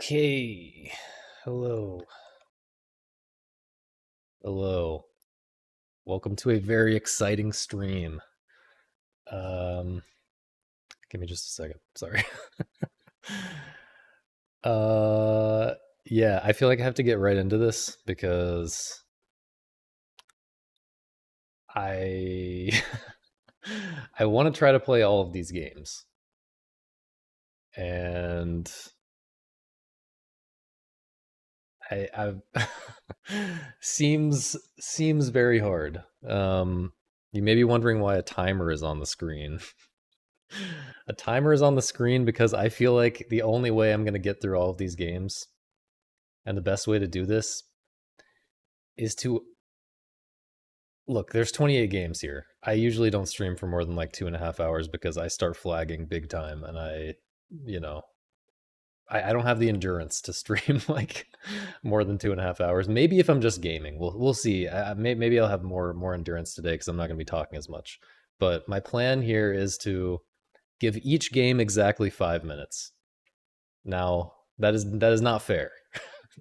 Okay. Hello. Hello. Welcome to a very exciting stream. Um, Give me just a second. Sorry. uh, yeah, I feel like I have to get right into this because I I want to try to play all of these games. And I've seems very hard. You may be wondering why a timer is on the screen. A timer is on the screen because I feel like the only way I'm going to get through all of these games and the best way to do this is to look, there's 28 games here. I usually don't stream for more than like 2.5 hours because I start flagging big time and you know, I don't have the endurance to stream like more than 2.5 hours. Maybe if I'm just gaming, we'll see. Maybe I'll have more endurance today because I'm not going to be talking as much. But my plan here is to give each game exactly 5 minutes. Now, that is not fair.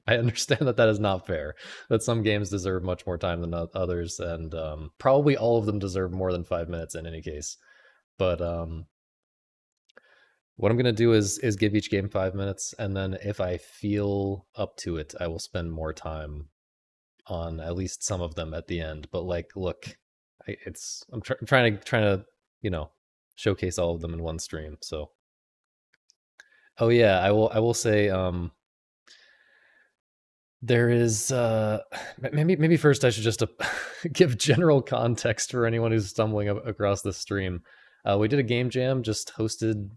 I understand that that is not fair. That some games deserve much more time than others, and probably all of them deserve more than 5 minutes in any case. But what I'm gonna do is give each game 5 minutes, and then if I feel up to it, I will spend more time on at least some of them at the end. But like, look, I'm trying to you know showcase all of them in one stream. So, oh yeah, I will say there is maybe first I should just give general context for anyone who's stumbling across this stream. We did a game jam just hosted,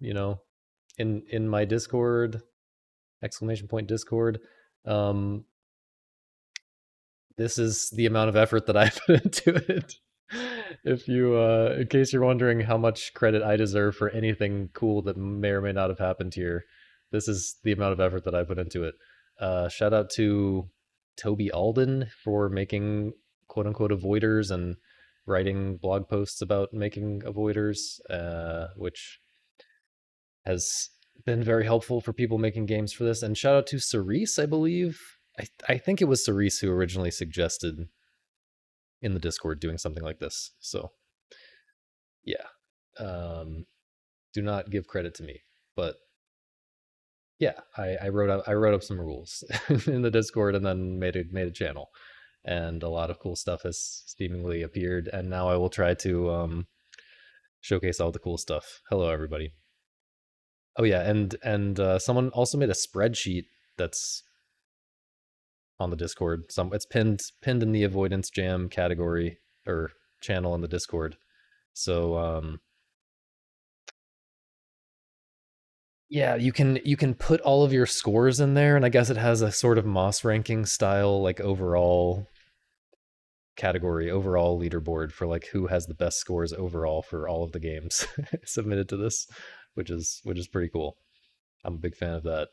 in my Discord, exclamation point Discord. Um, this is the amount of effort that I put into it. If you, in case you're wondering how much credit I deserve for anything cool that may or may not have happened here, this is the amount of effort that I put into it. Shout out to Toby Alden for making quote unquote avoiders and writing blog posts about making avoiders, which has been very helpful for people making games for this. And shout out to Cerise, I believe. I think it was Cerise who originally suggested in the Discord doing something like this. So yeah, um, do not give credit to me, but yeah, I wrote up some rules in the Discord and then made a channel, and a lot of cool stuff has seemingly appeared. And now I will try to showcase all the cool stuff. Hello, everybody. Oh yeah, and someone also made a spreadsheet that's on the Discord. It's pinned in the avoidance jam category or channel in the Discord. So yeah, you can put all of your scores in there, and I guess it has a sort of Moss ranking style, like overall category, overall leaderboard for like who has the best scores overall for all of the games submitted to this, which is pretty cool. I'm a big fan of that.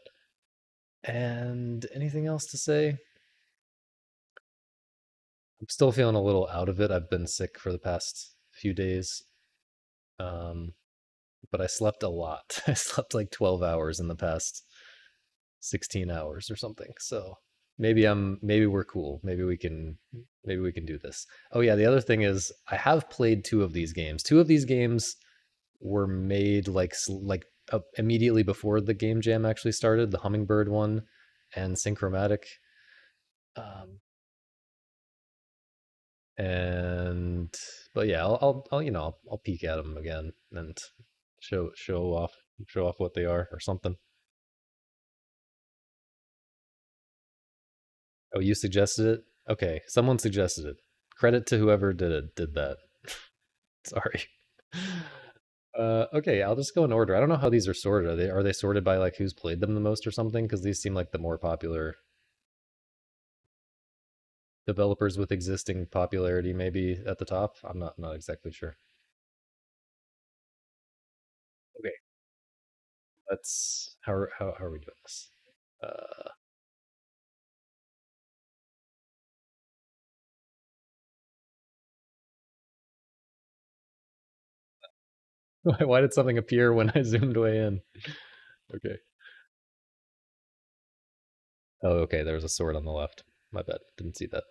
And anything else to say? I'm still feeling a little out of it. I've been sick for the past few days. Um, but I slept a lot. I slept like 12 hours in the past 16 hours or something. So maybe we're cool. Maybe we can do this. Oh yeah, the other thing is I have played two of these games. Two of these games were made immediately before the game jam actually started, the Hummingbird one and Synchromatic. Um and but yeah, I'll I'll peek at them again and show off what they are or something. Oh, you suggested it? Okay, someone suggested it. Credit to whoever did that. Sorry. Okay, I'll just go in order. I don't know how these are sorted. Are they sorted by like who's played them the most or something? Because these seem like the more popular developers with existing popularity maybe at the top. I'm not exactly sure. Okay, let's how are we doing this? Uh, why did something appear when I zoomed way in? Okay. Oh, okay, there was a sword on the left. My bad, didn't see that.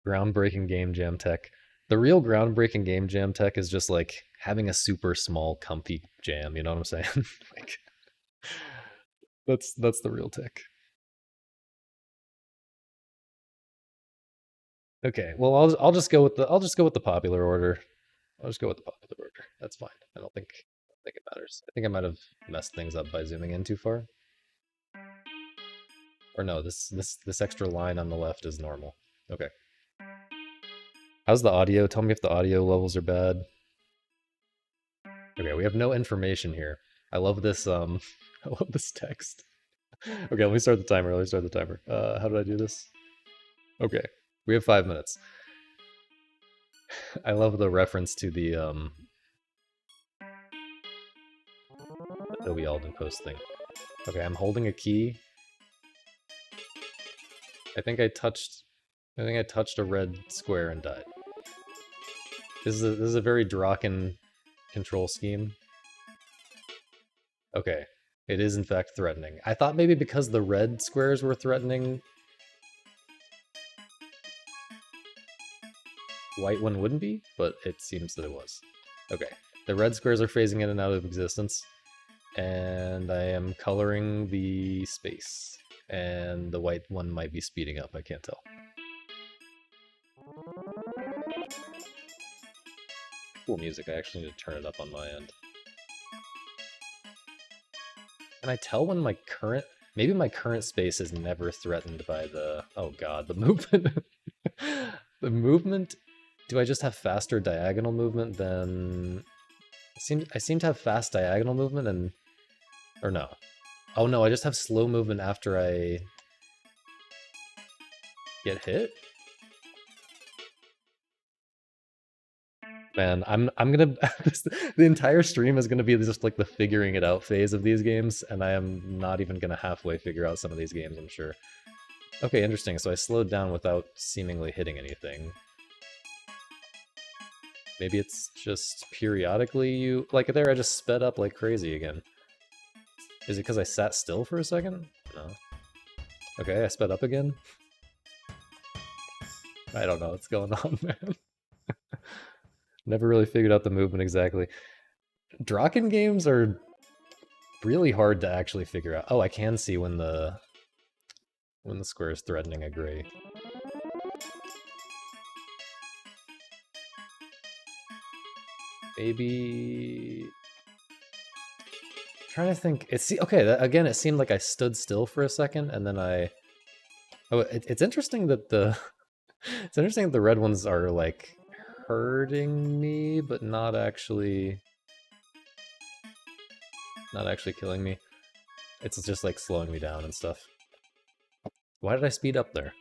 Groundbreaking game jam tech. The real groundbreaking game jam tech is just like having a super small, comfy jam. You know what I'm saying? Like that's the real tech. Okay, well I'll just go with the popular order. I'll just go with the popular order. That's fine. I don't think it matters. I think I might have messed things up by zooming in too far. Or no, this extra line on the left is normal. Okay. How's the audio? Tell me if the audio levels are bad. Okay, we have no information here. I love this I love this text. Okay, let me start the timer. How did I do this? Okay. We have 5 minutes. I love the reference to the Adobe Alden Post thing. Okay, I'm holding a key. I think I touched a red square and died. This is a very Draken control scheme. Okay. It is in fact threatening. I thought maybe because the red squares were threatening, white one wouldn't be, but it seems that it was. Okay. The red squares are phasing in and out of existence, and I am coloring the space. And the white one might be speeding up, I can't tell. Cool music, I actually need to turn it up on my end. Can I tell when my current... Maybe my current space is never threatened by the... Oh god, the movement. The movement... Do I just have faster diagonal movement than... I seem to have fast diagonal movement and... Or no. Oh no, I just have slow movement after I... get hit? Man, I'm gonna... the entire stream is gonna be just like the figuring it out phase of these games, and I am not even gonna halfway figure out some of these games, I'm sure. Okay, interesting, so I slowed down without seemingly hitting anything. Maybe it's just periodically you... Like there, I just sped up like crazy again. Is it because I sat still for a second? No. Okay, I sped up again. I don't know what's going on, man. Never really figured out the movement exactly. Draken games are really hard to actually figure out. Oh, I can see when the square is threatening a gray. Maybe... I'm trying to think. Okay, again, it seemed like I stood still for a second, and then I... Oh, it's interesting that the... It's interesting that the red ones are, like, hurting me, but not actually killing me. It's just, like, slowing me down and stuff. Why did I speed up there?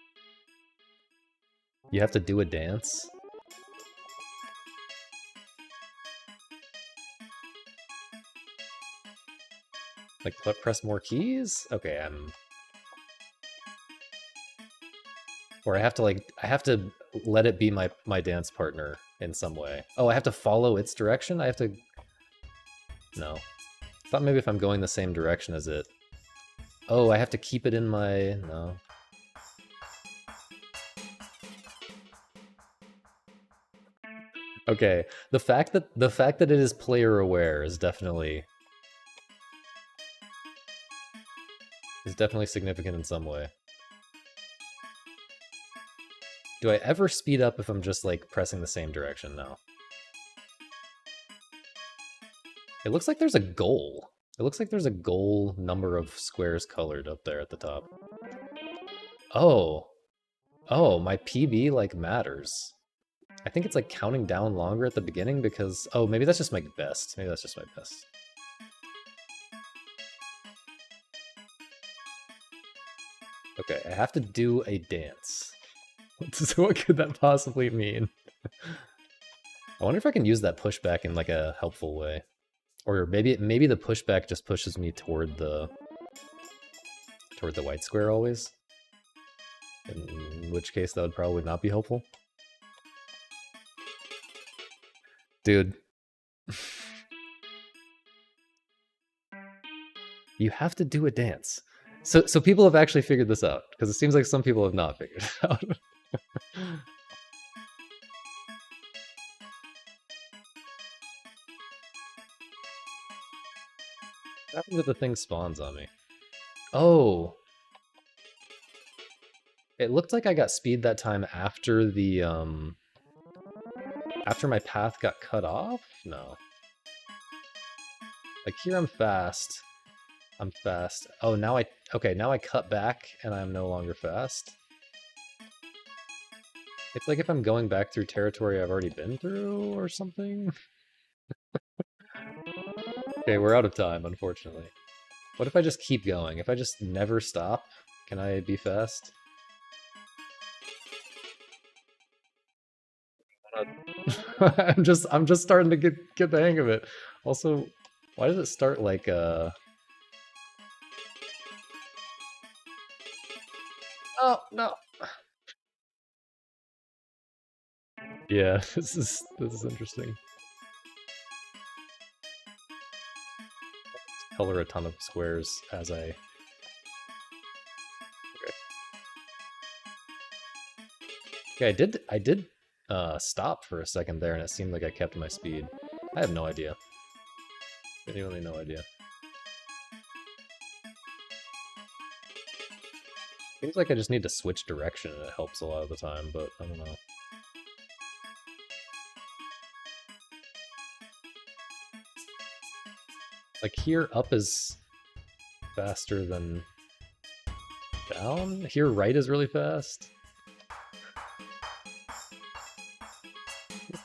You have to do a dance? Like, press more keys? Okay, Or I have to let it be my dance partner in some way. Oh, I have to follow its direction? I have to... No. I thought maybe if I'm going the same direction as it... Oh, I have to keep it in my... No. Okay, the fact that it is player aware is definitely significant in some way. Do I ever speed up if I'm just like pressing the same direction? No. It looks like there's a goal. It looks like there's a goal number of squares colored up there at the top. Oh. Oh, my PB like matters. I think it's like counting down longer at the beginning because... Oh, maybe that's just my best. Maybe that's just my best. Okay, I have to do a dance. What could that possibly mean? I wonder if I can use that pushback in like a helpful way. Or maybe the pushback just pushes me toward the white square always. In which case that would probably not be helpful. Dude. You have to do a dance. So people have actually figured this out, because it seems like some people have not figured it out. What happens if the thing spawns on me? Oh, it looked like I got speed that time after the after my path got cut off? No. Like here I'm fast. I'm fast. Oh, now okay, now I cut back and I'm no longer fast. It's like if I'm going back through territory I've already been through or something. Okay, we're out of time, unfortunately. What if I just keep going? If I just never stop, can I be fast? I'm just starting to get the hang of it. Also, why does it start like Oh no. Yeah, this is interesting. Color a ton of squares as I Okay, I did stop for a second there and it seemed like I kept my speed. I have no idea. Genuinely no idea. Seems like I just need to switch direction and it helps a lot of the time, but I don't know. Like here, up is faster than down. Here, right is really fast.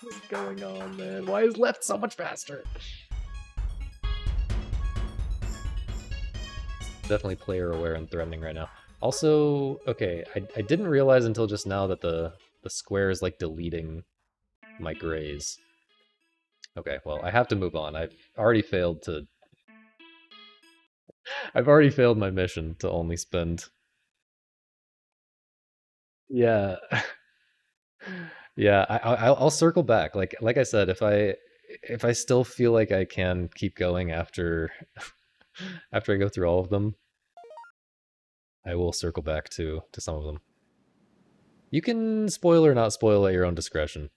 What is going on, man? Why is left so much faster? Definitely player aware and threatening right now. Also, okay, I didn't realize until just now that the square is like deleting my grays. Okay, well, I have to move on. I've already failed my mission to only spend. Yeah. Yeah, I'll circle back. Like I said, if I still feel like I can keep going after after I go through all of them, I will circle back to some of them. You can spoil or not spoil at your own discretion.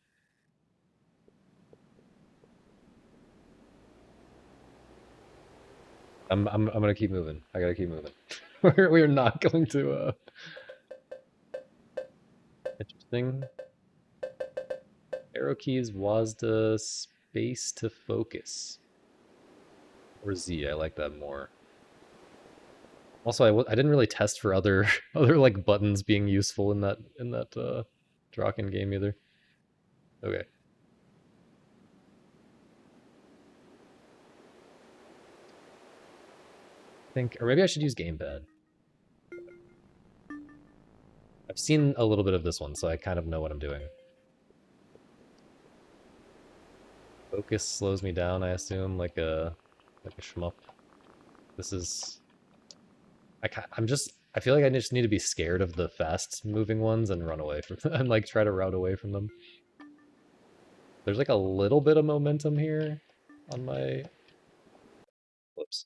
I'm gonna keep moving. I gotta keep moving. We're not going to interesting. Arrow keys WASD space to focus. Or Z, I like that more. Also, I didn't really test for other other like buttons being useful in that Draken game either. Okay. Think, or maybe I should use gamepad. I've seen a little bit of this one, so I kind of know what I'm doing. Focus slows me down, I assume, like a shmup. This is... I feel like I just need to be scared of the fast-moving ones and run away from them, and like try to route away from them. There's like a little bit of momentum here on my... Whoops.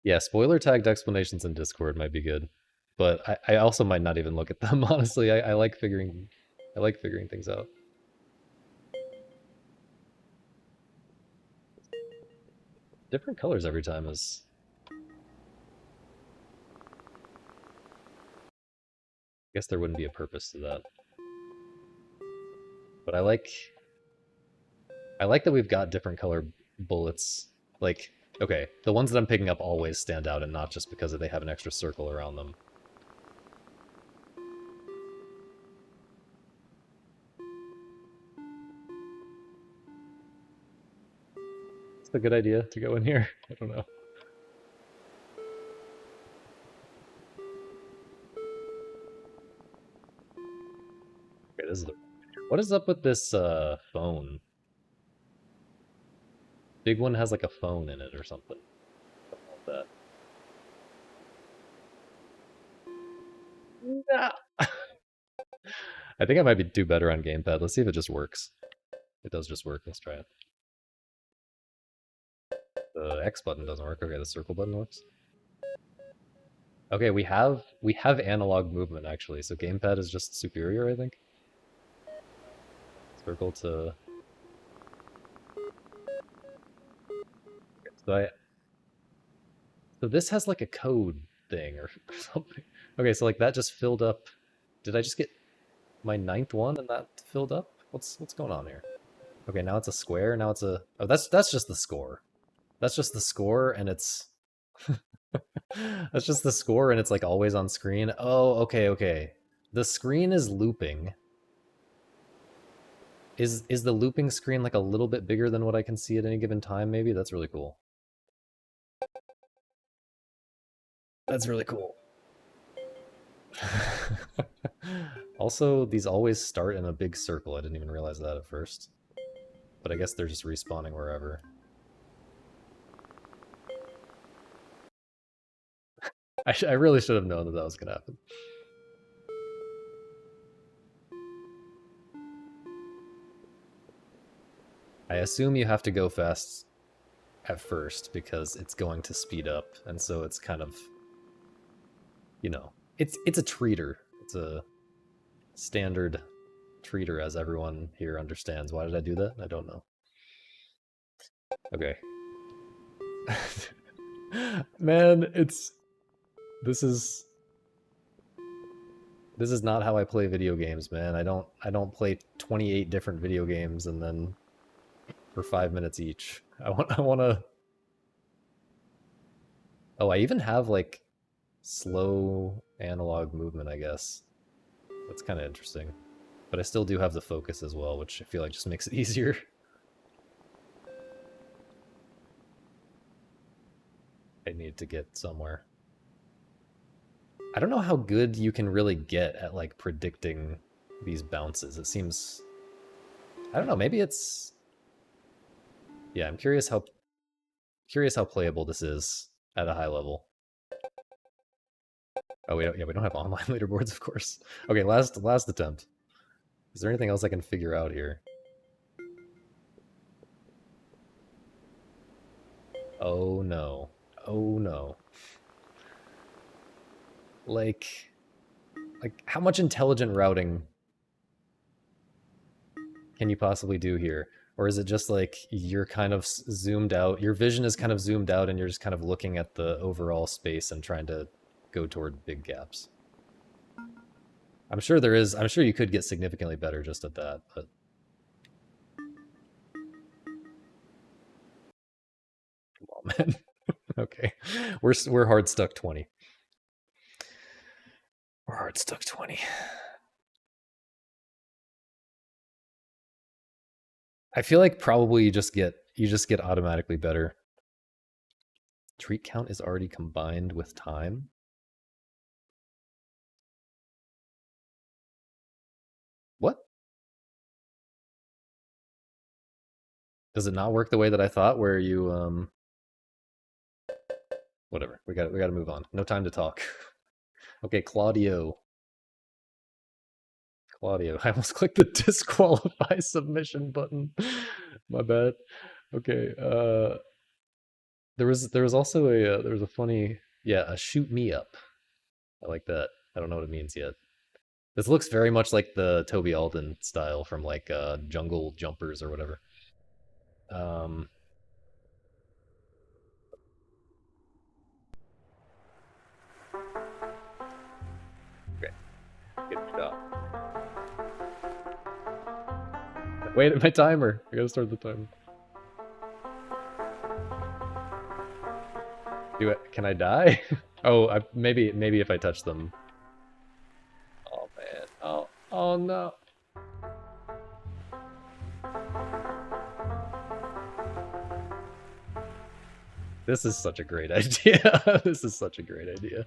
Yeah, spoiler tagged explanations in Discord might be good. But I also might not even look at them, honestly. I like figuring things out. Different colors every time is... I guess there wouldn't be a purpose to that. But I like that we've got different color bullets. Like, okay, the ones that I'm picking up always stand out and not just because they have an extra circle around them. It's a good idea to go in here. I don't know. Okay, this is the... What is up with this phone? Big one has like a phone in it or something. Something like that. No. I think I might do better on gamepad. Let's see if it just works. It does just work. Let's try it. The X button doesn't work. Okay, the circle button works. Okay, we have analog movement actually, so gamepad is just superior, I think. Circle to... So this has like a code thing or something. Okay, so like that just filled up. Did I just get my 9th one and that filled up? What's going on here? Okay, now it's a square. Now it's a... Oh, that's just the score. That's just the score, and it's... That's just the score, and it's like always on screen. Oh, okay. The screen is looping. Is the looping screen like a little bit bigger than what I can see at any given time, maybe? That's really cool. That's really cool. Also, these always start in a big circle. I didn't even realize that at first. But I guess they're just respawning wherever. I really should have known that that was going to happen. I assume you have to go fast at first because it's going to speed up, and so it's kind of, you know, it's a treater. It's a standard treater, as everyone here understands. Why did I do that? I don't know. Okay. Man, this is not how I play video games, man. I don't play 28 different video games and then for 5 minutes each. I want to... Oh, I even have like slow analog movement, I guess. That's kind of interesting. But I still do have the focus as well, which I feel like just makes it easier. I need to get somewhere. I don't know how good you can really get at like predicting these bounces. It seems... I don't know, maybe it's... Yeah, I'm curious how playable this is at a high level. Oh, we don't have online leaderboards, of course. Okay, last attempt. Is there anything else I can figure out here? Oh no. Oh no. Like how much intelligent routing can you possibly do here? Or is it just like you're kind of zoomed out, your vision is kind of zoomed out and you're just kind of looking at the overall space and trying to go toward big gaps? I'm sure you could get significantly better just at that, but... Come on, man. Okay. We're hard stuck 20. We're hard stuck 20. I feel like probably you just get automatically better. Treat count is already combined with time. What? Does it not work the way that I thought, where you whatever. We got to move on. No time to talk. Okay, Claudio. I almost clicked the disqualify submission button. My bad. Okay. There was also a funny, yeah, a shoot me up. I like that. I don't know what it means yet. This looks very much like the Toby Alden style from like Jungle Jumpers or whatever. Okay, good job. Wait, my timer. I gotta start the timer. Do it. Can I die? Oh, maybe if I touch them. Oh man. Oh no. This is such a great idea. This is such a great idea.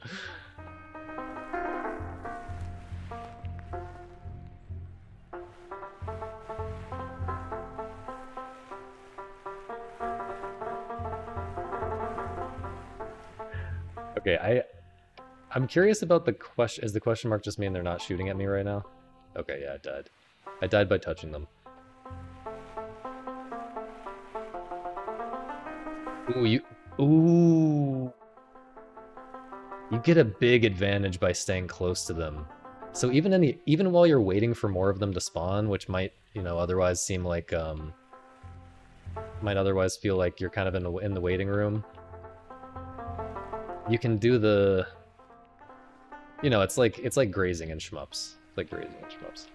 Okay, I'm curious about the question. Is the question mark just mean they're not shooting at me right now? Okay, yeah, I died. I died by touching them. Ooh, ooh, you get a big advantage by staying close to them. So even while you're waiting for more of them to spawn, which might, otherwise seem like might otherwise feel like you're kind of in the waiting room, you can do the, it's like grazing in shmups. It's like grazing in shmups.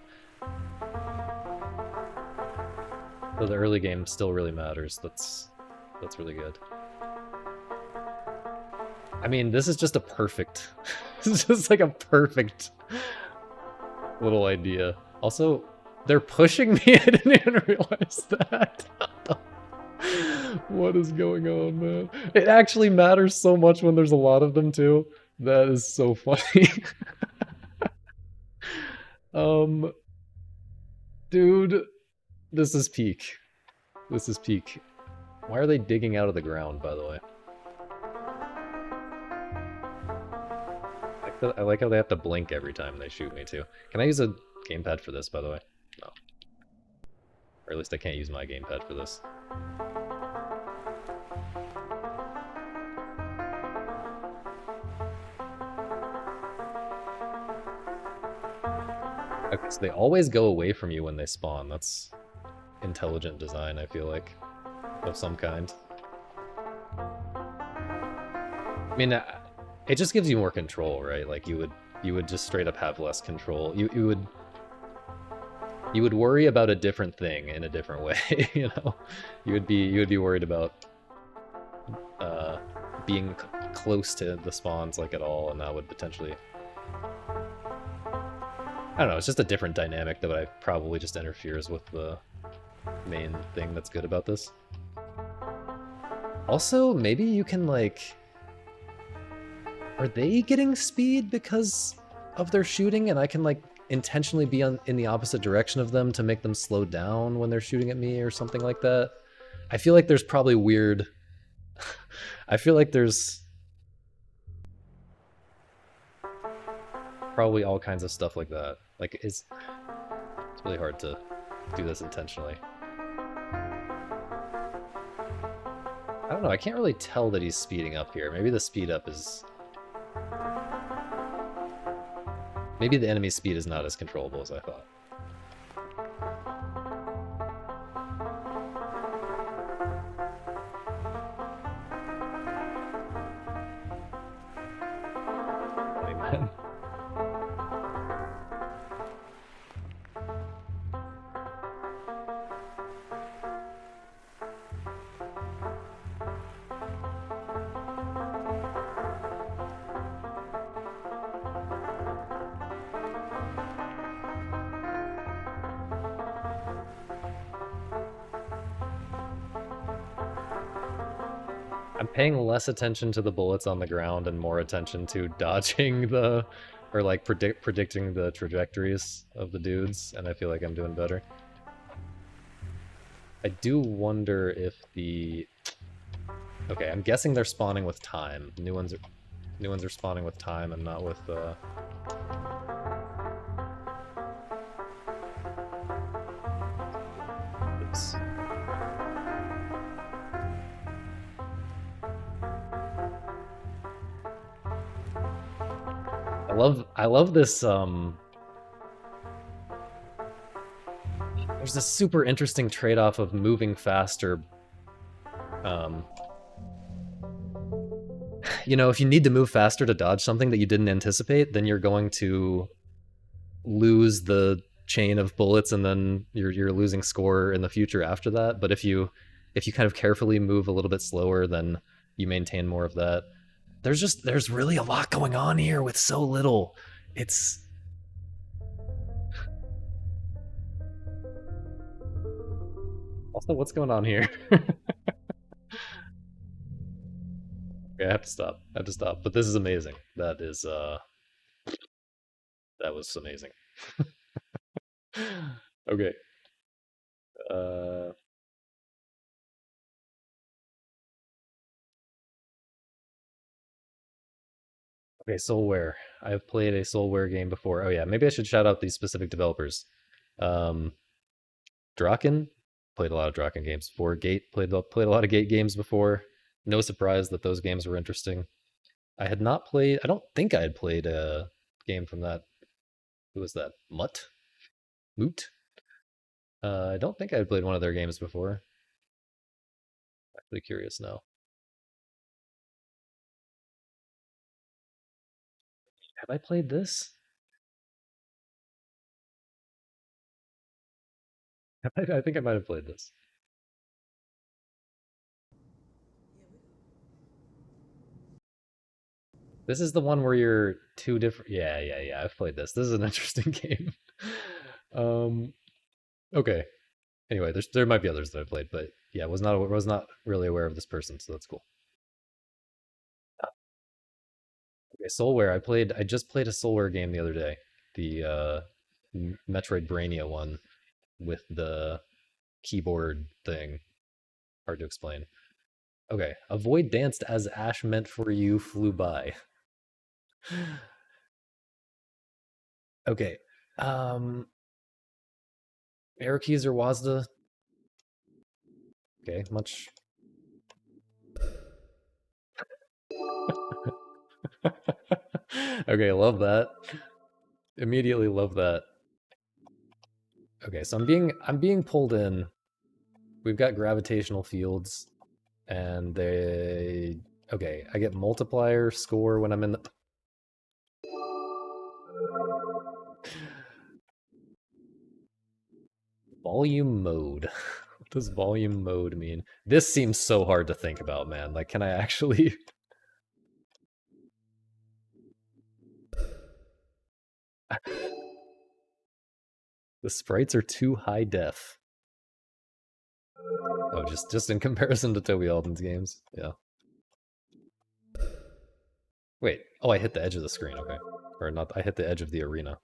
So the early game still really matters. That's really good. I mean, this is just a perfect. This is just like a perfect little idea. Also, they're pushing me. I didn't even realize that. What is going on, man? It actually matters so much when there's a lot of them too. That is so funny. um, dude, this is peak. This is peak. Why are they digging out of the ground, by the way? I like how they have to blink every time they shoot me, too. Can I use a gamepad for this, by the way? No. Or at least I can't use my gamepad for this. Okay, so they always go away from you when they spawn. That's intelligent design, I feel like, of some kind. I mean, it just gives you more control, right? Like you would just straight up have less control. You would worry about a different thing in a different way, you know? You would be worried about being close to the spawns like at all, and that would potentially, I don't know, it's just a different dynamic that I probably just interferes with the main thing that's good about this. Also, maybe you can like, are they getting speed because of their shooting, and I can like intentionally be in the opposite direction of them to make them slow down when they're shooting at me or something like that? I feel like there's probably weird. I feel like there's probably all kinds of stuff like that. Like it's really hard to do this intentionally. I don't know, I can't really tell that he's speeding up here. Maybe the speed up is... Maybe the enemy's speed is not as controllable as I thought. Amen. I'm paying less attention to the bullets on the ground and more attention to dodging the, or like predicting the trajectories of the dudes, and I feel like I'm doing better. I do wonder if the... Okay, I'm guessing they're spawning with time. New ones are spawning with time and not with Oops. I love this there's this super interesting trade-off of moving faster. You know, if you need to move faster to dodge something that you didn't anticipate, then you're going to lose the chain of bullets, and then you're losing score in the future after that. But if you kind of carefully move a little bit slower, then you maintain more of that. There's really a lot going on here with so little. It's... Also, what's going on here? Okay, I have to stop. But this is amazing. That was amazing. Okay. Okay, Soulware. I've played a Soulware game before. Oh yeah, maybe I should shout out these specific developers. Um, Draken, played a lot of Draken games before. Gate, played a lot of Gate games before. No surprise that those games were interesting. I had not played. I don't think I had played a game from that. Who was that? Moot. I don't think I had played one of their games before. Actually, curious now. Have I played this? I think I might have played this. This is the one where you're two different. Yeah. I've played this. This is an interesting game. um, okay. Anyway, there might be others that I played, but yeah, was not really aware of this person, so that's cool. Okay, Soulware. I just played a Soulware game the other day, the Metroid Brainia one with the keyboard thing. Hard to explain. Okay, a void danced as ash meant for you flew by. Okay, um, Airkeys or Wazda. Okay, much. Okay, love that. Immediately love that. Okay, so I'm being pulled in. We've got gravitational fields, and they. Okay, I get multiplier score when I'm in the. Volume mode. What does volume mode mean? This seems so hard to think about, man. Like, can I actually? The sprites are too high def. Oh, just in comparison to Toby Alden's games. Yeah. Wait. Oh, I hit the edge of the screen. Okay. Or not. I hit the edge of the arena.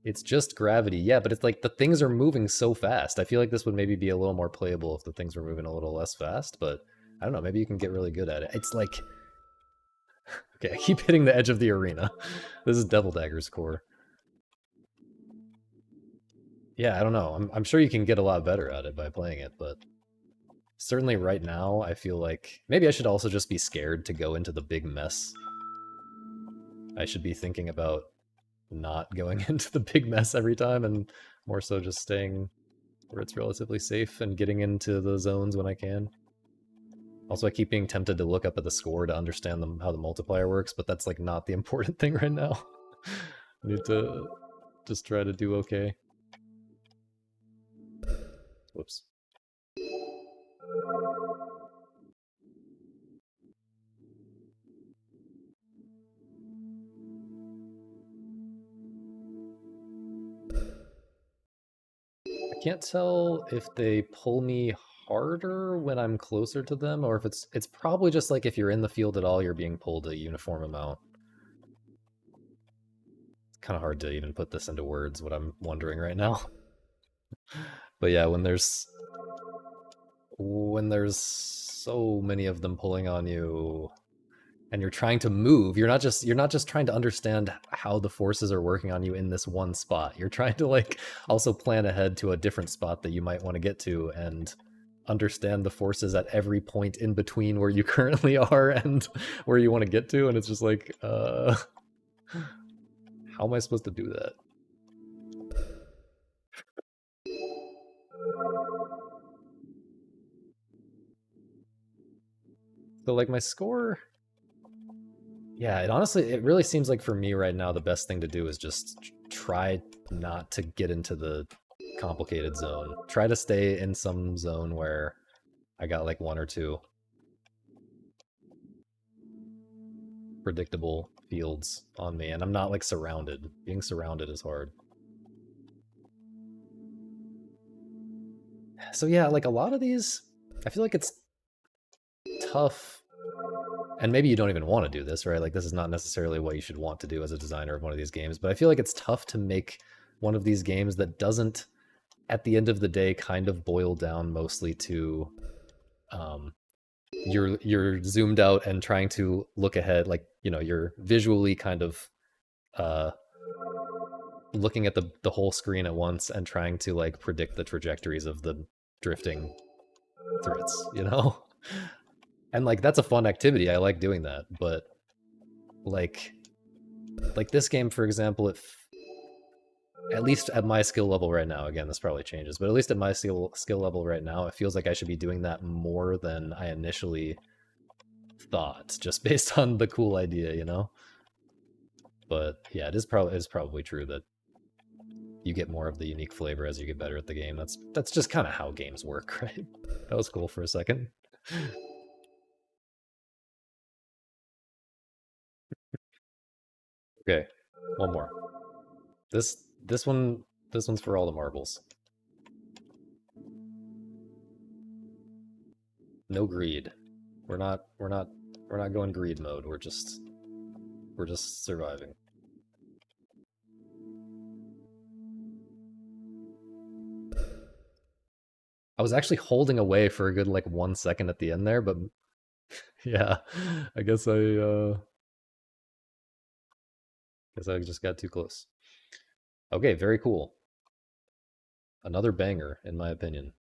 It's just gravity. Yeah, but it's like the things are moving so fast. I feel like this would maybe be a little more playable if the things were moving a little less fast, but I don't know. Maybe you can get really good at it. It's like. Okay, I keep hitting the edge of the arena. This is Devil Dagger's core. Yeah, I don't know. I'm sure you can get a lot better at it by playing it, but certainly right now, I feel like maybe I should also just be scared to go into the big mess. I should be thinking about not going into the big mess every time and more so just staying where it's relatively safe and getting into the zones when I can. Also, I keep being tempted to look up at the score to understand how the multiplier works, but that's like not the important thing right now. I need to just try to do okay. Whoops. I can't tell if they pull me harder when I'm closer to them, or if it's probably just like if you're in the field at all, you're being pulled a uniform amount. It's kind of hard to even put this into words, what I'm wondering right now. But yeah, when there's so many of them pulling on you and you're trying to move, you're not just trying to understand how the forces are working on you in this one spot. You're trying to like also plan ahead to a different spot that you might want to get to and understand the forces at every point in between where you currently are and where you want to get to, and it's just like how am I supposed to do that? So like my score, yeah, it really seems like for me right now the best thing to do is just try not to get into the complicated zone. Try to stay in some zone where I got like one or two predictable fields on me and I'm not like surrounded. Being surrounded is hard. So yeah, like a lot of these, I feel like it's tough, and maybe you don't even want to do this, right? Like this is not necessarily what you should want to do as a designer of one of these games, but I feel like it's tough to make one of these games that doesn't, at the end of the day, kind of boil down mostly to you're zoomed out and trying to look ahead, like you're visually kind of uh, looking at the whole screen at once and trying to like predict the trajectories of the drifting threats, you know? And like that's a fun activity. I like doing that, but like this game, for example, at least at my skill level right now, again, this probably changes, but at least at my skill level right now, it feels like I should be doing that more than I initially thought, just based on the cool idea, you know? But yeah, it is probably true that you get more of the unique flavor as you get better at the game. That's just kind of how games work, right? That was cool for a second. Okay, one more. This one's for all the marbles. No greed. We're not going greed mode. We're just surviving. I was actually holding away for a good like 1 second at the end there, but yeah, I guess I just got too close. Okay, very cool. Another banger, in my opinion.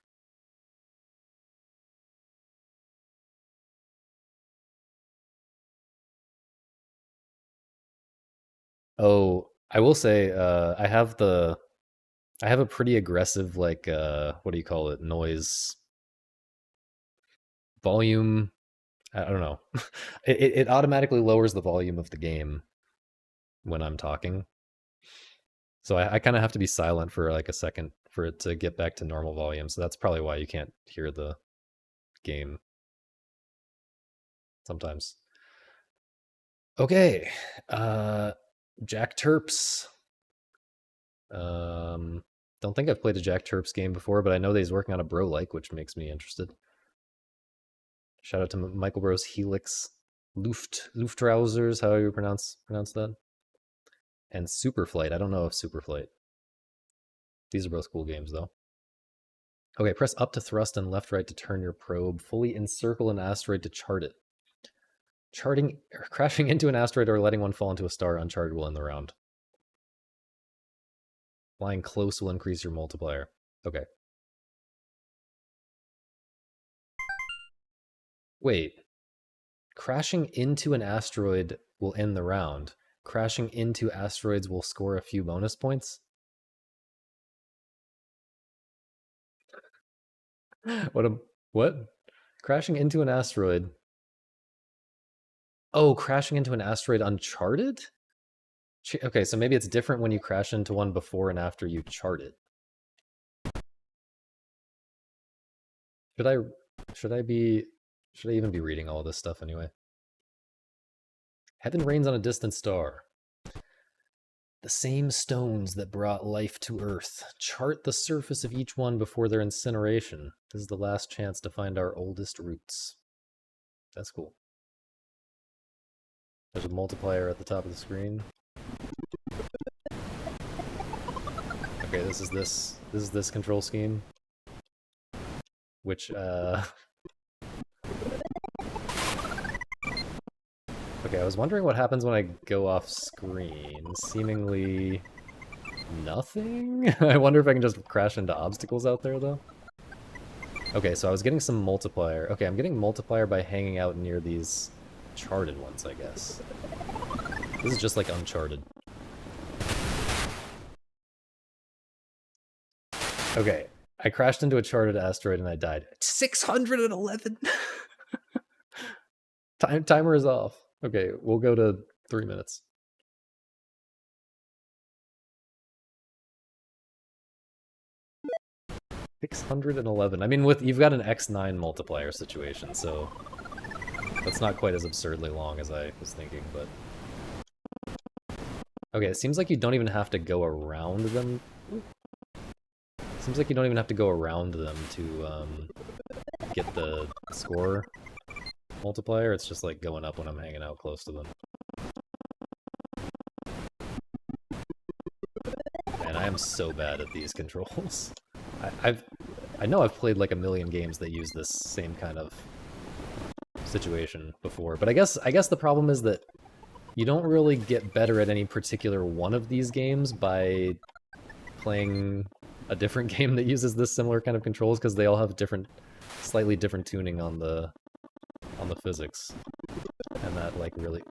Oh, I will say, I have a pretty aggressive like what do you call it? Noise volume. I don't know. It automatically lowers the volume of the game when I'm talking. So I kind of have to be silent for like a second for it to get back to normal volume. So that's probably why you can't hear the game sometimes. Okay. Jack Terps. Don't think I've played a Jack Terps game before, but I know that he's working on a bro like, which makes me interested. Shout out to Michael Bros Helix Luftrausers, how you pronounce that. And Superflight. I don't know if Superflight. These are both cool games though. Okay, press up to thrust and left right to turn your probe. Fully encircle an asteroid to chart it. Crashing into an asteroid or letting one fall into a star uncharted will end the round. Flying close will increase your multiplier. Okay. Wait. Crashing into an asteroid will end the round. Crashing into asteroids will score a few bonus points? What? Crashing into an asteroid. Oh, crashing into an asteroid uncharted? Okay, so maybe it's different when you crash into one before and after you chart it. Should I even be reading all this stuff anyway? Heaven rains on a distant star. The same stones that brought life to Earth. Chart the surface of each one before their incineration. This is the last chance to find our oldest roots. That's cool. There's a multiplier at the top of the screen. Okay, this is this control scheme. Which okay, I was wondering what happens when I go off screen. Seemingly nothing? I wonder if I can just crash into obstacles out there, though. Okay, so I was getting some multiplier. Okay, I'm getting multiplier by hanging out near these charted ones, I guess. This is just like Uncharted. Okay, I crashed into a charted asteroid and I died. 611! Timer is off. Okay, we'll go to 3 minutes. $611. I mean, you've got an X9 multiplier situation, so that's not quite as absurdly long as I was thinking, but okay, it seems like you don't even have to go around them. Seems like you don't even have to go around them to get the score multiplier. It's just like going up when I'm hanging out close to them. Man, I am so bad at these controls. I know I've played like a million games that use this same kind of situation before, but I guess the problem is that you don't really get better at any particular one of these games by playing a different game that uses this similar kind of controls because they all have different, slightly different tuning on the physics, and that like really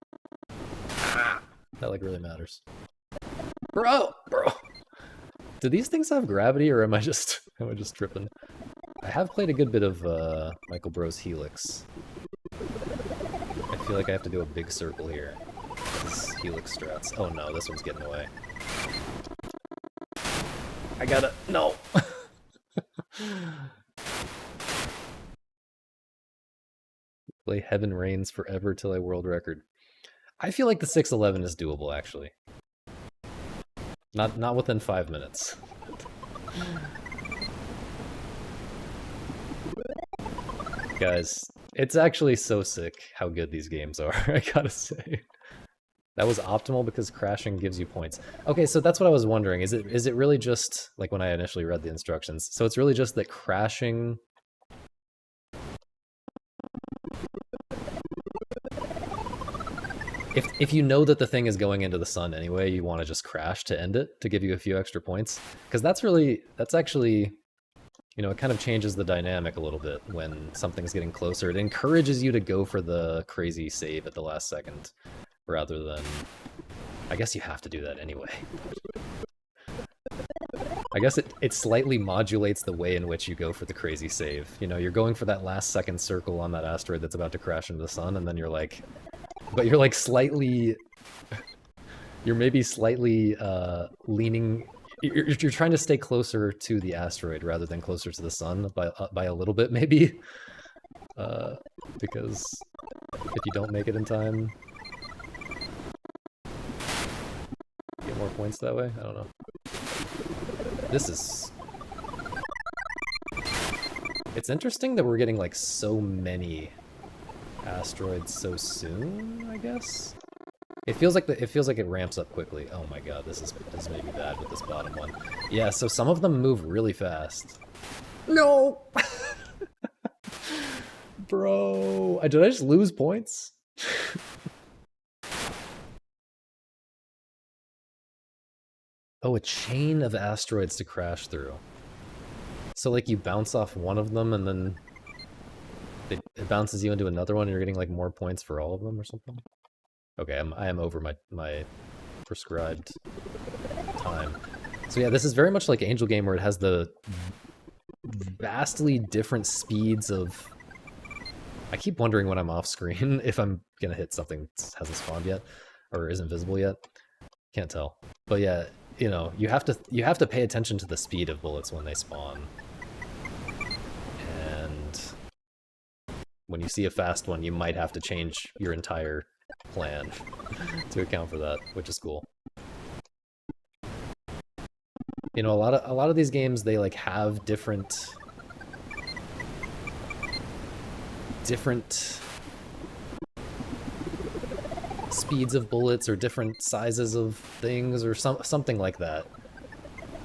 matters. Bro. Do these things have gravity, or am I just tripping? I have played a good bit of Michael Bros. Helix. I feel like I have to do a big circle here. This Helix strats. Oh no, this one's getting away. I gotta... No! Play Heaven Reigns forever till I world record. I feel like the 611 is doable, actually. Not within 5 minutes. Guys, it's actually so sick how good these games are, I gotta say. That was optimal because crashing gives you points. Okay, so that's what I was wondering. Is it really just, like when I initially read the instructions, so it's really just that crashing... If you know that the thing is going into the sun anyway, you want to just crash to end it, to give you a few extra points. Because that's actually... You know, it kind of changes the dynamic a little bit when something's getting closer. It encourages you to go for the crazy save at the last second, rather than... I guess you have to do that anyway. I guess it slightly modulates the way in which you go for the crazy save. You know, you're going for that last second circle on that asteroid that's about to crash into the sun, and then you're like... But you're like slightly... You're maybe slightly leaning... You're trying to stay closer to the asteroid rather than closer to the sun by a little bit, maybe. Because if you don't make it in time, you get more points that way? I don't know. This is... It's interesting that we're getting like so many asteroids so soon, I guess? It feels like it ramps up quickly. Oh my god, this may be bad with this bottom one. Yeah, so some of them move really fast. No! Bro, did I just lose points? Oh, a chain of asteroids to crash through. So like you bounce off one of them and then it bounces you into another one and you're getting like more points for all of them or something? Okay, I am over my prescribed time. So yeah, this is very much like Angel Game, where it has the vastly different speeds of... I keep wondering when I'm off screen if I'm gonna hit something that hasn't spawned yet, or isn't visible yet. Can't tell. But yeah, you know, you have to pay attention to the speed of bullets when they spawn. And when you see a fast one, you might have to change your entire plan to account for that, which is cool. You know, a lot of these games, they like have different speeds of bullets or different sizes of things or something like that,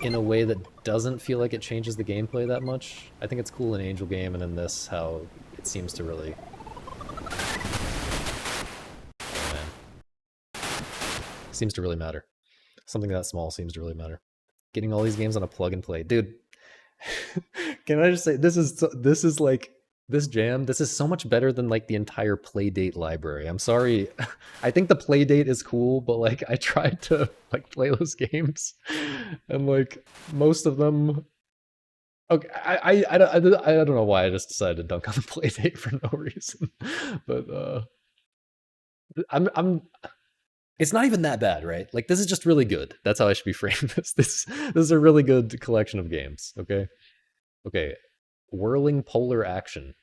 in a way that doesn't feel like it changes the gameplay that much. I think it's cool in Angel Game and in this how it seems to really... seems to really matter. Something that small seems to really matter. Getting all these games on a plug and play. Dude, can I just say, this is like, this jam, this is so much better than like the entire Playdate library. I'm sorry. I think the Playdate is cool, but like I tried to like play those games and like most of them... Okay, I don't know why I just decided to dunk on the Playdate for no reason. But it's not even that bad, right? Like, this is just really good. That's how I should be framing this. This is a really good collection of games, okay? Okay, Whirling Polar Action.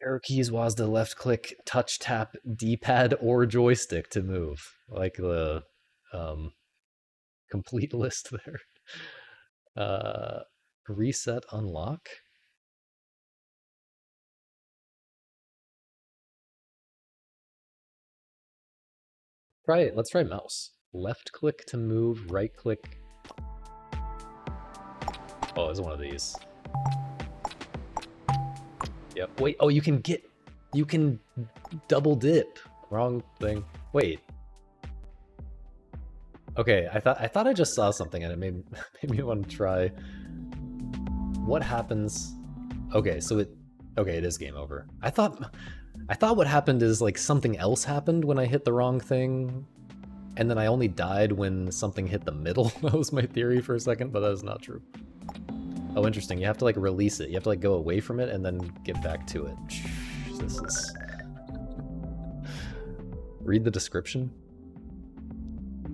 Arrow keys, WASD, left click, touch, tap, D-pad, or joystick to move. Like the complete list there. Reset, unlock. Try it. Let's try mouse. Left click to move, right click. Oh, it's one of these. Yep. Wait, oh, you can double dip. Wrong thing. Wait. Okay, I thought I just saw something and it made made me want to try. What happens? Okay, so it is game over. I thought what happened is like something else happened when I hit the wrong thing, and then I only died when something hit the middle. That was my theory for a second, but that is not true. Oh, interesting. You have to like release it. You have to like go away from it and then get back to it. This is... Read the description.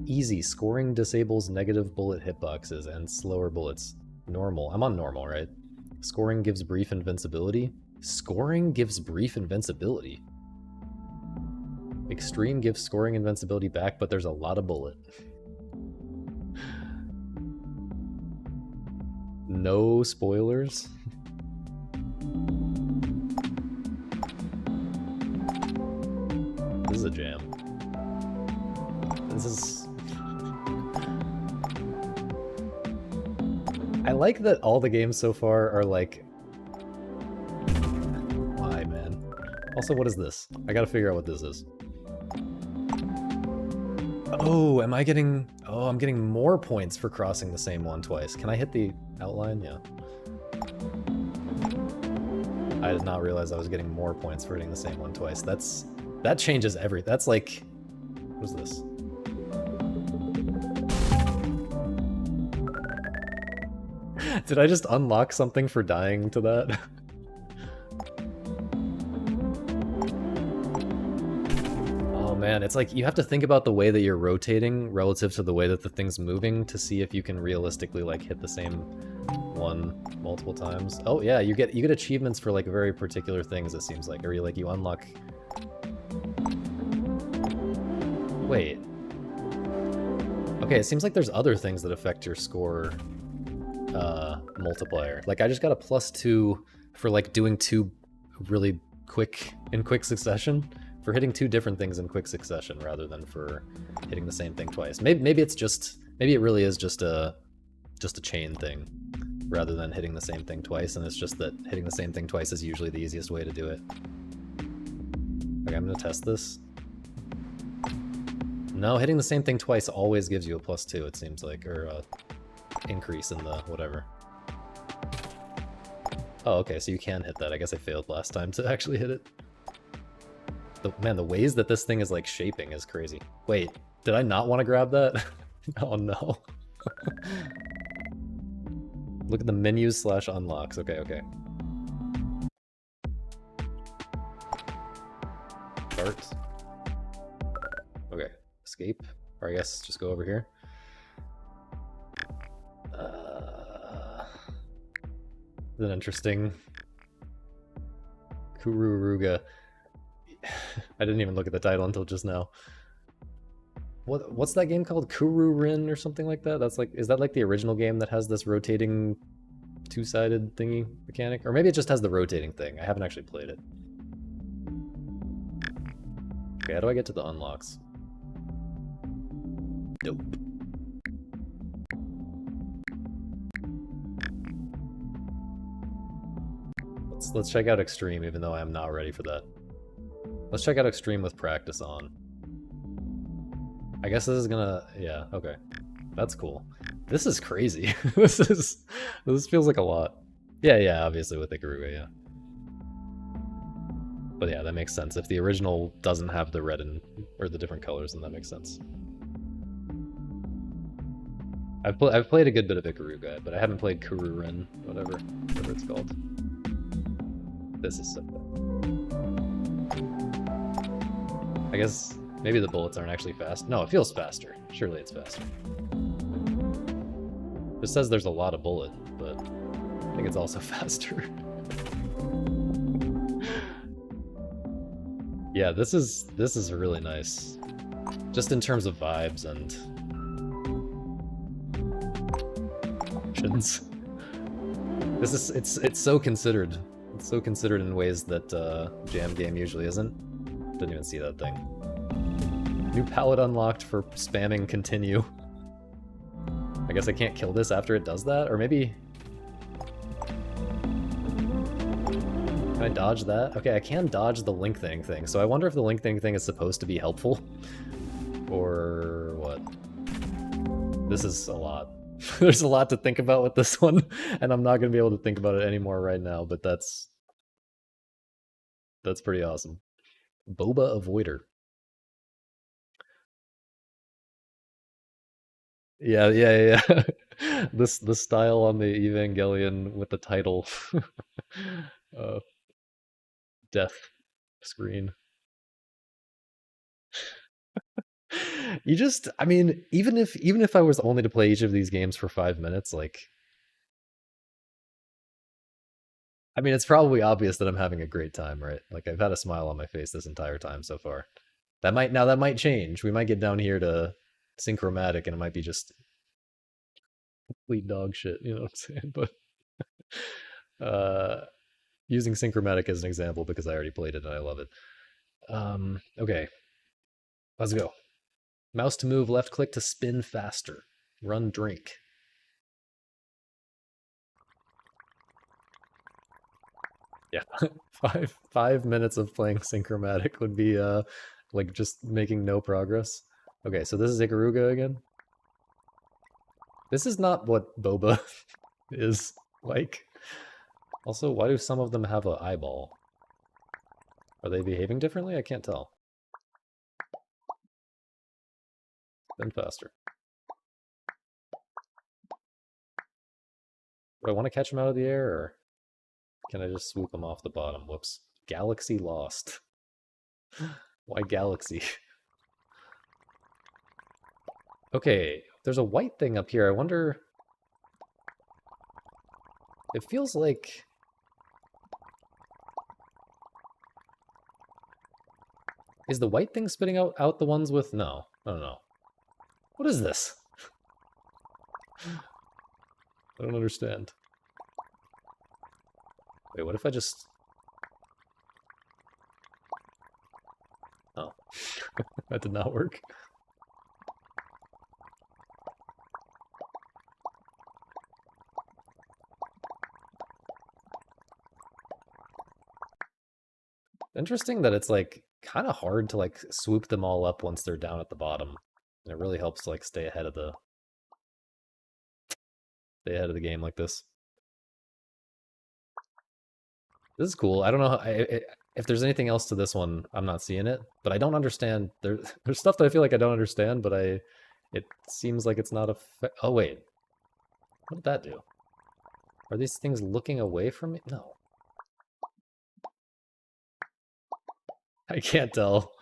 Easy. Scoring disables negative bullet hitboxes and slower bullets. Normal. I'm on normal, right? Scoring gives brief invincibility. Scoring gives brief invincibility. Extreme gives scoring invincibility back, but there's a lot of bullet. No spoilers. This is a jam. This is... I like that all the games so far are like... Why, man? Also, what is this? I gotta figure out what this is. Oh, am I getting... Oh, I'm getting more points for crossing the same one twice. Can I hit the outline? Yeah. I did not realize I was getting more points for hitting the same one twice. That changes everything. That's like... What is this? Did I just unlock something for dying to that? Oh man, it's like you have to think about the way that you're rotating relative to the way that the thing's moving to see if you can realistically like hit the same one multiple times. Oh yeah, you get achievements for like very particular things, it seems like, or you unlock... Wait. Okay, it seems like there's other things that affect your score multiplier. Like I just got a +2 for like doing two really quick succession, for hitting two different things in quick succession rather than for hitting the same thing twice. Maybe it really is just a chain thing rather than hitting the same thing twice, and it's just that hitting the same thing twice is usually the easiest way to do it. Okay, I'm gonna test this. No, hitting the same thing twice always gives you a +2, it seems like, or a increase in the whatever. Oh, okay, so you can hit that. I guess I failed last time to actually hit it. Man, the ways that this thing is like shaping is crazy. Wait, did I not want to grab that? Oh no. Look at the menus / unlocks. Okay, okay. Start. Okay, escape. Or I guess just go over here. This is an interesting... Kururuga. I didn't even look at the title until just now. What's that game called? Kururin or something like that? That's like, is that like the original game that has this rotating two-sided thingy mechanic? Or maybe it just has the rotating thing. I haven't actually played it. Okay, how do I get to the unlocks? Nope. Let's check out Extreme, even though I am not ready for that. Let's check out Extreme with practice on. I guess this is gonna... yeah, okay. That's cool. This is crazy. This feels like a lot. Yeah, obviously with Ikaruga, yeah. But yeah, that makes sense. If the original doesn't have the red and or the different colors, then that makes sense. I've played a good bit of Ikaruga, but I haven't played Kururin, whatever it's called. This is simple. I guess maybe the bullets aren't actually fast. No, it feels faster. Surely it's faster. It says there's a lot of bullet, but I think it's also faster. Yeah, this is really nice. Just in terms of vibes and options. It's so considered. It's so considered in ways that Jam Game usually isn't. Didn't even see that thing. New palette unlocked for spamming continue. I guess I can't kill this after it does that? Or maybe... Can I dodge that? Okay, I can dodge the link thing, so I wonder if the link thing is supposed to be helpful? Or what? This is a lot. There's a lot to think about with this one, and I'm not gonna be able to think about it anymore right now, but that's pretty awesome. Boba Avoider. Yeah. The style on the Evangelion with the title, uh, death screen. You just, I mean, even if I was only to play each of these games for 5 minutes, like, I mean, it's probably obvious that I'm having a great time, right? Like, I've had a smile on my face this entire time so far. That might change. We might get down here to Synchromatic, and it might be just complete dog shit. You know what I'm saying? But using Synchromatic as an example because I already played it and I love it. Okay, let's go. Mouse to move, left click to spin faster. Run, drink. Yeah, 5 minutes of playing Synchromatic would be like just making no progress. Okay, so this is Ikaruga again. This is not what Boba is like. Also, why do some of them have an eyeball? Are they behaving differently? I can't tell. Spin faster. Do I want to catch them out of the air, or can I just swoop them off the bottom? Whoops. Galaxy lost. Why galaxy? Okay, there's a white thing up here. I wonder... It feels like... Is the white thing spitting out the ones with... No. No. What is this? I don't understand. Wait, what if I just... Oh. That did not work. Interesting that it's like kind of hard to like swoop them all up once they're down at the bottom. And it really helps like stay ahead of the game like this. This is cool. I don't know if there's anything else to this one. I'm not seeing it, but I don't understand. There's stuff that I feel like I don't understand, but it seems like it's not a. Oh wait, what did that do? Are these things looking away from me? No. I can't tell.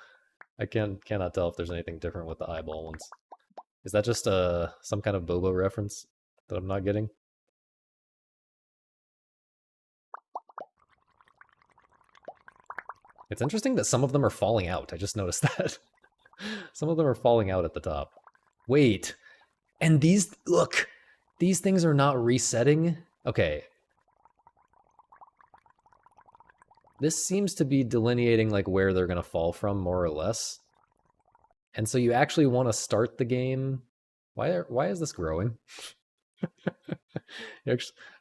I cannot tell if there's anything different with the eyeball ones. Is that just some kind of Bobo reference that I'm not getting? It's interesting that some of them are falling out. I just noticed that. Some of them are falling out at the top. Wait. And these, look, these things are not resetting. Okay. This seems to be delineating like where they're going to fall from, more or less. And so you actually want to start the game. Why is this growing?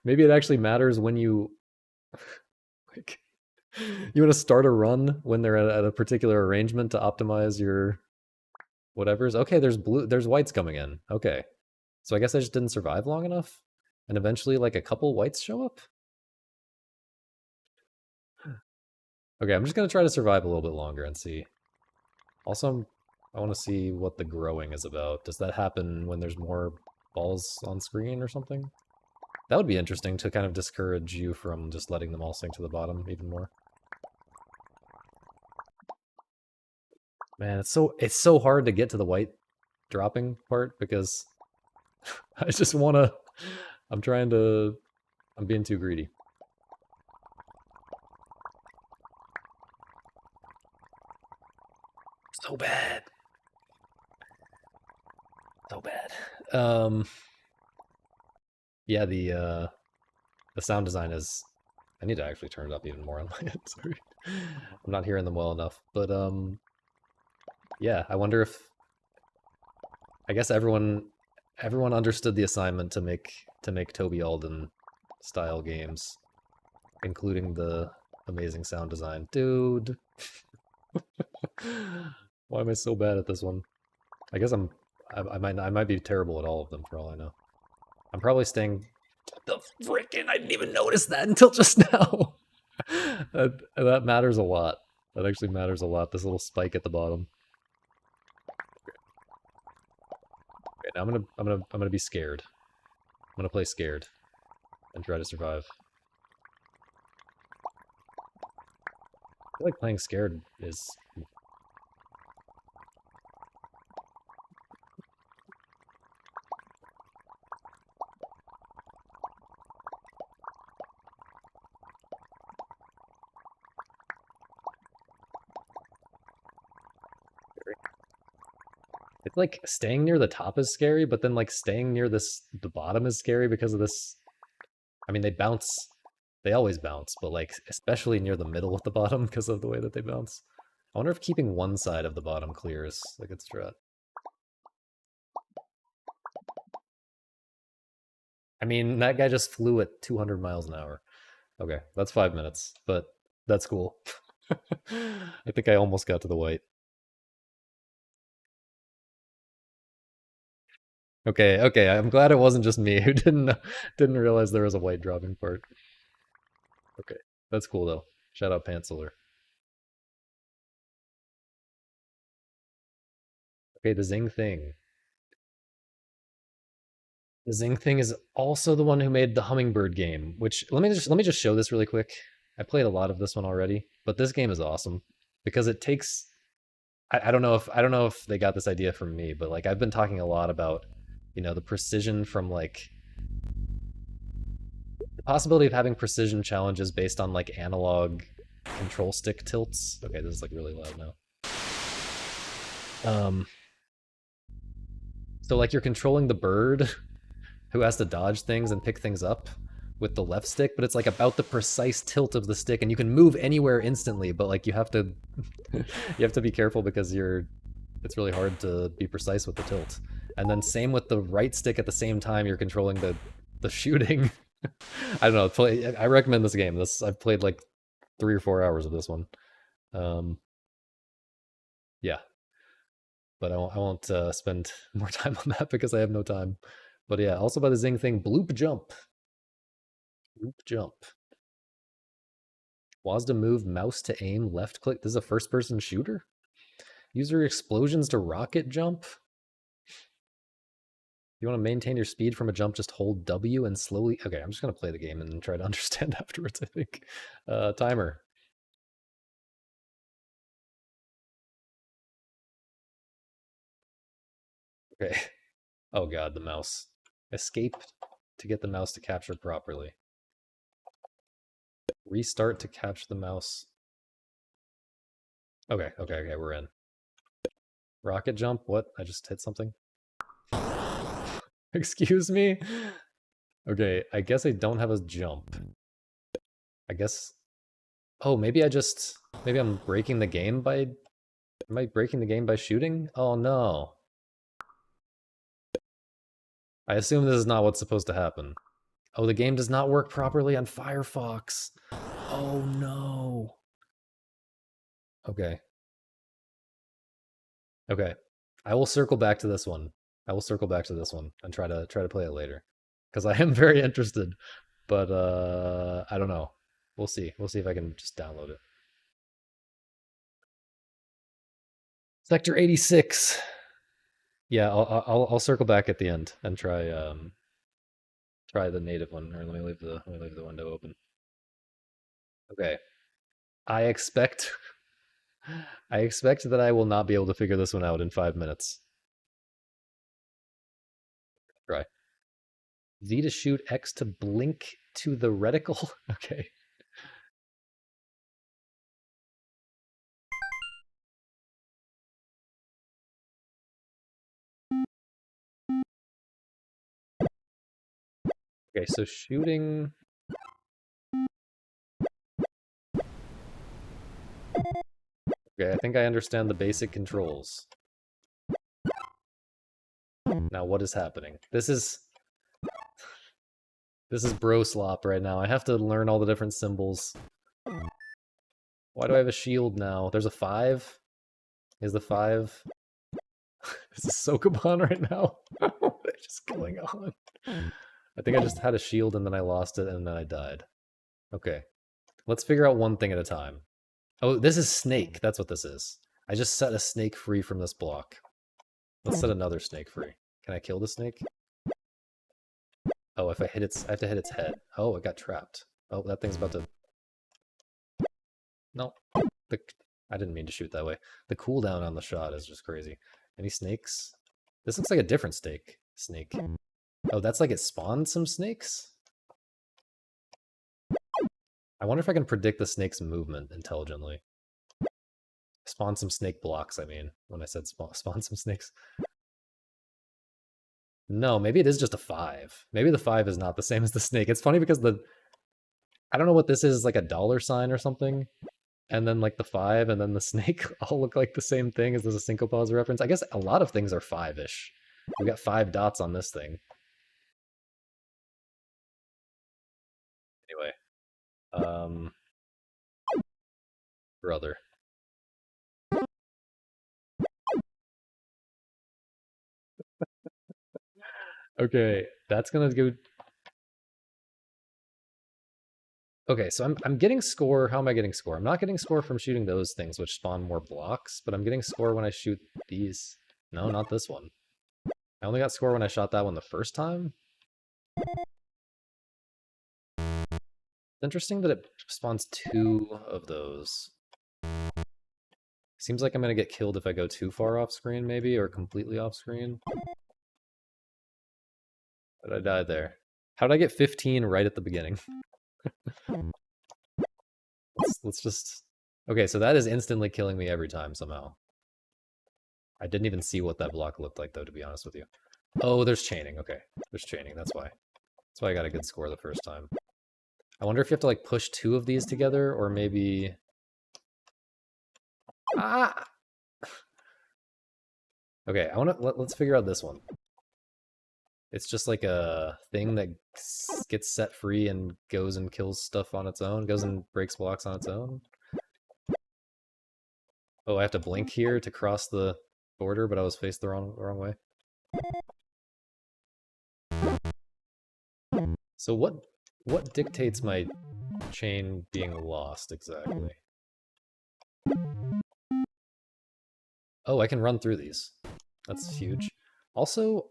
Maybe it actually matters when you like you want to start a run when they're at a particular arrangement to optimize your whatever's. Okay, there's whites coming in. Okay. So I guess I just didn't survive long enough. And eventually like a couple whites show up. Okay, I'm just gonna try to survive a little bit longer and see. Also, I want to see what the growing is about. Does that happen when there's more balls on screen or something? That would be interesting to kind of discourage you from just letting them all sink to the bottom even more. Man, it's so hard to get to the white dropping part because I just want to... I'm being too greedy. So bad. So bad. Yeah, the sound design is... I need to actually turn it up even more on my end, sorry. I'm not hearing them well enough, but yeah, I wonder if... I guess everyone understood the assignment to make Toby Alden style games, including the amazing sound design. Dude. Why am I so bad at this one? I guess I'm I might be terrible at all of them for all I know. I'm probably staying. The frickin'! I didn't even notice that until just now. That matters a lot. That actually matters a lot. This little spike at the bottom. Okay, now I'm gonna be scared. I'm gonna play scared and try to survive. I feel like playing scared is... It's like staying near the top is scary, but then like staying near the bottom is scary because of this. I mean, they bounce. They always bounce, but like especially near the middle of the bottom because of the way that they bounce. I wonder if keeping one side of the bottom clear is a good strat. I mean, that guy just flew at 200 miles an hour. Okay, that's 5 minutes, but that's cool. I think I almost got to the white. Okay, okay, I'm glad it wasn't just me who didn't realize there was a white dropping part. Okay, that's cool though. Shout out Pantseler. Okay, the Zing Thing. The Zing Thing is also the one who made the Hummingbird game, which let me just show this really quick. I played a lot of this one already, but this game is awesome because it takes I don't know if they got this idea from me, but like I've been talking a lot about, you know, the precision from like the possibility of having precision challenges based on like analog control stick tilts. Okay, this is like really loud now. So like you're controlling the bird who has to dodge things and pick things up with the left stick, but it's like about the precise tilt of the stick, and you can move anywhere instantly, but like you have to be careful because it's really hard to be precise with the tilt. And then same with the right stick at the same time you're controlling the shooting. I don't know, I recommend this game. I've played like 3 or 4 hours of this one. Yeah. But I won't spend more time on that because I have no time. But yeah, also by the Zing Thing, Bloop Jump. Bloop Jump. WASD move, mouse to aim, left click. This is a first-person shooter? User explosions to rocket jump? You want to maintain your speed from a jump, just hold W and slowly... Okay, I'm just going to play the game and try to understand afterwards, I think. Timer. Okay. Oh god, the mouse. Escape to get the mouse to capture properly. Restart to capture the mouse. Okay, okay, we're in. Rocket jump? What? I just hit something? Excuse me? Okay, I guess I don't have a jump. I guess... Oh, maybe I'm breaking the game by... Am I breaking the game by shooting? Oh no. I assume this is not what's supposed to happen. Oh, the game does not work properly on Firefox. Oh no. Okay. Okay. I will circle back to this one. I will circle back to this one and try to play it later. Because I am very interested. But I don't know. We'll see. We'll see if I can just download it. Sector 86. Yeah, I'll circle back at the end and try the native one. Or let me leave the window open. Okay. I expect that I will not be able to figure this one out in 5 minutes. Try. Z to shoot, X to blink to the reticle. Okay. Okay, so shooting... Okay, I think I understand the basic controls. Now what is happening? This is bro slop right now. I have to learn all the different symbols. Why do I have a shield now? There's a 5? Is the 5... This is Sokoban right now. What is just going on? I think I just had a shield and then I lost it and then I died. Okay. Let's figure out one thing at a time. Oh, this is snake. That's what this is. I just set a snake free from this block. Let's set another snake free. Can I kill the snake? Oh, if I hit its... I have to hit its head. Oh, it got trapped. Oh, that thing's about to... No. I didn't mean to shoot that way. The cooldown on the shot is just crazy. Any snakes? This looks like a different snake. Oh, that's like it spawned some snakes? I wonder if I can predict the snake's movement intelligently. Spawn some snake blocks, I mean, when I said spawn some snakes. No, maybe it is just a 5. Maybe the 5 is not the same as the snake. It's funny because I don't know what this is, like a $ or something. And then like the 5 and then the snake all look like the same thing. Is this a Syncopause reference? I guess a lot of things are 5-ish. We got 5 dots on this thing. Anyway. Brother. Okay, that's gonna go... Okay, so I'm getting score. How am I getting score? I'm not getting score from shooting those things, which spawn more blocks, but I'm getting score when I shoot these. No, not this one. I only got score when I shot that one the first time. It's interesting that it spawns 2 of those. Seems like I'm gonna get killed if I go too far off screen, maybe, or completely off screen. But I died there. How did I get 15 right at the beginning? let's just... Okay, so that is instantly killing me every time somehow. I didn't even see what that block looked like, though, to be honest with you. Oh, there's chaining. Okay, there's chaining. That's why. That's why I got a good score the first time. I wonder if you have to, like, push 2 of these together, or maybe... Ah! Okay, let's figure out this one. It's just like a thing that gets set free and goes and kills stuff on its own. Goes and breaks blocks on its own. Oh, I have to blink here to cross the border, but I was faced the wrong way. So what dictates my chain being lost exactly? Oh, I can run through these. That's huge. Also,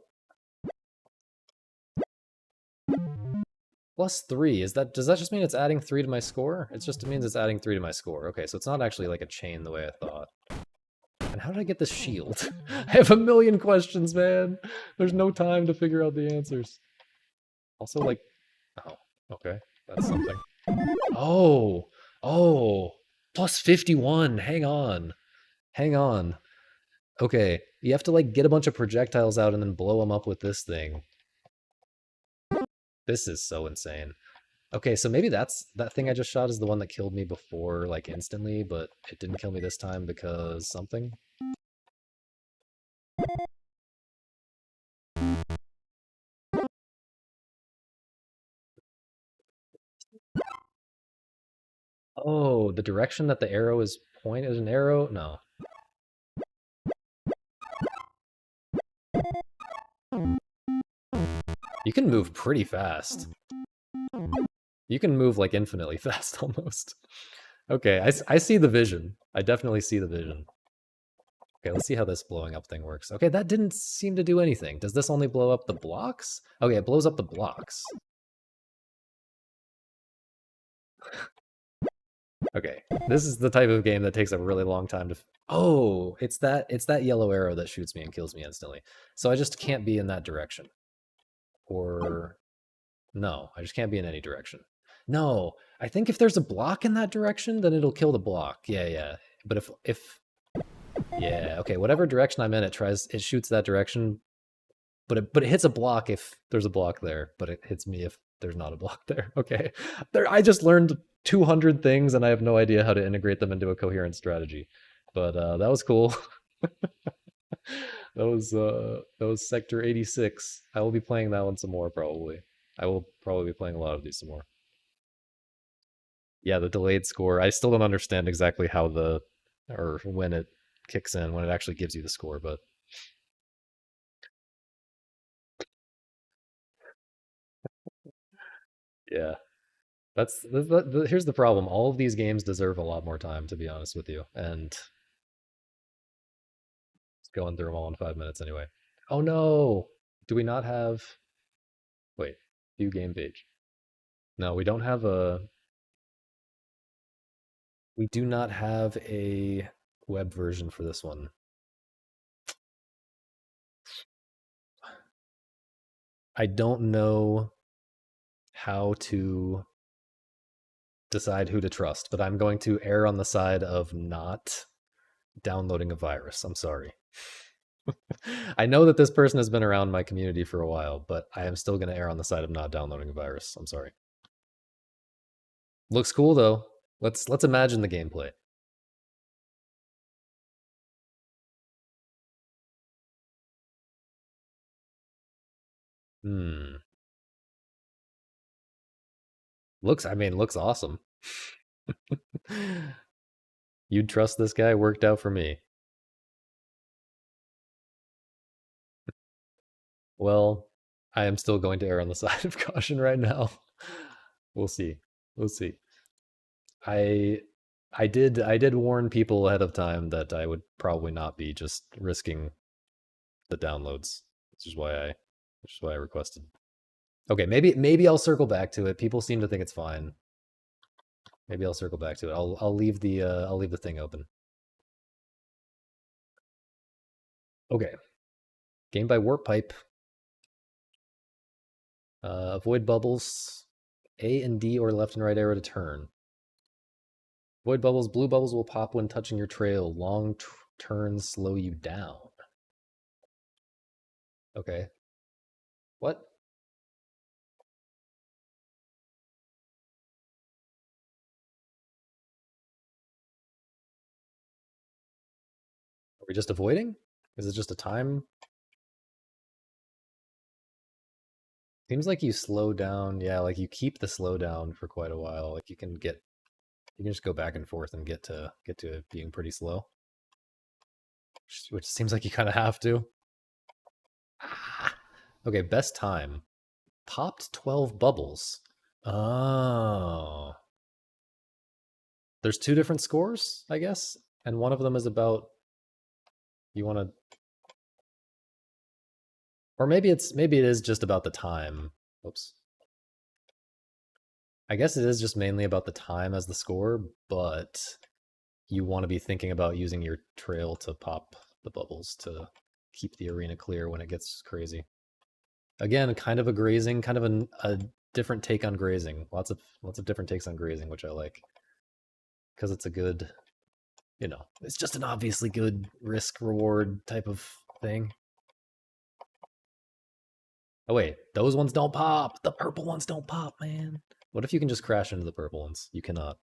+3, does that just mean it's adding 3 to my score? It just means it's adding 3 to my score. Okay, so it's not actually like a chain the way I thought. And how did I get this shield? I have a million questions, man. There's no time to figure out the answers. Also, like, oh, okay, that's something. Oh, +51. Hang on. Okay, you have to like get a bunch of projectiles out and then blow them up with this thing. This is so insane. Okay, so maybe that thing I just shot is the one that killed me before, like instantly, but it didn't kill me this time because something. Oh, the direction that the arrow is pointed is an arrow? No. You can move pretty fast. You can move like infinitely fast almost. Okay, I see the vision. I definitely see the vision. Okay, let's see how this blowing up thing works. Okay, that didn't seem to do anything. Does this only blow up the blocks? Okay, it blows up the blocks. Okay, this is the type of game that takes a really long time to... Oh, it's that yellow arrow that shoots me and kills me instantly. So I just can't be in that direction. Or... No, I just can't be in any direction. No, I think if there's a block in that direction, then it'll kill the block. Yeah. But if... Yeah, okay, whatever direction I'm in, it shoots that direction. But it hits a block if there's a block there, but it hits me if there's not a block there. Okay. I just learned 200 things and I have no idea how to integrate them into a coherent strategy. But that was cool. That was Sector 86. I will be playing that one some more probably. I will probably be playing a lot of these some more. Yeah, the delayed score. I still don't understand exactly how or when it kicks in, when it actually gives you the score, but Yeah. Here's the problem. All of these games deserve a lot more time, to be honest with you. And just going through them all in 5 minutes anyway. Oh no! Do we not have. Wait, view game page. No, we don't have a. We do not have a web version for this one. I don't know how to decide who to trust, but I'm going to err on the side of not downloading a virus. I'm sorry. I know that this person has been around my community for a while, but I am still going to err on the side of not downloading a virus. I'm sorry. Looks cool though. Let's imagine the gameplay. Hmm. Looks awesome. You'd trust this guy? Worked out for me. Well, I am still going to err on the side of caution right now. We'll see. We'll see. I I did warn people ahead of time that I would probably not be just risking the downloads, which is why I requested. Okay, maybe I'll circle back to it. People seem to think it's fine. Maybe I'll circle back to it. I'll leave the thing open. Okay. Game by Warp Pipe. Avoid bubbles. A and D or left and right arrow to turn. Avoid bubbles. Blue bubbles will pop when touching your trail. Long turns slow you down. Okay. What? Are we just avoiding? Is it just a time? Seems like you slow down. Yeah, like you keep the slowdown for quite a while. Like you can just go back and forth and get to it being pretty slow. Which seems like you kind of have to. Ah. Okay, best time. Popped 12 bubbles. Oh. There's two different scores, I guess, and one of them is about you want to, or maybe it is just about the time. Oops. I guess it is just mainly about the time as the score, but you want to be thinking about using your trail to pop the bubbles to keep the arena clear when it gets crazy. Again, kind of a grazing, kind of a different take on grazing. Lots of different takes on grazing, which I like because it's a good, it's just an obviously good risk reward type of thing. Oh wait, those ones don't pop. The purple ones don't pop, man. What if you can just crash into the purple ones? You cannot.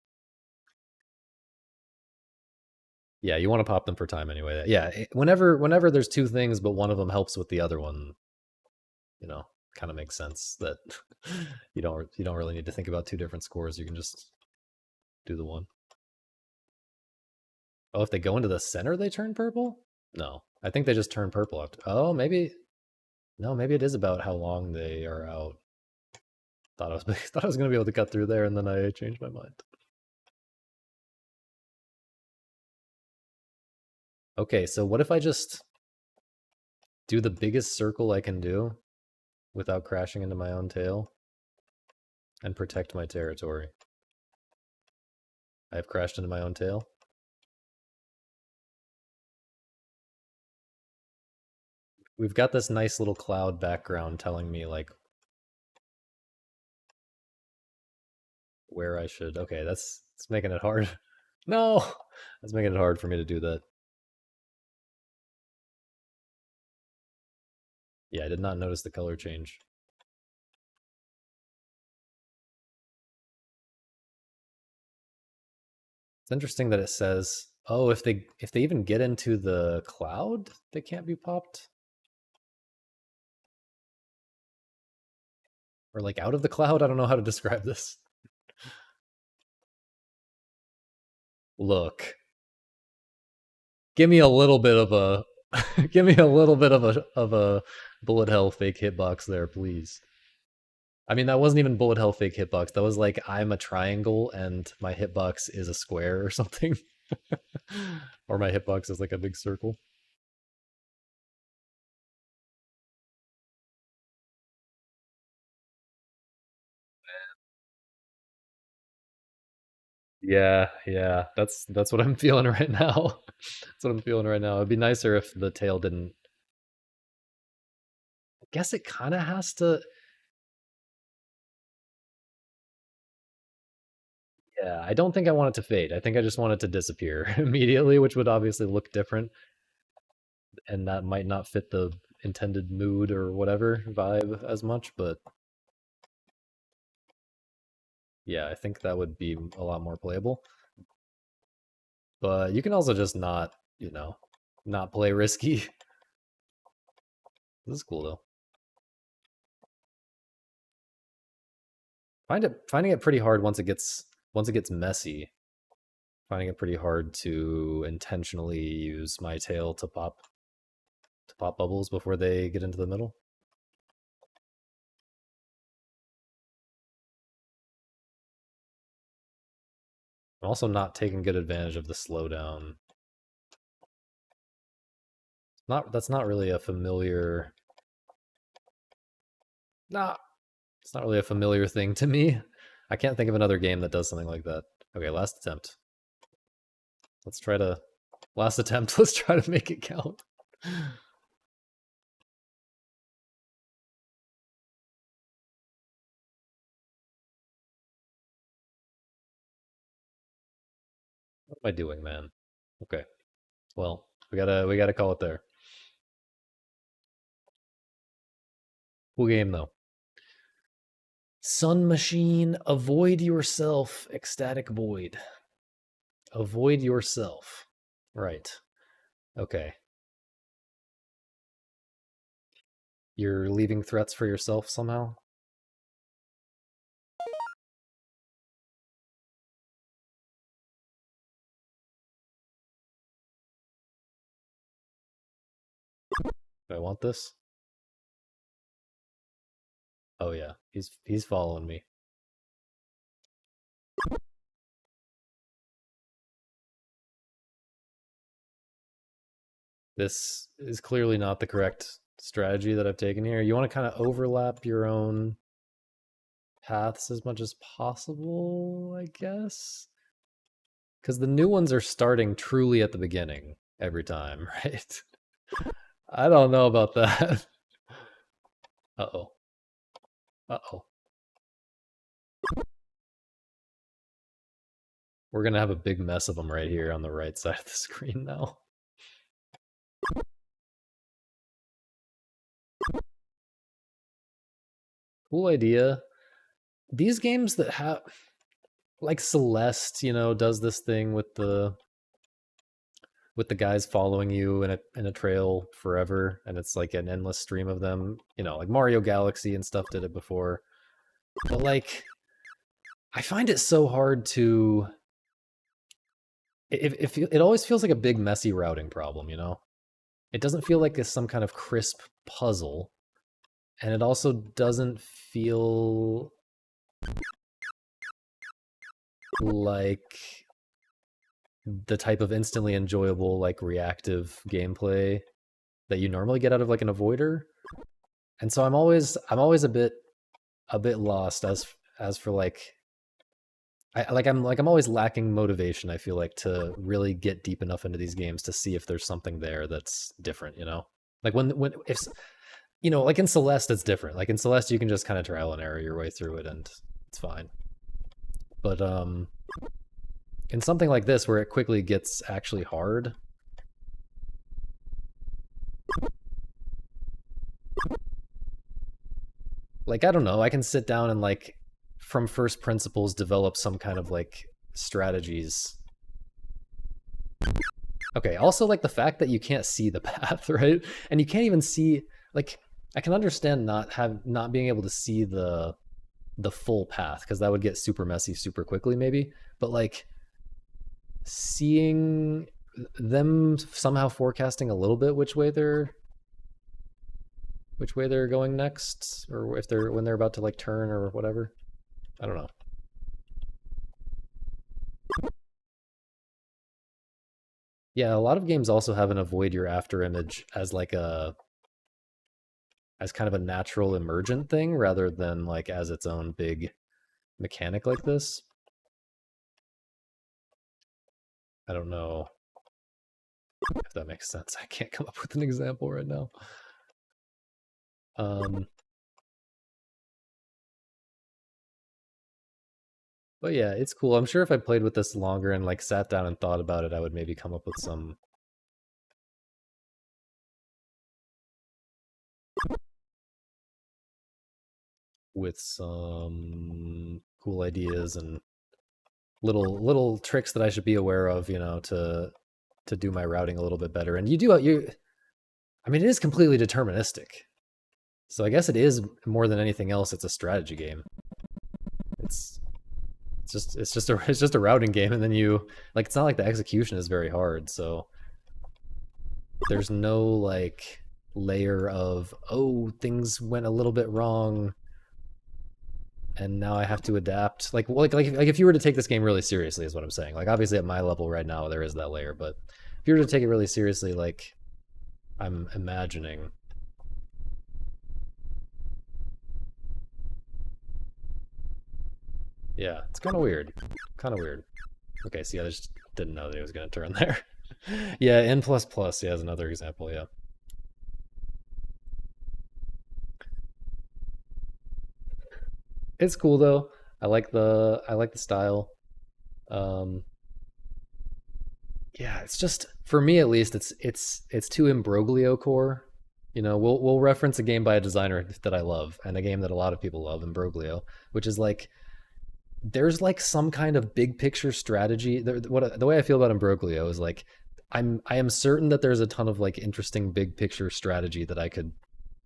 Yeah, you want to pop them for time anyway. Yeah, whenever there's two things, but one of them helps with the other one, kind of makes sense that you don't really need to think about two different scores. You can just do the one. Oh, if they go into the center, they turn purple? No, I think they just turn purple after. Oh, maybe. No, maybe it is about how long they are out. Thought I was gonna be able to cut through there, and then I changed my mind. Okay, so what if I just do the biggest circle I can do without crashing into my own tail and protect my territory? I have crashed into my own tail. We've got this nice little cloud background telling me like where I should. Okay, that's making it hard. No, that's making it hard for me to do that. Yeah, I did not notice the color change. It's interesting that it says, oh, if they even get into the cloud, they can't be popped. Or like out of the cloud. I don't know how to describe this. Look, give me a little bit of a give me a little bit of a bullet hell fake hitbox there, please. I mean, that wasn't even bullet hell fake hitbox. That was like I'm a triangle and my hitbox is a square or something. Or my hitbox is like a big circle. Yeah, yeah. That's what I'm feeling right now. That's what I'm feeling right now. It'd be nicer if the tail didn't. I guess it kind of has to. Yeah, I don't think I want it to fade. I think I just want it to disappear immediately, which would obviously look different, and that might not fit the intended mood or whatever vibe as much, but yeah, I think that would be a lot more playable. But you can also just not, not play risky. This is cool though. Finding it pretty hard once it gets messy. Finding it pretty hard to intentionally use my tail to pop bubbles before they get into the middle. I'm also not taking good advantage of the slowdown. That's not really a familiar. Nah, it's not really a familiar thing to me. I can't think of another game that does something like that. Okay, last attempt. Let's try to last attempt. Let's try to make it count. What am I doing, man? Okay. Well, we gotta call it there. Cool game though. Sun Machine, avoid yourself, ecstatic void. Avoid yourself. Right. Okay. You're leaving threats for yourself somehow? Do I want this? Oh yeah, he's following me. This is clearly not the correct strategy that I've taken here. You want to kind of overlap your own paths as much as possible, I guess. Because the new ones are starting truly at the beginning every time, right? I don't know about that. Uh-oh. Uh-oh. We're gonna have a big mess of them right here on the right side of the screen now. Cool idea. These games that have like Celeste, does this thing with the guys following you in a trail forever, and it's like an endless stream of them. Like Mario Galaxy and stuff did it before. But like, I find it so hard to. It always feels like a big messy routing problem. It doesn't feel like it's some kind of crisp puzzle, and it also doesn't feel like the type of instantly enjoyable, like reactive gameplay that you normally get out of like an avoider. And so I'm always a bit lost as for like I'm always lacking motivation, I feel like, to really get deep enough into these games to see if there's something there that's different. Like when if like in Celeste it's different. Like in Celeste you can just kind of trial and error your way through it and it's fine. But in something like this where it quickly gets actually hard, like I don't know, I can sit down and like from first principles develop some kind of like strategies. Okay, also like the fact that you can't see the path, right? And you can't even see, like, I can understand not being able to see the full path because that would get super messy super quickly maybe, but like seeing them somehow forecasting a little bit which way which way they're going next, or if they're when they're about to like turn or whatever. I don't know. Yeah, a lot of games also have an avoid your after image as like as kind of a natural emergent thing rather than like as its own big mechanic like this. I don't know if that makes sense. I can't come up with an example right now. But yeah, it's cool. I'm sure if I played with this longer and like sat down and thought about it, I would maybe come up with some cool ideas and little tricks that I should be aware of, you know, to do my routing a little bit better. And I mean, it is completely deterministic. So I guess it is more than anything else. It's a strategy game. It's just a routing game, and then you like it's not like the execution is very hard. So there's no like layer of things went a little bit wrong, and now I have to adapt. Like if you were to take this game really seriously, is what I'm saying. Like obviously at my level right now there is that layer, but if you were to take it really seriously, like I'm imagining. Yeah, it's kind of weird. Kind of weird. Okay, see, I just didn't know that he was going to turn there. Yeah, N++, yeah, is another example, yeah. It's cool though. I like the style. Um yeah, it's just for me at least it's too imbroglio core. You know, we'll reference a game by a designer that I love and a game that a lot of people love, Imbroglio, which is like there's like some kind of big picture strategy. The way I feel about Imbroglio is like I am certain that there's a ton of like interesting big picture strategy that I could,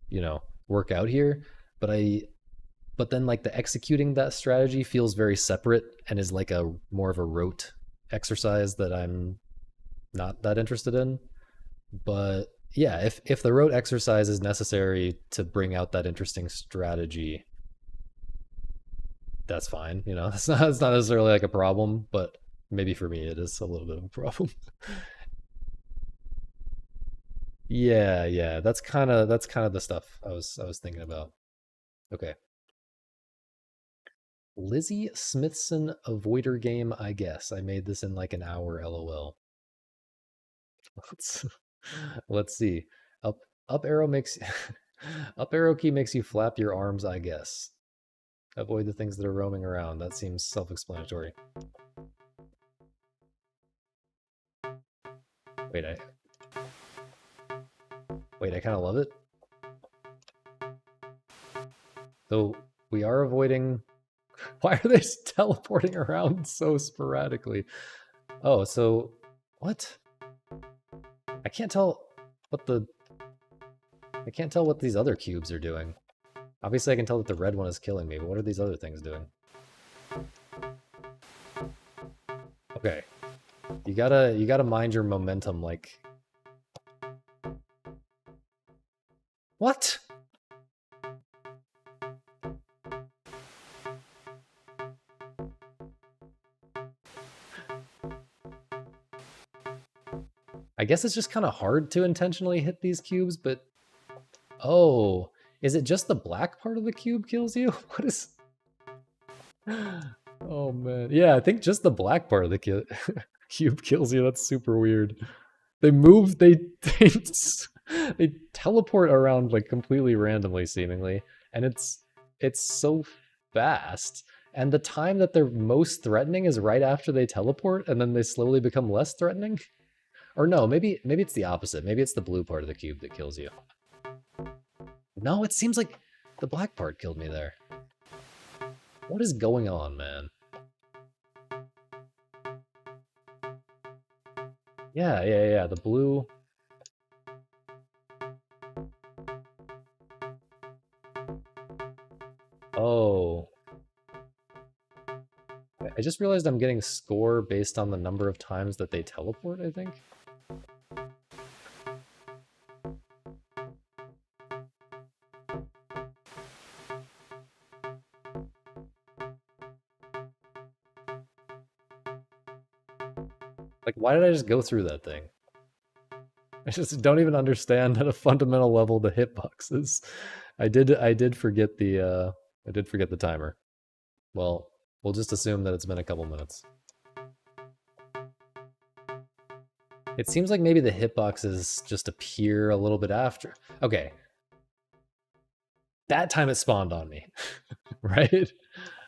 you know, work out here, but but then like the executing that strategy feels very separate and is like a more of a rote exercise that I'm not that interested in. But yeah, if the rote exercise is necessary to bring out that interesting strategy, that's fine. You know, it's not necessarily like a problem, but maybe for me it is a little bit of a problem. Yeah, yeah, that's kind of the stuff I was thinking about. Okay. Lizzie Smithson avoider game, I guess. I made this in like an hour, lol. Let's let's see. Up up arrow makes up arrow key makes you flap your arms, I guess. Avoid the things that are roaming around. That seems self-explanatory. Wait, I kind of love it. Though we are avoiding. Why are they teleporting around so sporadically? Oh, so what? I can't tell what the. I can't tell what these other cubes are doing. Obviously, I can tell that the red one is killing me, but what are these other things doing? Okay, you gotta mind your momentum. Like, what? I guess it's just kind of hard to intentionally hit these cubes, but oh, is it just the black part of the cube kills you? What is? Oh man, yeah, I think just the black part of the cube kills you. That's super weird. They move, they teleport around like completely randomly, seemingly, and it's so fast. And the time that they're most threatening is right after they teleport, and then they slowly become less threatening. Or no, maybe it's the opposite. Maybe it's the blue part of the cube that kills you. No, it seems like the black part killed me there. What is going on, man? Yeah, the blue. Oh. I just realized I'm getting score based on the number of times that they teleport, I think. Like, why did I just go through that thing? I just don't even understand at a fundamental level the hitboxes. I did forget the timer. Well, we'll just assume that it's been a couple minutes. It seems like maybe the hitboxes just appear a little bit after. Okay. That time it spawned on me, right?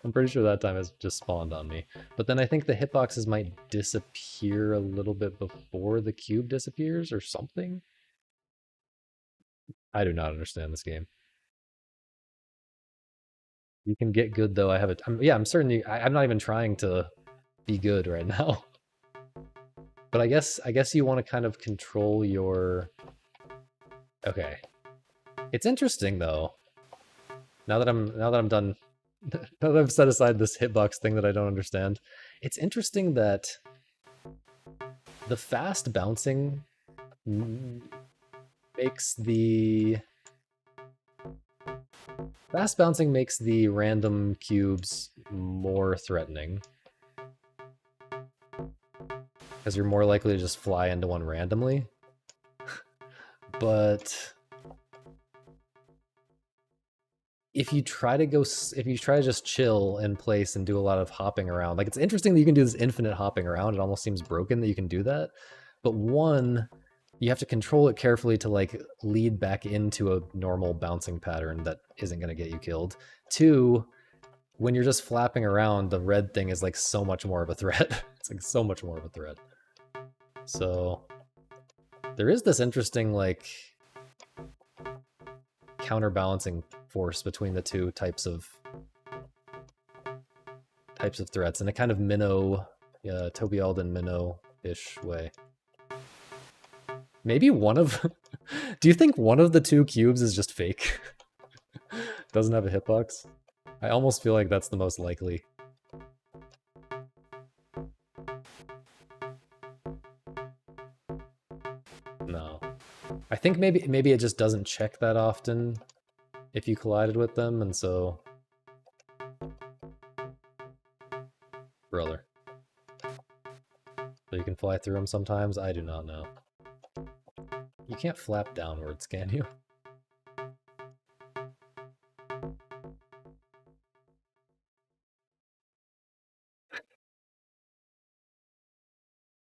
I'm pretty sure that time it's just spawned on me. But then I think the hitboxes might disappear a little bit before the cube disappears or something. I do not understand this game. You can get good though. I have it. Yeah, I'm certain. I'm not even trying to be good right now. But I guess you want to kind of control your. Okay, it's interesting though. Now that I'm done, now that I've set aside this hitbox thing that I don't understand, it's interesting that the fast bouncing makes the random cubes more threatening. Because you're more likely to just fly into one randomly. But if you try to just chill in place and do a lot of hopping around, like it's interesting that you can do this infinite hopping around. It almost seems broken that you can do that. But one, you have to control it carefully to like lead back into a normal bouncing pattern that isn't going to get you killed. Two, when you're just flapping around, the red thing is like so much more of a threat. It's like so much more of a threat. So there is this interesting like counterbalancing force between the two types of threats in a kind of minnow, Toby Alden minnow-ish way. Maybe one of... Do you think one of the two cubes is just fake? Doesn't have a hitbox? I almost feel like that's the most likely. No. I think maybe it just doesn't check that often if you collided with them, and so... Brother. So you can fly through them sometimes? I do not know. You can't flap downwards, can you?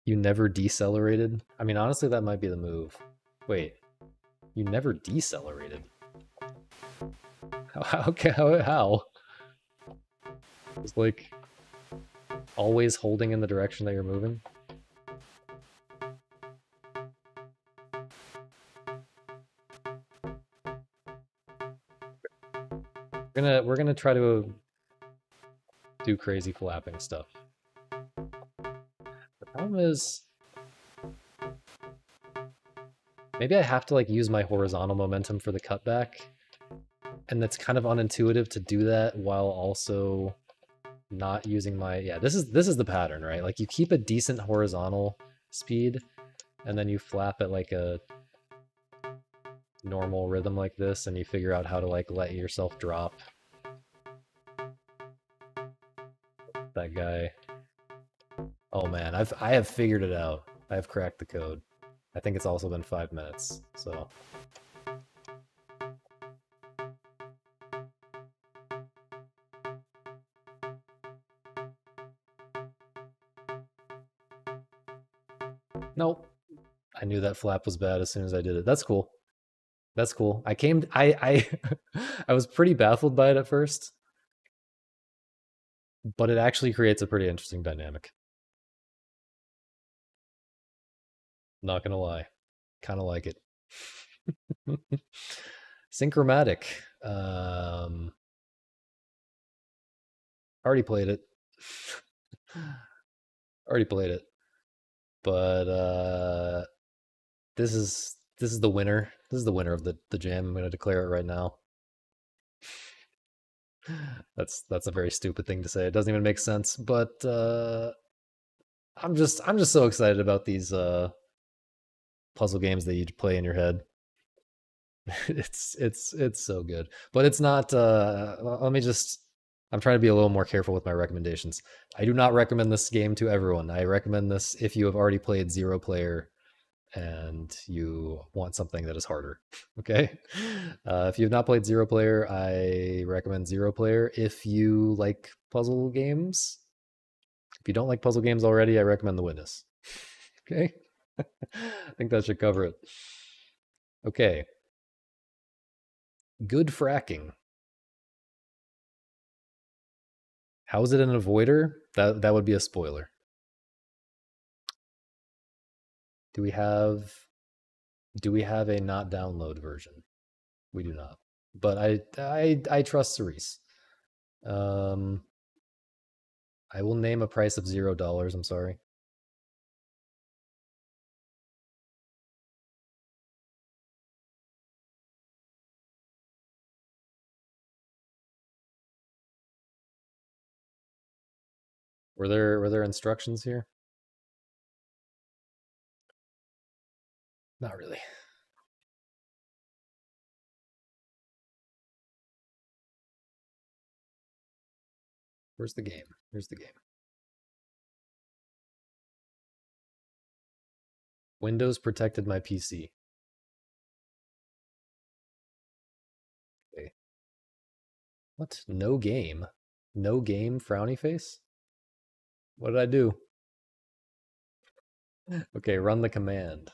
You never decelerated? I mean, honestly, that might be the move. Wait, you never decelerated? How? It's like always holding in the direction that you're moving? We're gonna try to do crazy flapping stuff. The problem is maybe I have to like use my horizontal momentum for the cutback, and that's kind of unintuitive to do that while also not using my... Yeah, this is the pattern, right? Like you keep a decent horizontal speed and then you flap at like a normal rhythm like this, and you figure out how to like let yourself drop. That guy. Oh man, I have figured it out. I have cracked the code. I think it's also been 5 minutes, so... Nope. I knew that flap was bad as soon as I did it. That's cool. That's cool. I was pretty baffled by it at first, but it actually creates a pretty interesting dynamic. Not gonna lie. Kind of like it. Synchromatic. Already played it. Already played it. But this is the winner. This is the winner of the jam. I'm gonna declare it right now. That's a very stupid thing to say. It doesn't even make sense. But I'm just so excited about these puzzle games that you play in your head. It's so good. But it's not. Let me just. I'm trying to be a little more careful with my recommendations. I do not recommend this game to everyone. I recommend this if you have already played Zero Player and you want something that is harder. Okay? If you have not played Zero Player, I recommend Zero Player. If you like puzzle games, if you don't like puzzle games already, I recommend The Witness. Okay? I think that should cover it. Okay. Good fracking. How is it an avoider? That would be a spoiler. Do we have a not download version? We do not. But I trust Cerise. I will name a price of $0. I'm sorry. Were there instructions here? Not really. Where's the game? Here's the game. Windows protected my PC. Okay. What? No game? No game, frowny face? What did I do? Okay, run the command.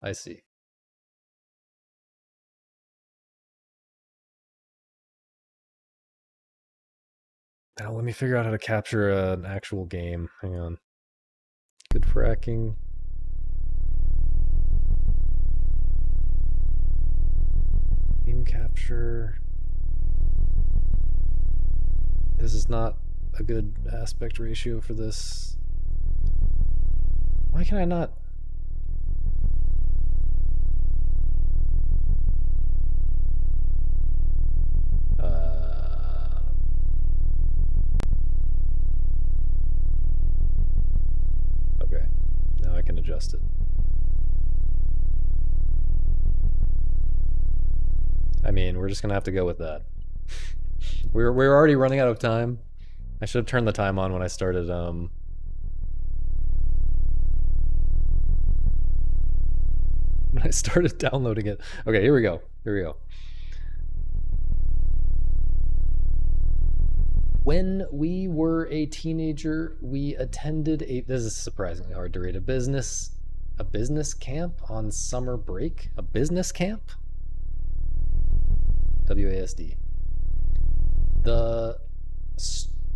I see. Now let me figure out how to capture an actual game. Hang on. Good fracking. Game capture. This is not a good aspect ratio for this. Why can I not? Okay, now I can adjust it. I mean, we're just gonna have to go with that. We're already running out of time. I should have turned the time on when I started when I started downloading it. Okay, here we go. Here we go. When we were a teenager, we attended this is surprisingly hard to read, a business camp on summer break. A business camp? WASD. The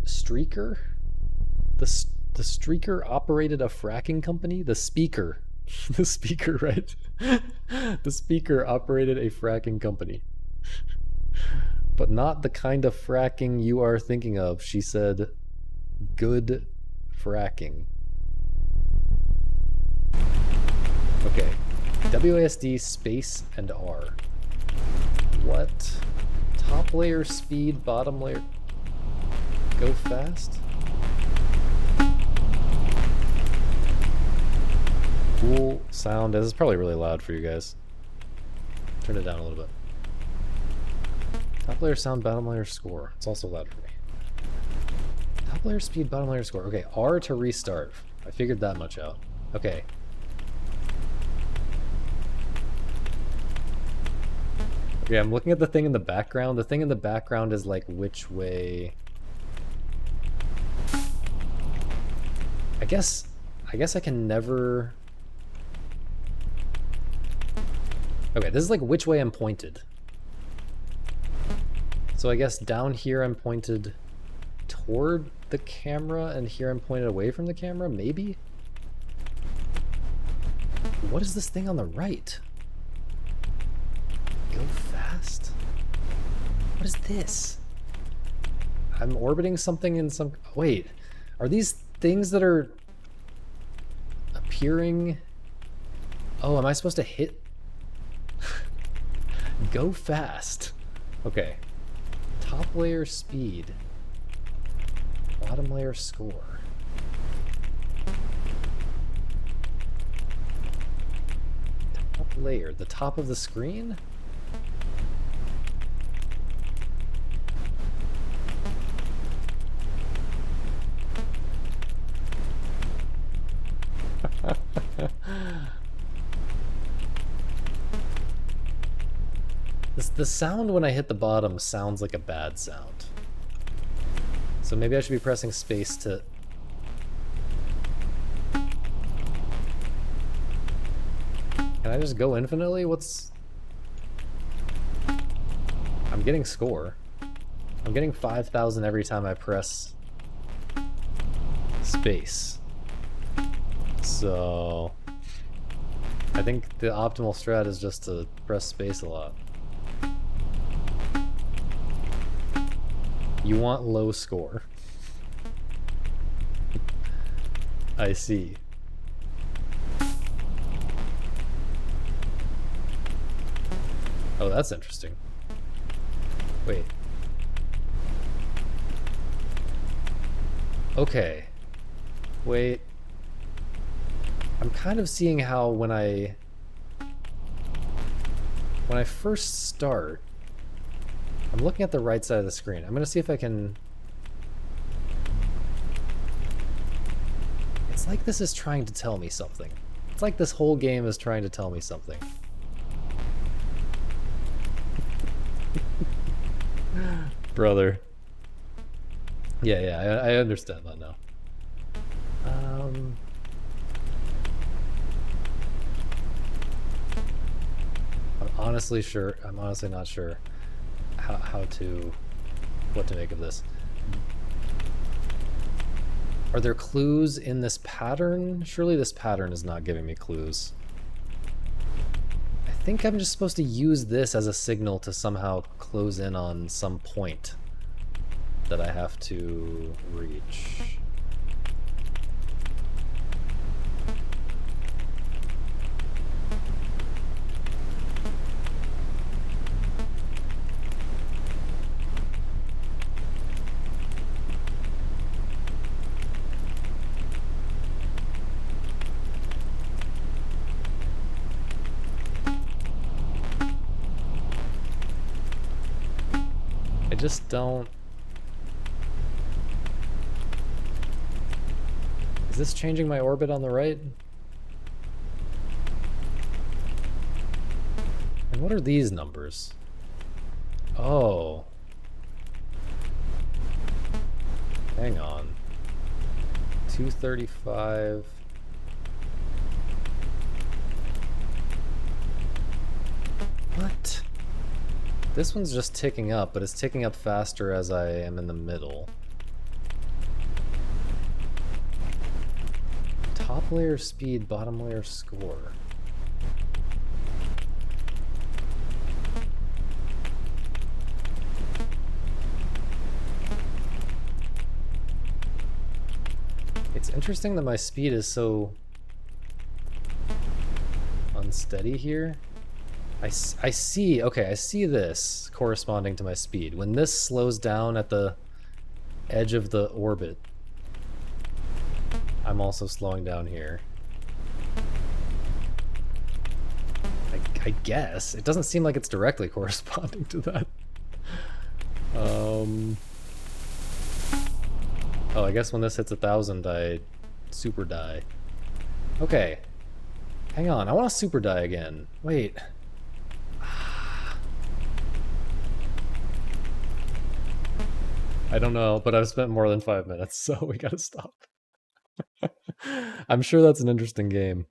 Streaker? The Streaker operated a fracking company? The Speaker. The Speaker, right? The Speaker operated a fracking company. But not the kind of fracking you are thinking of. She said, good fracking. Okay. WASD space and R. What? Top layer speed, bottom layer. Go fast? Cool sound. This is probably really loud for you guys. Turn it down a little bit. Top layer sound, bottom layer score. It's also loud for me. Top layer speed, bottom layer score. Okay, R to restart. I figured that much out. Okay. Okay, I'm looking at the thing in the background. The thing in the background is like which way... I guess I can never... Okay, this is like which way I'm pointed. So I guess down here I'm pointed toward the camera, and here I'm pointed away from the camera, maybe? What is this thing on the right? Go fast? What is this? I'm orbiting something in some... Wait, are these things that are appearing... Oh, am I supposed to hit... Go fast. Okay. Top layer speed. Bottom layer score. Top layer. The top of the screen? the sound when I hit the bottom sounds like a bad sound. So maybe I should be pressing space to... Can I just go infinitely? What's... I'm getting score. I'm getting 5,000 every time I press space. So I think the optimal strat is just to press space a lot. You want low score. I see. Oh, that's interesting. Wait. Okay. Wait. I'm kind of seeing how when I first start, I'm looking at the right side of the screen. I'm gonna see if I can... It's like this is trying to tell me something. It's like this whole game is trying to tell me something. Brother. Yeah, I understand that now. I'm honestly not sure what to make of this. Are there clues in this pattern? Surely this pattern is not giving me clues. I think I'm just supposed to use this as a signal to somehow close in on some point that I have to reach. I just don't... Is this changing my orbit on the right? And what are these numbers? Oh. Hang on. 235. What? This one's just ticking up, but it's ticking up faster as I am in the middle. Top layer speed, bottom layer score. It's interesting that my speed is so unsteady here. I see, okay, I see this corresponding to my speed. When this slows down at the edge of the orbit, I'm also slowing down here. I guess. It doesn't seem like it's directly corresponding to that. Oh, I guess when this hits 1,000, I super die. Okay. Hang on, I want to super die again. Wait. I don't know, but I've spent more than 5 minutes, so we gotta stop. I'm sure that's an interesting game.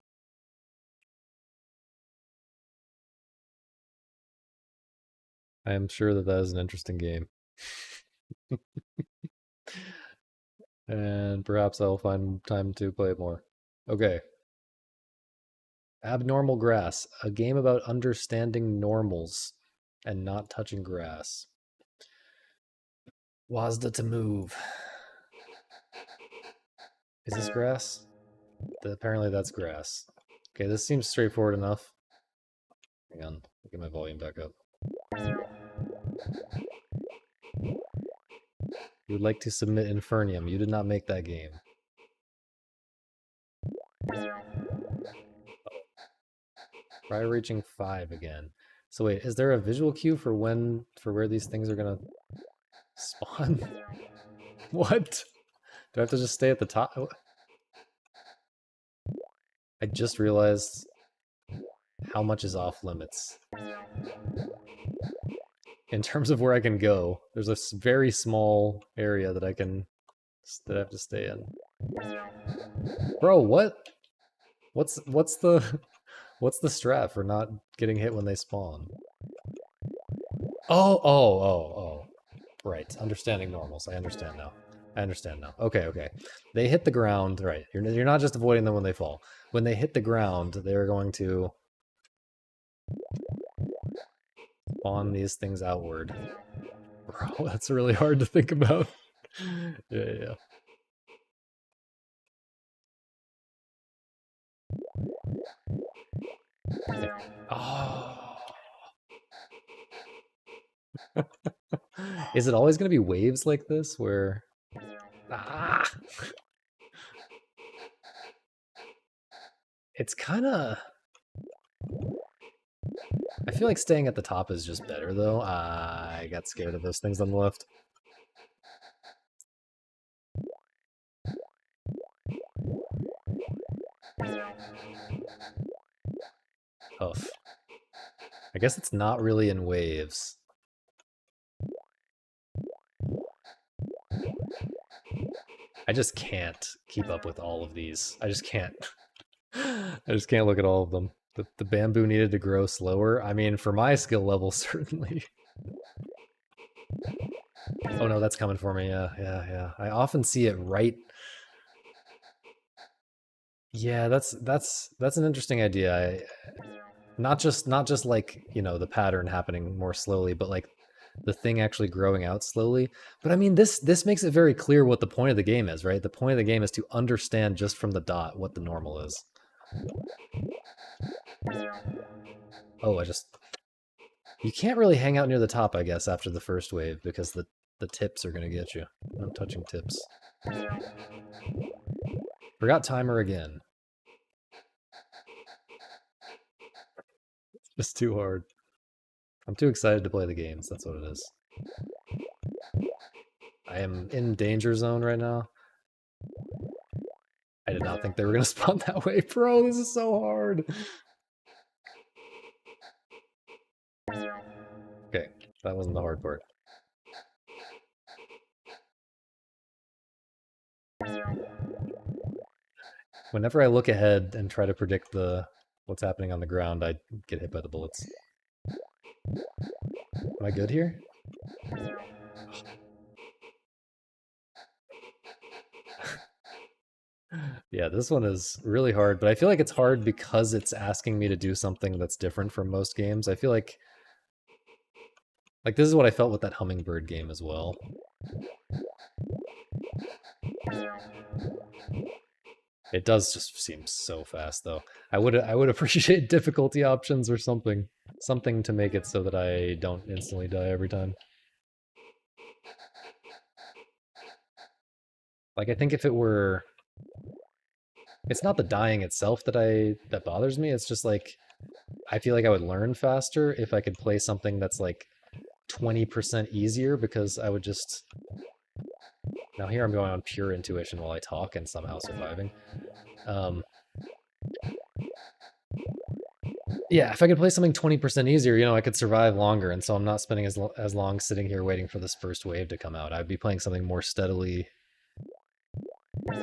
I am sure that is an interesting game. And perhaps I'll find time to play it more. Okay. Abnormal Grass, a game about understanding normals and not touching grass. WASDA to move. Is this grass? Apparently that's grass. Okay, this seems straightforward enough. Hang on, I'll get my volume back up. You would like to submit Infernium. You did not make that game. Try reaching 5 again. So wait, is there a visual cue for where these things are gonna spawn? What? Do I have to just stay at the top? I just realized how much is off limits? In terms of where I can go, there's a very small area that I have to stay in. Bro, what? What's the what's the strat for not getting hit when they spawn? Oh. Right. Understanding normals. I understand now. Okay. They hit the ground, right. You're not just avoiding them when they fall. When they hit the ground, they're going to spawn these things outward. Bro, that's really hard to think about. Yeah. Oh. Is it always going to be waves like this where... Ah! It's kind of... I feel like staying at the top is just better, though. I got scared of those things on the left. Oof. I guess it's not really in waves. I just can't keep up with all of these. I just can't. I just can't look at all of them. The bamboo needed to grow slower. I mean, for my skill level, certainly. Oh no, that's coming for me. Yeah. I often see it right. Yeah, that's an interesting idea. Not just like, you know, the pattern happening more slowly, but like the thing actually growing out slowly. But I mean, this makes it very clear what the point of the game is, right? The point of the game is to understand just from the dot what the normal is. Oh, you can't really hang out near the top, I guess, after the first wave because the tips are going to get you. No touching tips. Forgot timer again. It's just too hard. I'm too excited to play the games. That's what it is. I am in danger zone right now. I did not think they were going to spawn that way. Bro, this is so hard. Okay, that wasn't the hard part. Whenever I look ahead and try to predict what's happening on the ground, I get hit by the bullets. Am I good here? Yeah, this one is really hard, but I feel like it's hard because it's asking me to do something that's different from most games. I feel like this is what I felt with that Hummingbird game as well. It does just seem so fast, though. I would appreciate difficulty options or something to make it so that I don't instantly die every time. Like, I think if it were... It's not the dying itself that bothers me, it's just like, I feel like I would learn faster if I could play something that's like 20% easier, because I would just... Now here I'm going on pure intuition while I talk and somehow surviving. Yeah, if I could play something 20% easier, you know, I could survive longer, and so I'm not spending as long sitting here waiting for this first wave to come out. I'd be playing something more steadily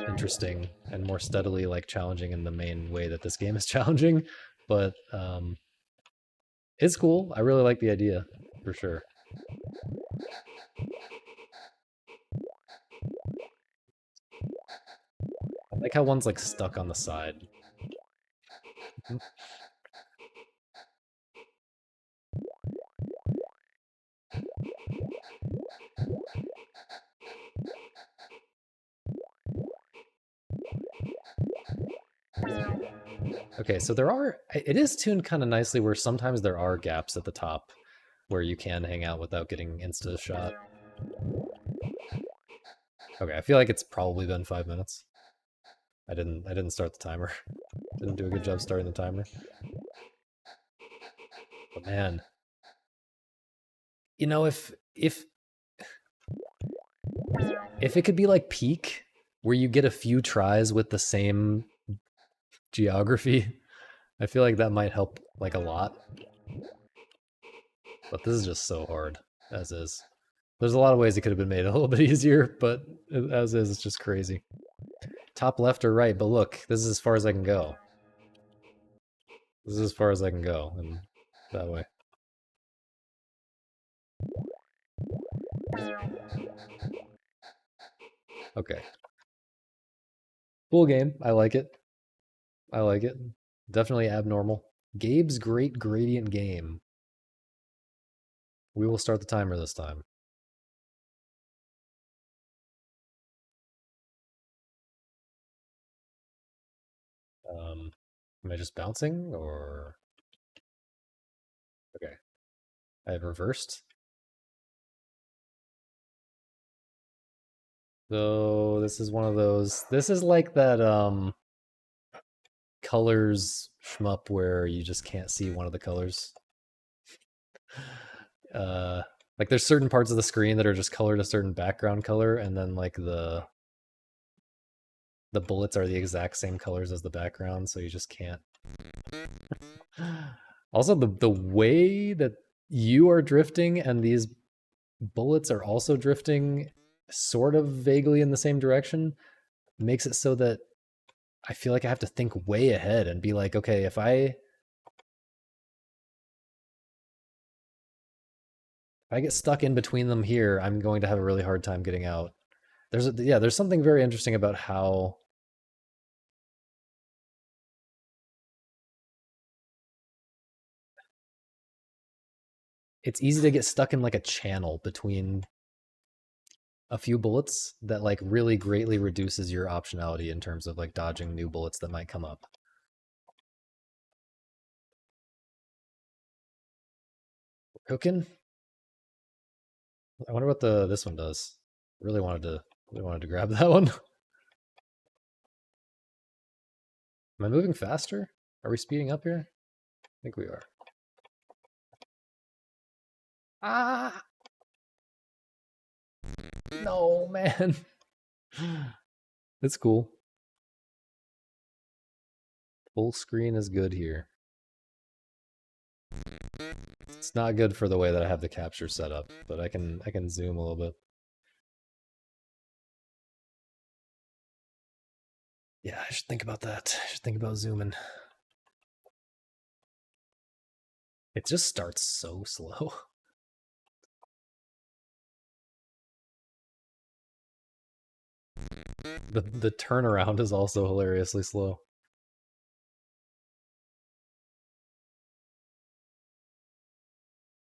interesting and more steadily like challenging in the main way that this game is challenging, but it's cool. I really like the idea, for sure. I like how one's like stuck on the side. Okay, so it is tuned kind of nicely where sometimes there are gaps at the top where you can hang out without getting insta-shot. Okay, I feel like it's probably been 5 minutes. I didn't start the timer. Didn't do a good job starting the timer. But man, you know, if it could be like Peak, where you get a few tries with the same geography, I feel like that might help like a lot. But this is just so hard, as is. There's a lot of ways it could have been made a little bit easier, but as is, it's just crazy. Top left or right, but look, this is as far as I can go. This is as far as I can go, and that way. Okay. Cool game. I like it. I like it. Definitely abnormal. Gabe's Great Gradient Game. We will start the timer this time. Am I just bouncing or? Okay. I have reversed. So this is one of those. This is like that colors shmup where you just can't see one of the colors. Like there's certain parts of the screen that are just colored a certain background color, and then like the bullets are the exact same colors as the background, so you just can't. Also, the way that you are drifting and these bullets are also drifting sort of vaguely in the same direction makes it so that I feel like I have to think way ahead and be like, okay, if I get stuck in between them here, I'm going to have a really hard time getting out. There's something very interesting about how it's easy to get stuck in like a channel between a few bullets that like really greatly reduces your optionality in terms of like dodging new bullets that might come up. Cooking? I wonder what this one does. Really wanted to grab that one. Am I moving faster? Are we speeding up here? I think we are. Ah! No, man. It's cool. Full screen is good here. It's not good for the way that I have the capture set up, but I can zoom a little bit. Yeah, I should think about that. I should think about zooming. It just starts so slow. The turnaround is also hilariously slow.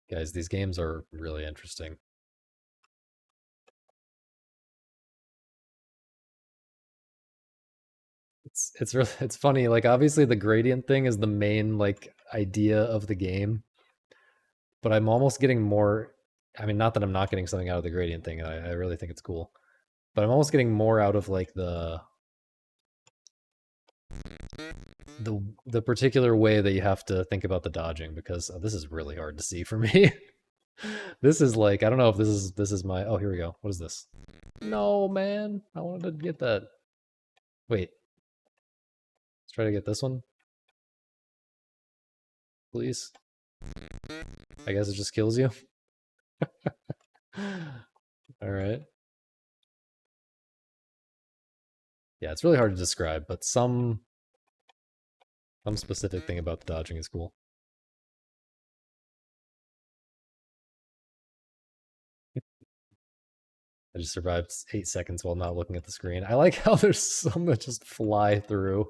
Guys, these games are really interesting. It's funny, like obviously the gradient thing is the main like idea of the game, but I'm almost getting more. I mean, not that I'm not getting something out of the gradient thing, and I really think it's cool, but I'm almost getting more out of like the particular way that you have to think about the dodging, because this is really hard to see for me. This is like, I don't know if this is my, oh, here we go. What is this? No, man, I wanted to get that. Wait, let's try to get this one, please. I guess it just kills you. All right. Yeah, it's really hard to describe, but some specific thing about the dodging is cool. I just survived 8 seconds while not looking at the screen. I like how there's some that just fly through.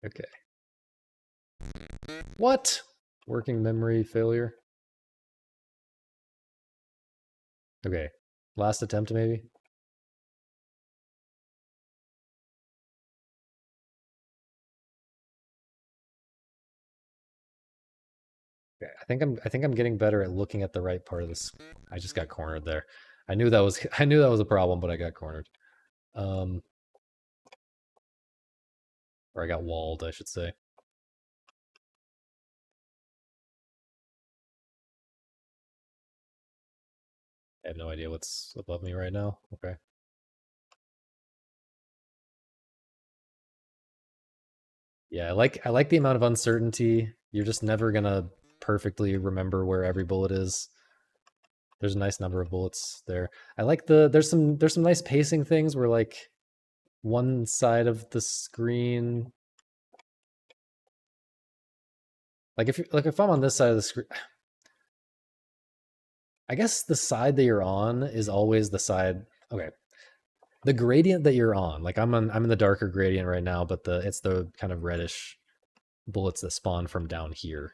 Okay. What? Working memory failure? Okay. Last attempt, maybe? Okay. I think I'm getting better at looking at the right part of this. I just got cornered there. I knew that was a problem, but I got cornered. Or I got walled, I should say. I have no idea what's above me right now. Okay. Yeah, I like the amount of uncertainty. You're just never gonna perfectly remember where every bullet is. There's a nice number of bullets there. I like there's some nice pacing things where like one side of the screen, like if I'm on this side of the screen, I guess the side that you're on is always the side. Okay, the gradient that you're on, like I'm in the darker gradient right now, but it's the kind of reddish bullets that spawn from down here.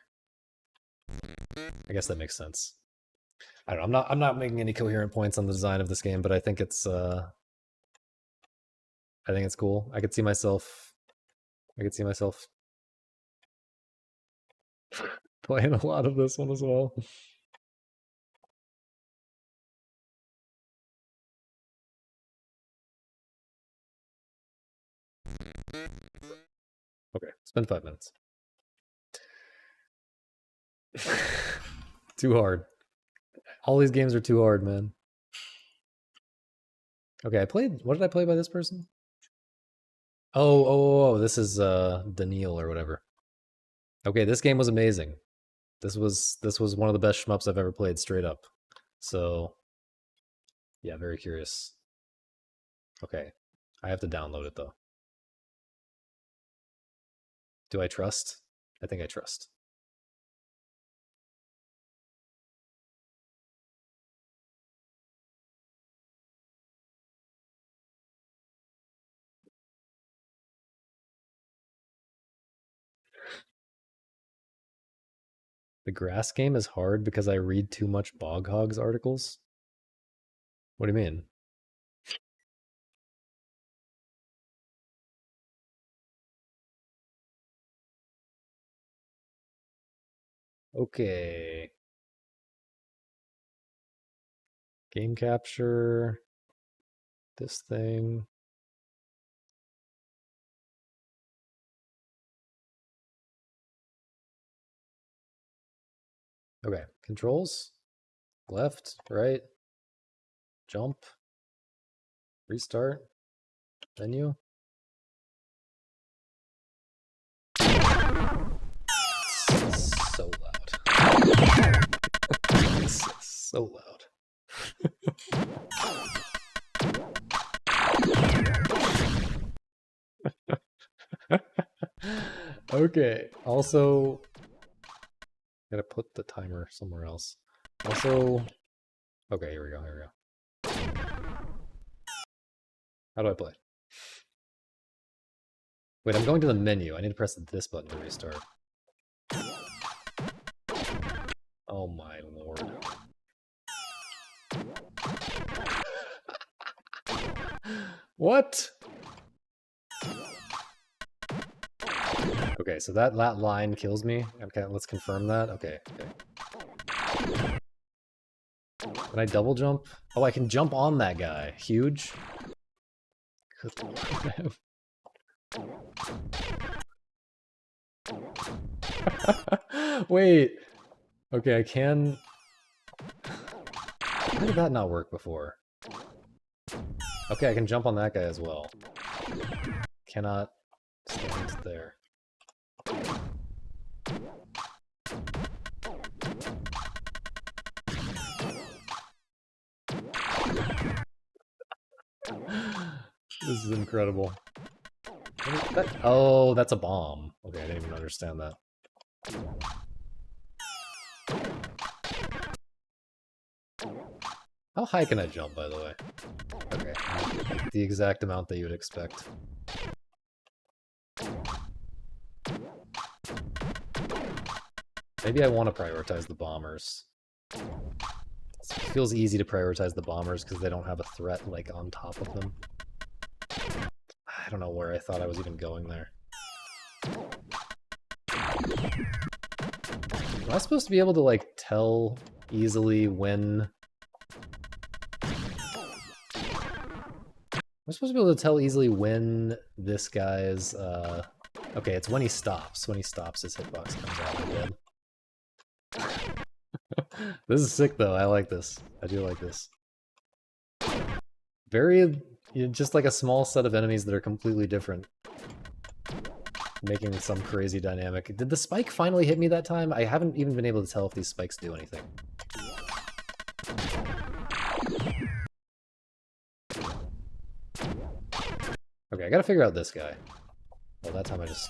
I guess that makes sense. I don't know. I'm not making any coherent points on the design of this game, but I think it's cool. I could see myself playing a lot of this one as well. Okay, spend 5 minutes. Too hard. All these games are too hard, man. Okay, what did I play by this person? Oh, this is Daniil or whatever. Okay, this game was amazing. This was one of the best shmups I've ever played straight up. So yeah, very curious. Okay. I have to download it though. Do I trust? I think I trust. The grass game is hard because I read too much Bog Hogs articles? What do you mean? Okay. Game capture. This thing. Okay, controls. Left, right, jump, restart, menu. So loud. So loud. Okay, also gotta put the timer somewhere else. Also, okay, here we go. How do I play? Wait, I'm going to the menu. I need to press this button to restart. Oh my lord. What? Okay, so that line kills me. Okay, let's confirm that. Okay. Can I double jump? Oh, I can jump on that guy. Huge. Wait. Okay, I can... How did that not work before? Okay, I can jump on that guy as well. Cannot stand there. This is incredible. Oh, that's a bomb. Okay, I didn't even understand that. How high can I jump, by the way? Okay, the exact amount that you would expect. Maybe I want to prioritize the bombers. It feels easy to prioritize the bombers because they don't have a threat like on top of them. I don't know where I thought I was even going there. Am I supposed to be able to like tell easily when... I'm supposed to be able to tell easily when this guy's, okay, it's when he stops. When he stops, his hitbox comes out again. This is sick, though. I like this. I do like this. Very, just like a small set of enemies that are completely different, making some crazy dynamic. Did the spike finally hit me that time? I haven't even been able to tell if these spikes do anything. Okay, I gotta figure out this guy. Well, that time I just...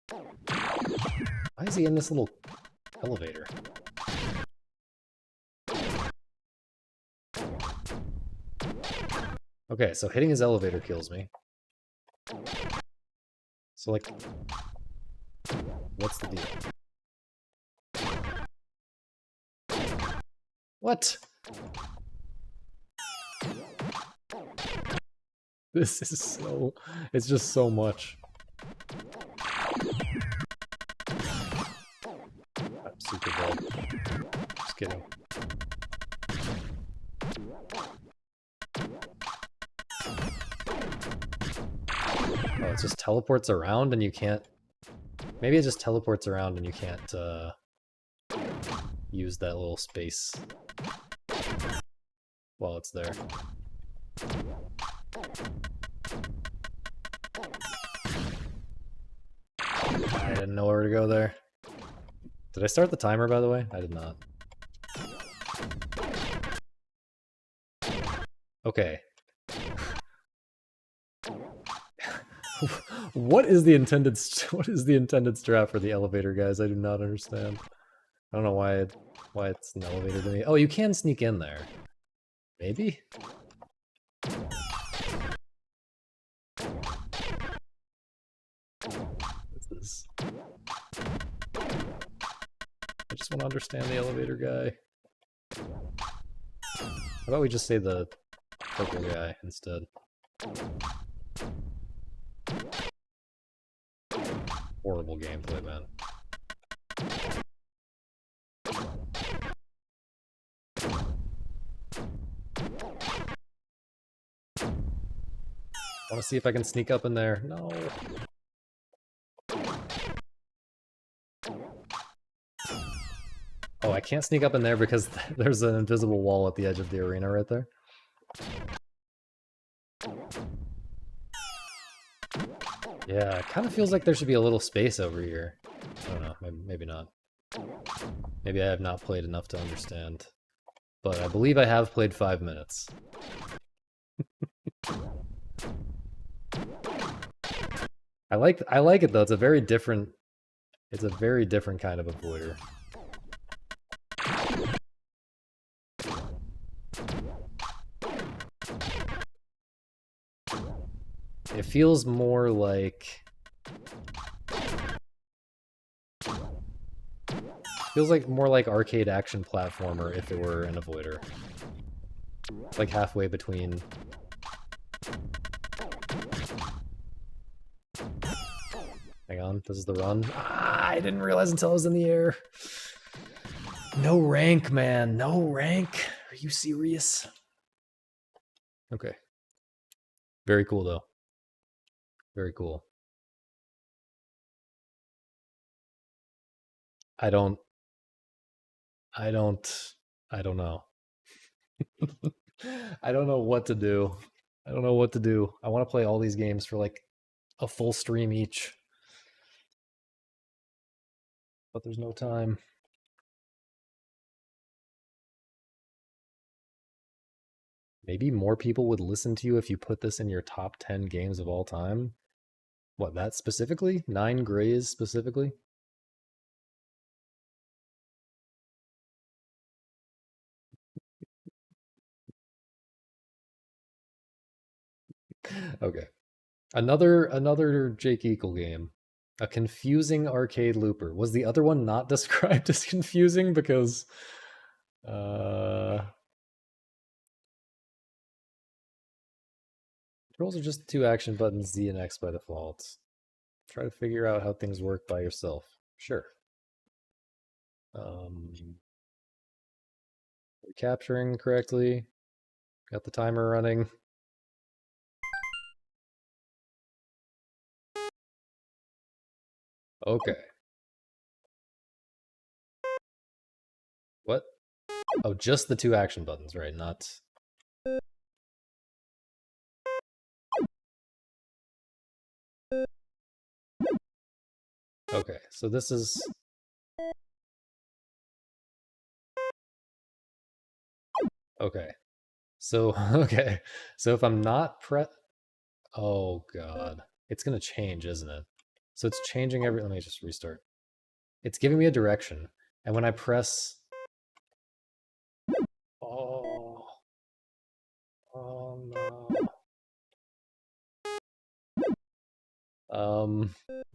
Why is he in this little elevator? Okay, so hitting his elevator kills me. So, like... What's the deal? What? This is so... It's just so much. I'm super dead. Just kidding. Oh, it just teleports around and you can't... Maybe it just teleports around and you can't use that little space while it's there. I didn't know where to go there. Did I start the timer, by the way? I did not. Okay. What is the intended strat for the elevator, guys? I do not understand. I don't know why it's an elevator to me. Oh, you can sneak in there. Maybe? What's this? I just want to understand the elevator guy. How about we just say the purple guy instead? Horrible gameplay, man. I want to see if I can sneak up in there. No. Oh, I can't sneak up in there because there's an invisible wall at the edge of the arena right there. Yeah, it kind of feels like there should be a little space over here. I don't know, maybe not. Maybe I have not played enough to understand. But I believe I have played 5 minutes. I like it though. It's a very different kind of avoider. It feels more like... Feels like more like arcade action platformer if it were an avoider. Like halfway between... Hang on, this is the run. Ah, I didn't realize until I was in the air. No rank, man. No rank. Are you serious? Okay. Very cool, though. Very cool. I don't know. I don't know what to do. I don't know what to do. I want to play all these games for like a full stream each. But there's no time. Maybe more people would listen to you if you put this in your top 10 games of all time. What, that specifically? 9 Grays specifically? Okay. Another Jake Eagle game. A confusing arcade looper. Was the other one not described as confusing? Because controls are just 2 action buttons, Z and X by default. Try to figure out how things work by yourself. Sure. Capturing correctly. Got the timer running. Okay. What? Oh, just the 2 action buttons, right? Not... Okay, so this is... Okay. So, okay. So if I'm not Oh, God. It's gonna change, isn't it? So it's changing every... Let me just restart. It's giving me a direction. And when I press... Oh... Oh, no.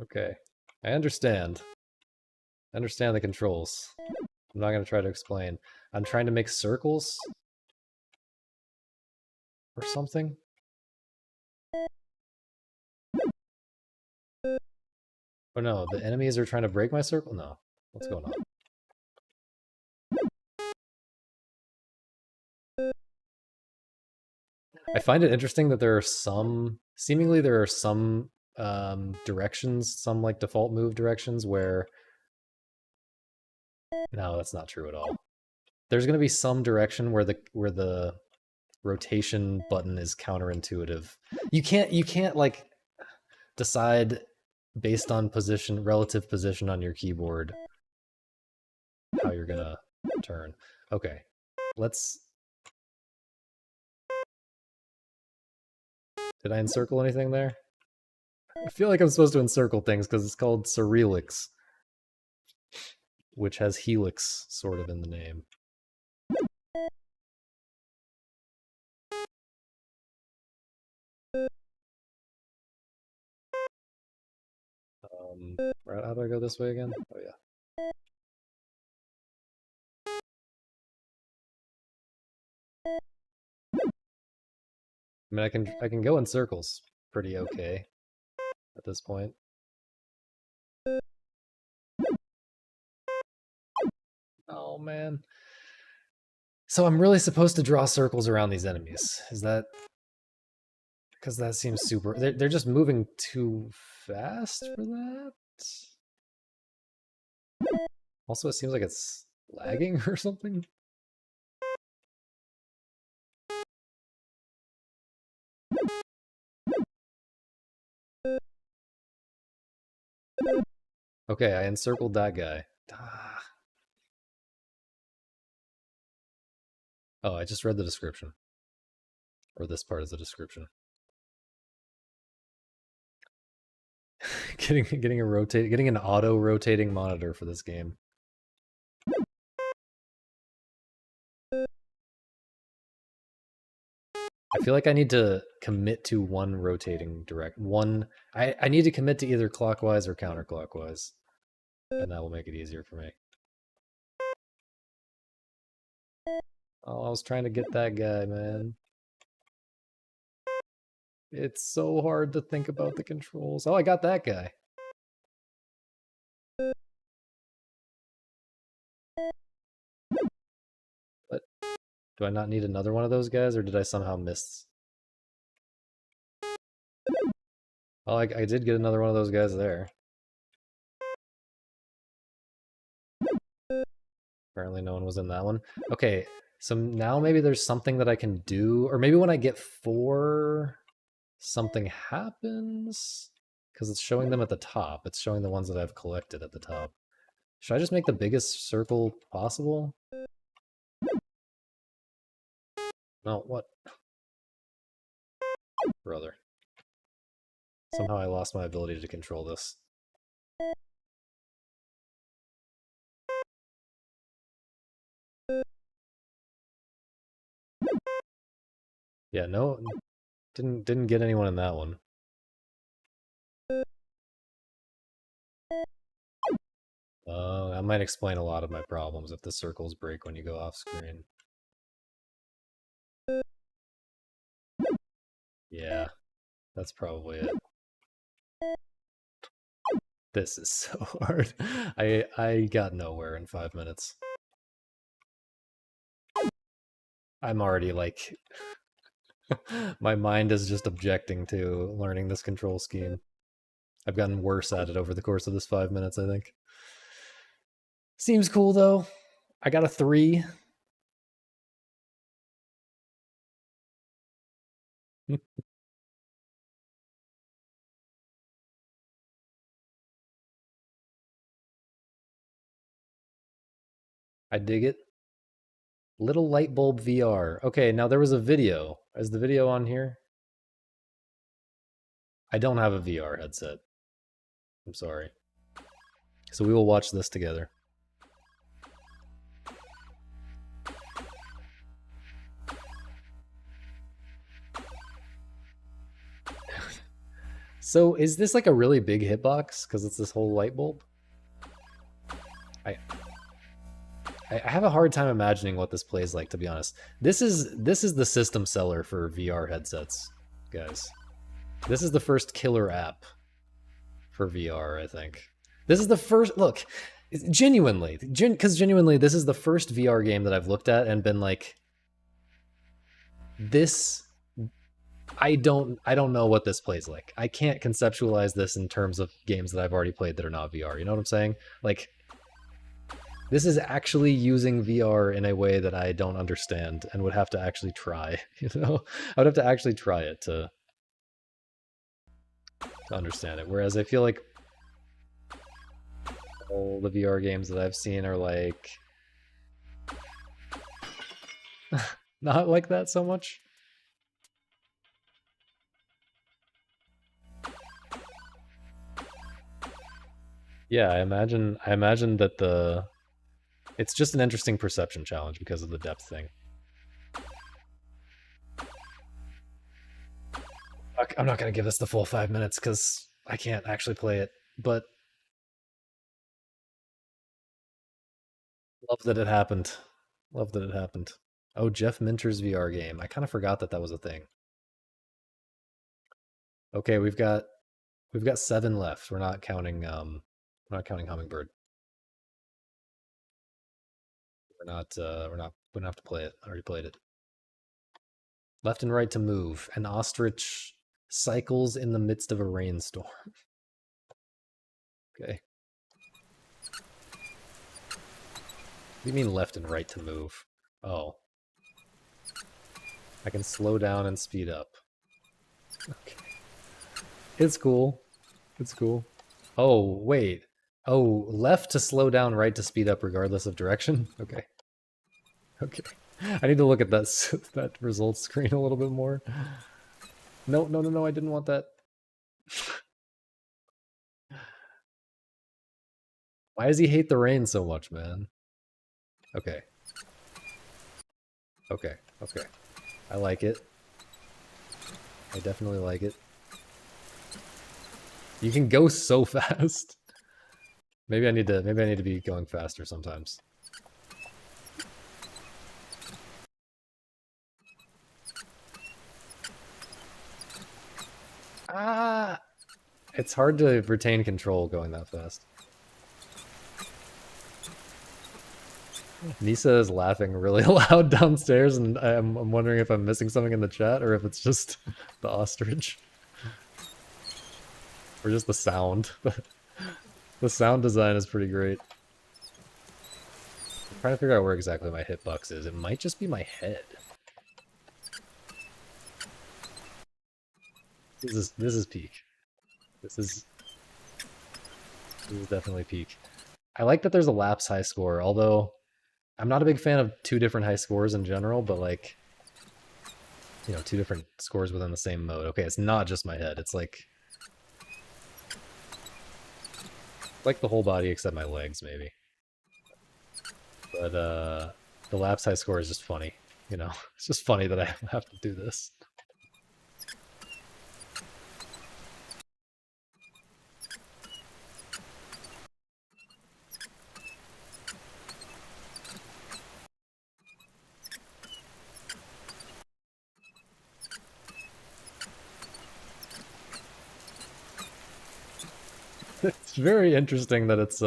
Okay. I understand. I understand the controls. I'm not gonna try to explain. I'm trying to make circles or something. Oh no, the enemies are trying to break my circle? No. What's going on? I find it interesting that there are some... Seemingly there are some directions, some like default move directions where... No, that's not true at all. There's gonna be some direction where the rotation button is counterintuitive. You can't like decide based on relative position on your keyboard how you're gonna turn. Okay, let's... Did I encircle anything there? I feel like I'm supposed to encircle things because it's called Cyrillics, which has helix sort of in the name. How do I go this way again? Oh yeah. I mean, I can go in circles pretty okay at this point. Oh man. So I'm really supposed to draw circles around these enemies. Is that... Because that seems super... They're just moving too fast for that? Also, it seems like it's lagging or something. Okay, I encircled that guy. Ah. Oh, I just read the description. Or this part is the description. Getting an auto rotating monitor for this game. I feel like I need to commit to one rotating I need to commit to either clockwise or counterclockwise. And that will make it easier for me. Oh, I was trying to get that guy, man. It's so hard to think about the controls. Oh, I got that guy. But do I not need another one of those guys, or did I somehow miss? Oh, I did get another one of those guys there. Apparently no one was in that one. Okay, so now maybe there's something that I can do, or maybe when I get 4, something happens? Because it's showing them at the top. It's showing the ones that I've collected at the top. Should I just make the biggest circle possible? No, what? Brother. Somehow I lost my ability to control this. Yeah, no, didn't get anyone in that one. That might explain a lot of my problems if the circles break when you go off screen. Yeah, that's probably it. This is so hard. I got nowhere in 5 minutes. I'm already like... my mind is just objecting to learning this control scheme. I've gotten worse at it over the course of this 5 minutes, I think. Seems cool though. I got a 3. I dig it. Little light bulb VR. Okay, now there was a video. Is the video on here? I don't have a VR headset. I'm sorry. So we will watch this together. So is this like a really big hitbox because it's this whole light bulb? I have a hard time imagining what this plays like, to be honest. This is the system seller for VR headsets, guys. This is the first killer app for VR, I think. This is the first look, genuinely, because genuinely, this is the first VR game that I've looked at and been like, this. I don't know what this plays like. I can't conceptualize this in terms of games that I've already played that are not VR. You know what I'm saying? Like, this is actually using VR in a way that I don't understand and would have to actually try. You know, I would have to actually try it to understand it. Whereas I feel like all the VR games that I've seen are like not like that so much. Yeah, I imagine that it's just an interesting perception challenge because of the depth thing. I'm not going to give this the full 5 minutes because I can't actually play it, but love that it happened. Love that it happened. Oh, Jeff Minter's VR game. I kind of forgot that was a thing. Okay, we've got 7 left. We're not counting Hummingbird. We don't have to play it. I already played it. Left and right to move. An ostrich cycles in the midst of a rainstorm. Okay. What do you mean left and right to move? Oh. I can slow down and speed up. Okay. It's cool. It's cool. Oh, wait. Oh, left to slow down, right to speed up regardless of direction? Okay. Okay. I need to look at that results screen a little bit more. No, I didn't want that. Why does he hate the rain so much, man? Okay. Okay. I like it. I definitely like it. You can go so fast. Maybe I need to be going faster sometimes. Ah! It's hard to retain control going that fast. Nisa is laughing really loud downstairs, and I'm wondering if I'm missing something in the chat or if it's just the ostrich. Or just the sound. The sound design is pretty great. I'm trying to figure out where exactly my hitbox is. It might just be my head. This is peak. This is definitely peak. I like that there's a lapse high score, although I'm not a big fan of 2 different high scores in general, but like, you know, 2 different scores within the same mode. Okay, it's not just my head. It's like the whole body except my legs, maybe. But the lapse high score is just funny, you know? It's just funny that I have to do this. It's very interesting that it's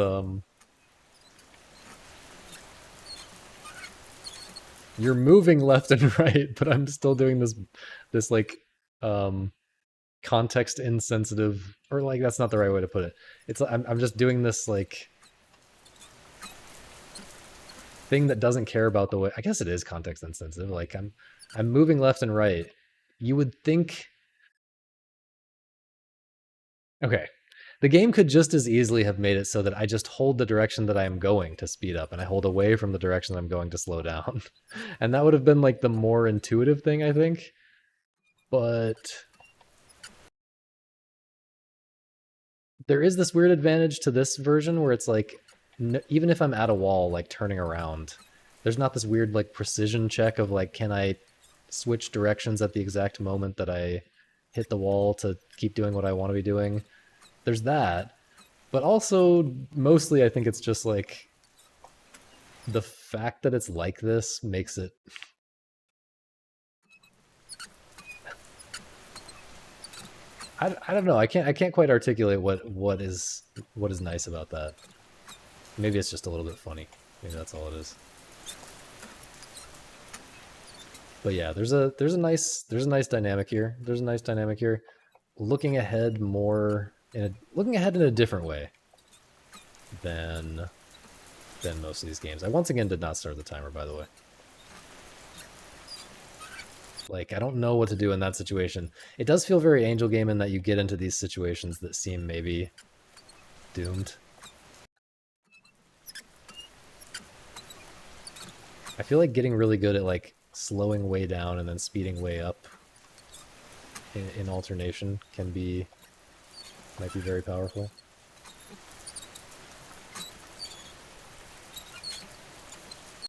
you're moving left and right, but I'm still doing this like context insensitive, or like that's not the right way to put it. It's I'm just doing this like thing that doesn't care about the way. I guess it is context insensitive. Like I'm moving left and right. You would think. Okay, The game could just as easily have made it so that I just hold the direction that I am going to speed up and I hold away from the direction that I'm going to slow down. And that would have been like the more intuitive thing, I think. But there is this weird advantage to this version where it's like, even if I'm at a wall, like turning around, there's not this weird like precision check of like, can I switch directions at the exact moment that I hit the wall to keep doing what I want to be doing. There's that. But also, mostly, I think it's just like the fact that it's like this makes it. I don't know. I can't quite articulate what is nice about that. Maybe it's just a little bit funny. Maybe that's all it is. But yeah, there's a nice dynamic here. There's a nice dynamic here. Looking ahead looking ahead in a different way than most of these games. I once again did not start the timer, by the way. Like, I don't know what to do in that situation. It does feel very Angel Game in that you get into these situations that seem maybe doomed. I feel like getting really good at like slowing way down and then speeding way up in alternation might be very powerful.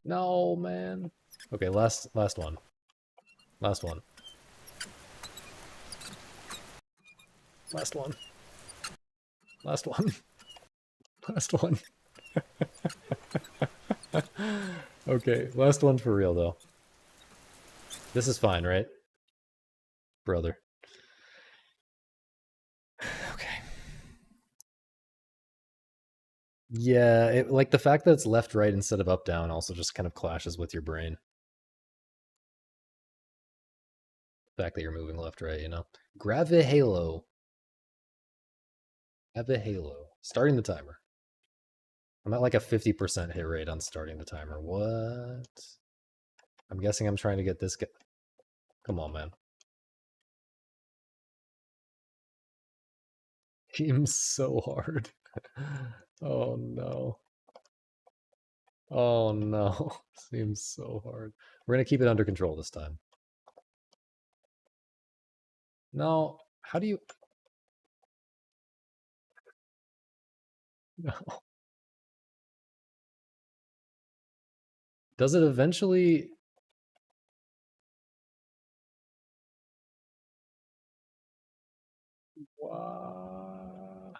No, man. Okay, last one. Last one. Last one. Last one. Last one. Okay, last one for real, though. This is fine, right? Brother. Okay. Yeah, like the fact that it's left, right instead of up, down also just kind of clashes with your brain. The fact that you're moving left, right, you know? Gravihalo. Gravihalo. Starting the timer. I'm at like a 50% hit rate on starting the timer. What? I'm guessing I'm trying to get this guy. Come on, man. Seems so hard. Oh no. Oh no. Seems so hard. We're gonna keep it under control this time. No. How do you... No. Does it eventually... Wow.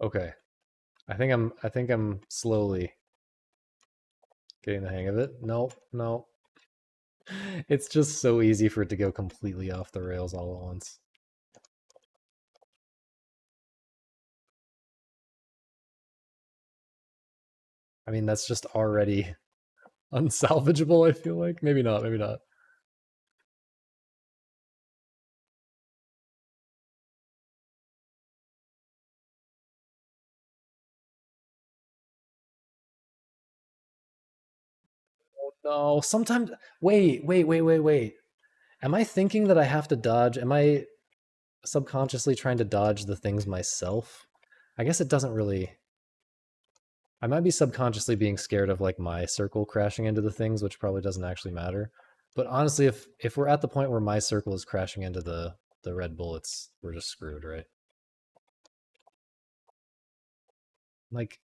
Okay. I think I'm slowly getting the hang of it. Nope, no. It's just so easy for it to go completely off the rails all at once. I mean, that's just already unsalvageable, I feel like. Maybe not, maybe not. Oh no, sometimes... Wait. Am I thinking that I have to dodge? Am I subconsciously trying to dodge the things myself? I guess it doesn't really... I might be subconsciously being scared of like my circle crashing into the things, which probably doesn't actually matter. But honestly, if we're at the point where my circle is crashing into the red bullets, we're just screwed, right? Like,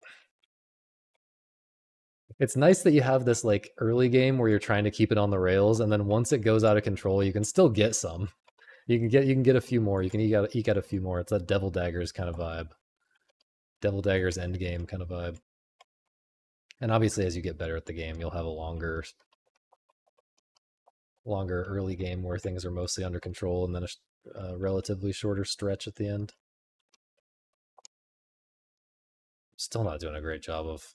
it's nice that you have this like early game where you're trying to keep it on the rails, and then once it goes out of control, you can still get some. You can get a few more. You can eke out a few more. It's that Devil Daggers kind of vibe. Devil Daggers endgame kind of vibe. And obviously, as you get better at the game, you'll have a longer early game where things are mostly under control, and then a relatively shorter stretch at the end. Still not doing a great job of...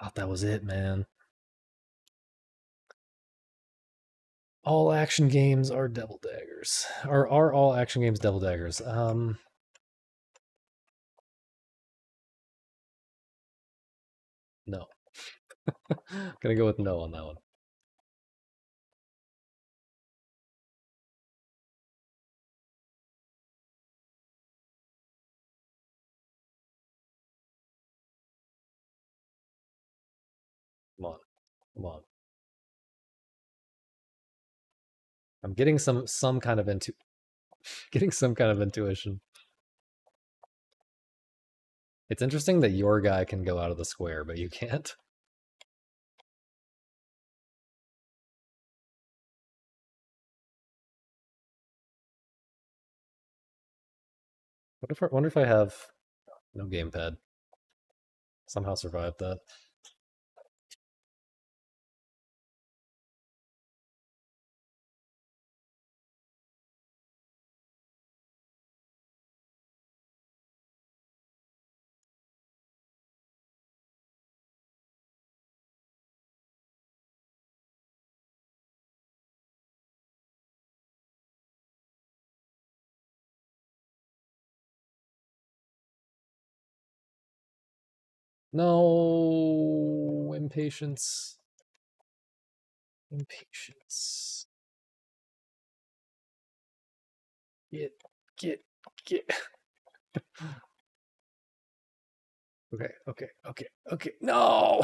Thought that was it, man. All action games are Devil Daggers. Or are all action games Devil Daggers? No. Gonna go with no on that one. Come on. I'm getting some kind of getting some kind of intuition. It's interesting that your guy can go out of the square, but you can't. Wonder if I have no gamepad. Somehow survived that. No impatience. Impatience. Get. Okay. No!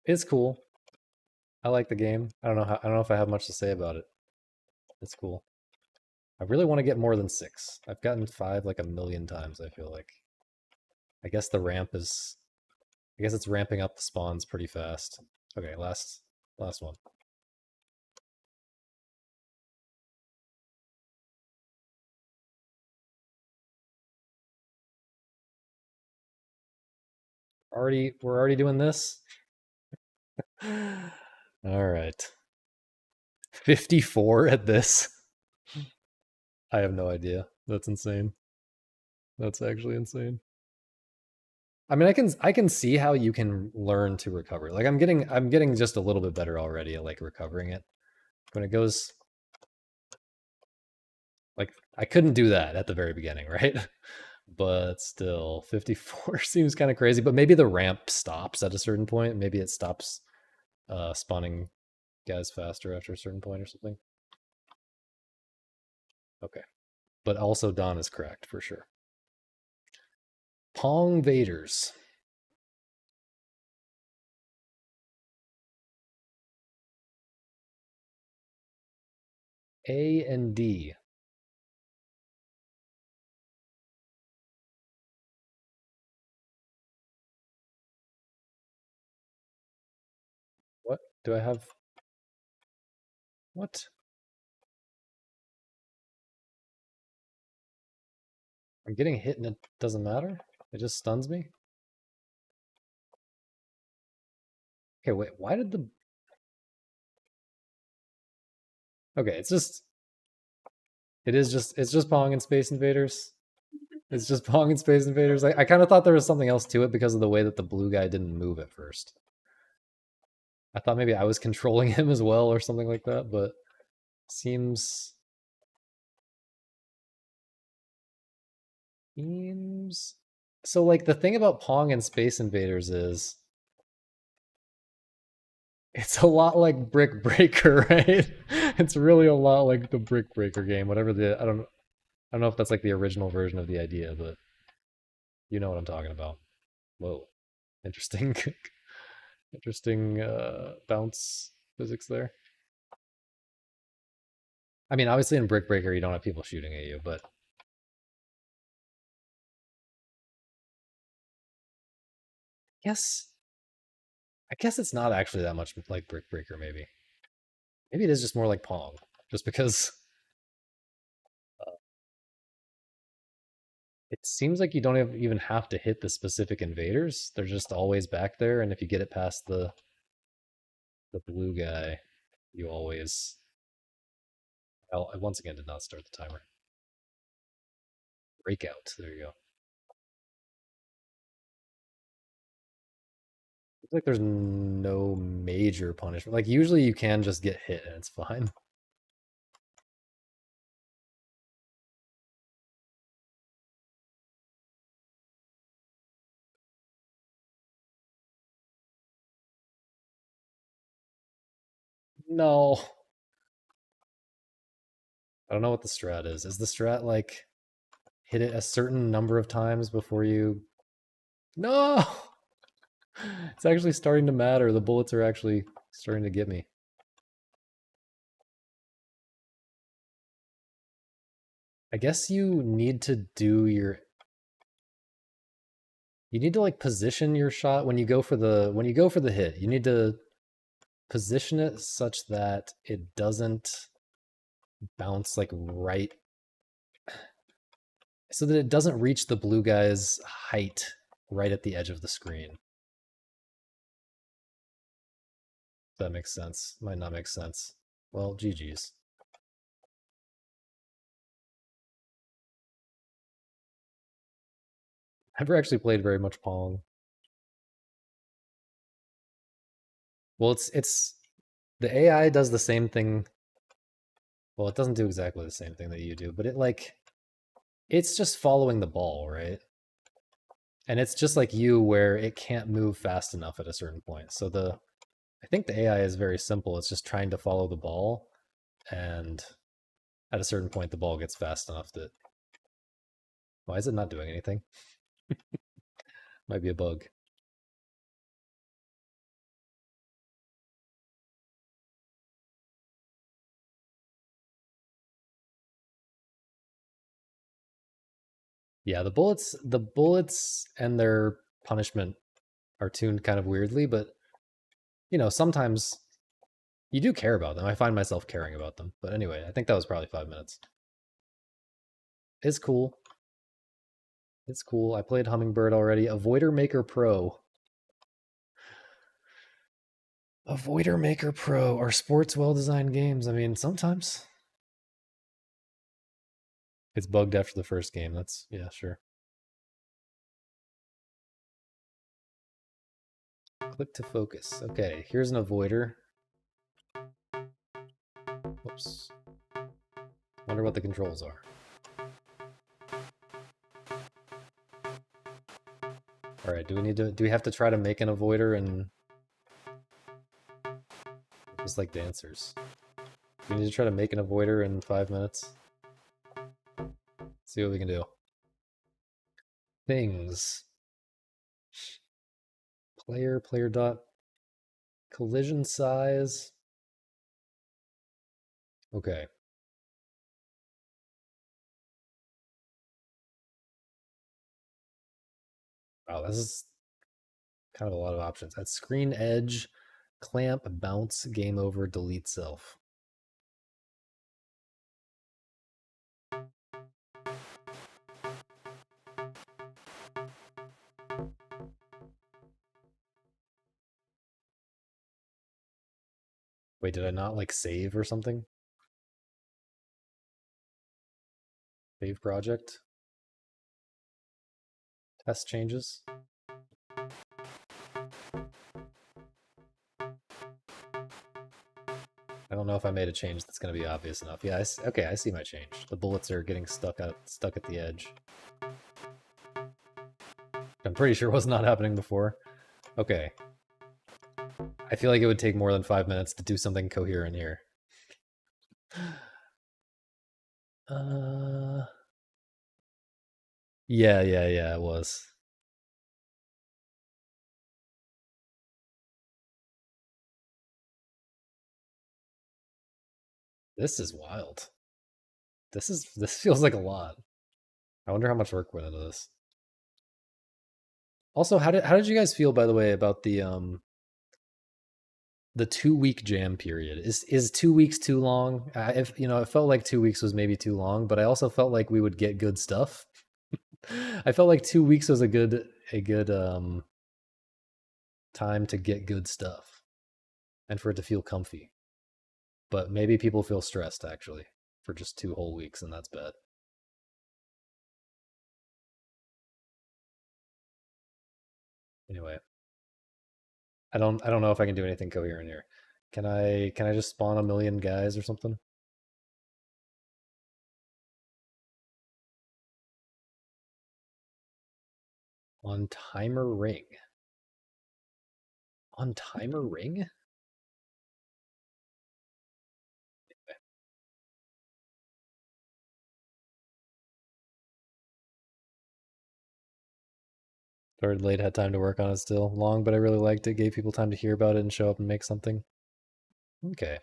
It's cool. I like the game. I don't know if I have much to say about it. It's cool. I really want to get more than 6. I've gotten 5 like a million times, I feel like. I guess the ramp is I guess it's ramping up the spawns pretty fast. Okay, last one. We're already doing this? All right. 54 at this. I have no idea. That's insane. That's actually insane. I mean, I can see how you can learn to recover. Like I'm getting just a little bit better already at like recovering it. When it goes like I couldn't do that at the very beginning, right? But still 54 seems kind of crazy, but maybe the ramp stops at a certain point. Maybe it stops spawning guys faster after a certain point or something. Okay. But also Dawn is correct for sure. Pong Vaders. A and D. What? Do I have... What? I'm getting hit and it doesn't matter? It just stuns me? Okay, wait, why did the... Okay, it's just Pong and Space Invaders. It's just Pong and Space Invaders. I kind of thought there was something else to it because of the way that the blue guy didn't move at first. I thought maybe I was controlling him as well or something like that, but seems so like the thing about Pong and Space Invaders is it's a lot like Brick Breaker, right? It's really a lot like the Brick Breaker game, whatever the I don't know if that's like the original version of the idea, but you know what I'm talking about. Whoa. Interesting interesting bounce physics there. I mean, obviously in Brick Breaker you don't have people shooting at you, but yes, I guess it's not actually that much like Brick Breaker, maybe. Maybe it is just more like Pong, just because it seems like you don't even have to hit the specific invaders. They're just always back there, and if you get it past the blue guy, you always... I once again did not start the timer. Breakout. There you go. Looks like there's no major punishment. Like usually you can just get hit and it's fine. No. I don't know what the strat is. Is the strat like hit it a certain number of times before you... No! It's actually starting to matter. The bullets are actually starting to get me. I guess you need to do your... You need to like position your shot when you go for the hit. You need to position it such that it doesn't bounce like right, so that it doesn't reach the blue guy's height right at the edge of the screen. That makes sense. Might not make sense. Well, GG's. I've never actually played very much Pong. Well, it's the AI does the same thing. Well, it doesn't do exactly the same thing that you do, but it's just following the ball, right? And it's just like you, where it can't move fast enough at a certain point. So I think the AI is very simple. It's just trying to follow the ball, and at a certain point, the ball gets fast enough that... Why is it not doing anything? Might be a bug. Yeah, the bullets and their punishment are tuned kind of weirdly, but sometimes you do care about them. I find myself caring about them. But anyway, I think that was probably 5 minutes. It's cool. It's cool. I played Hummingbird already. Avoider Maker Pro. Avoider Maker Pro. Are sports well-designed games? I mean, sometimes. It's bugged after the first game. That's, yeah, sure. Click to focus. Okay, here's an avoider. Whoops. Wonder what the controls are. All right, do we have to try to make an avoider and just like dancers? We need to try to make an avoider in 5 minutes. See what we can do. Things. Player dot collision size. Okay. Wow, this is kind of a lot of options. At screen edge, clamp, bounce, game over, delete self. Wait, did I not like save or something? Save project? Test changes? I don't know if I made a change that's going to be obvious enough. Yeah, okay, I see my change. The bullets are getting stuck at the edge. I'm pretty sure was not happening before. Okay. I feel like it would take more than 5 minutes to do something coherent here. Yeah, it was. This is wild. This feels like a lot. I wonder how much work went into this. Also, how did you guys feel, by the way, about the 2 week jam period? Is 2 weeks too long? If it felt like 2 weeks was maybe too long, but I also felt like we would get good stuff. I felt like 2 weeks was a good time to get good stuff and for it to feel comfy. But maybe people feel stressed actually for just 2 whole weeks, and that's bad. Anyway, I don't know if I can do anything coherent here. Can I just spawn a million guys or something? On timer ring. On timer ring? Started late, had time to work on it still. Long, but I really liked it. Gave people time to hear about it and show up and make something. Okay.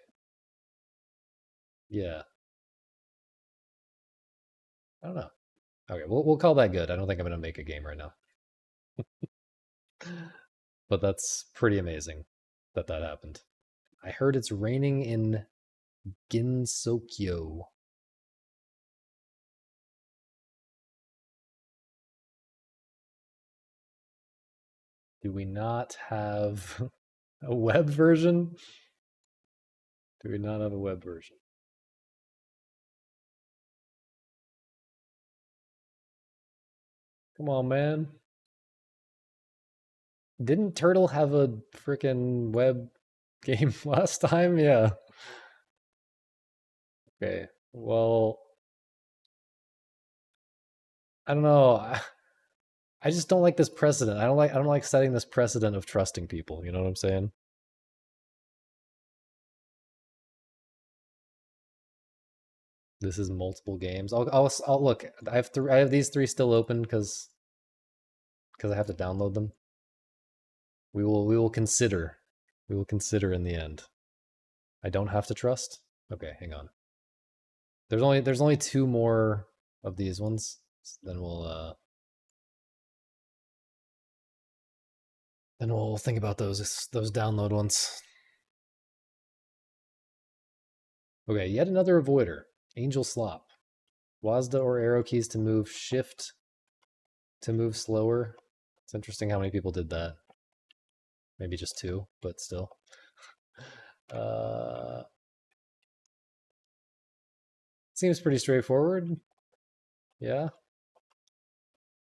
Yeah. I don't know. Okay, we'll call that good. I don't think I'm gonna make a game right now. But that's pretty amazing that that happened. I heard it's raining in Ginsokyo. Do we not have a web version? Do we not have a web version? Come on, man. Didn't Turtle have a freaking web game last time? Yeah. Okay. Well, I don't know. I just don't like this precedent. I don't like setting this precedent of trusting people. You know what I'm saying? This is multiple games. I'll look. I have these three still open because I have to download them. We will consider. We will consider in the end. I don't have to trust. Okay, hang on. There's only two more of these ones. So then we'll think about those download ones. Okay, yet another avoider. Angel Slop. WASD or arrow keys to move, shift to move slower. It's interesting how many people did that. Maybe just two, but still. Seems pretty straightforward. Yeah.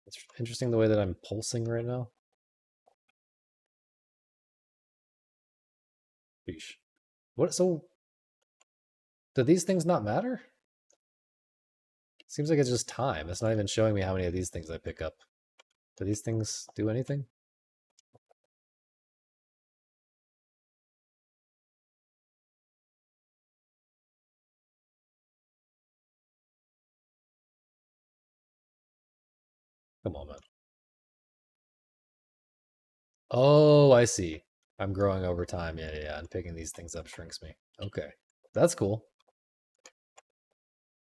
It's interesting the way that I'm pulsing right now. Sheesh. What, so do these things not matter? Seems like it's just time. It's not even showing me how many of these things I pick up. Do these things do anything? Come on, man. Oh, I see. I'm growing over time. Yeah, yeah, and picking these things up shrinks me. Okay. That's cool.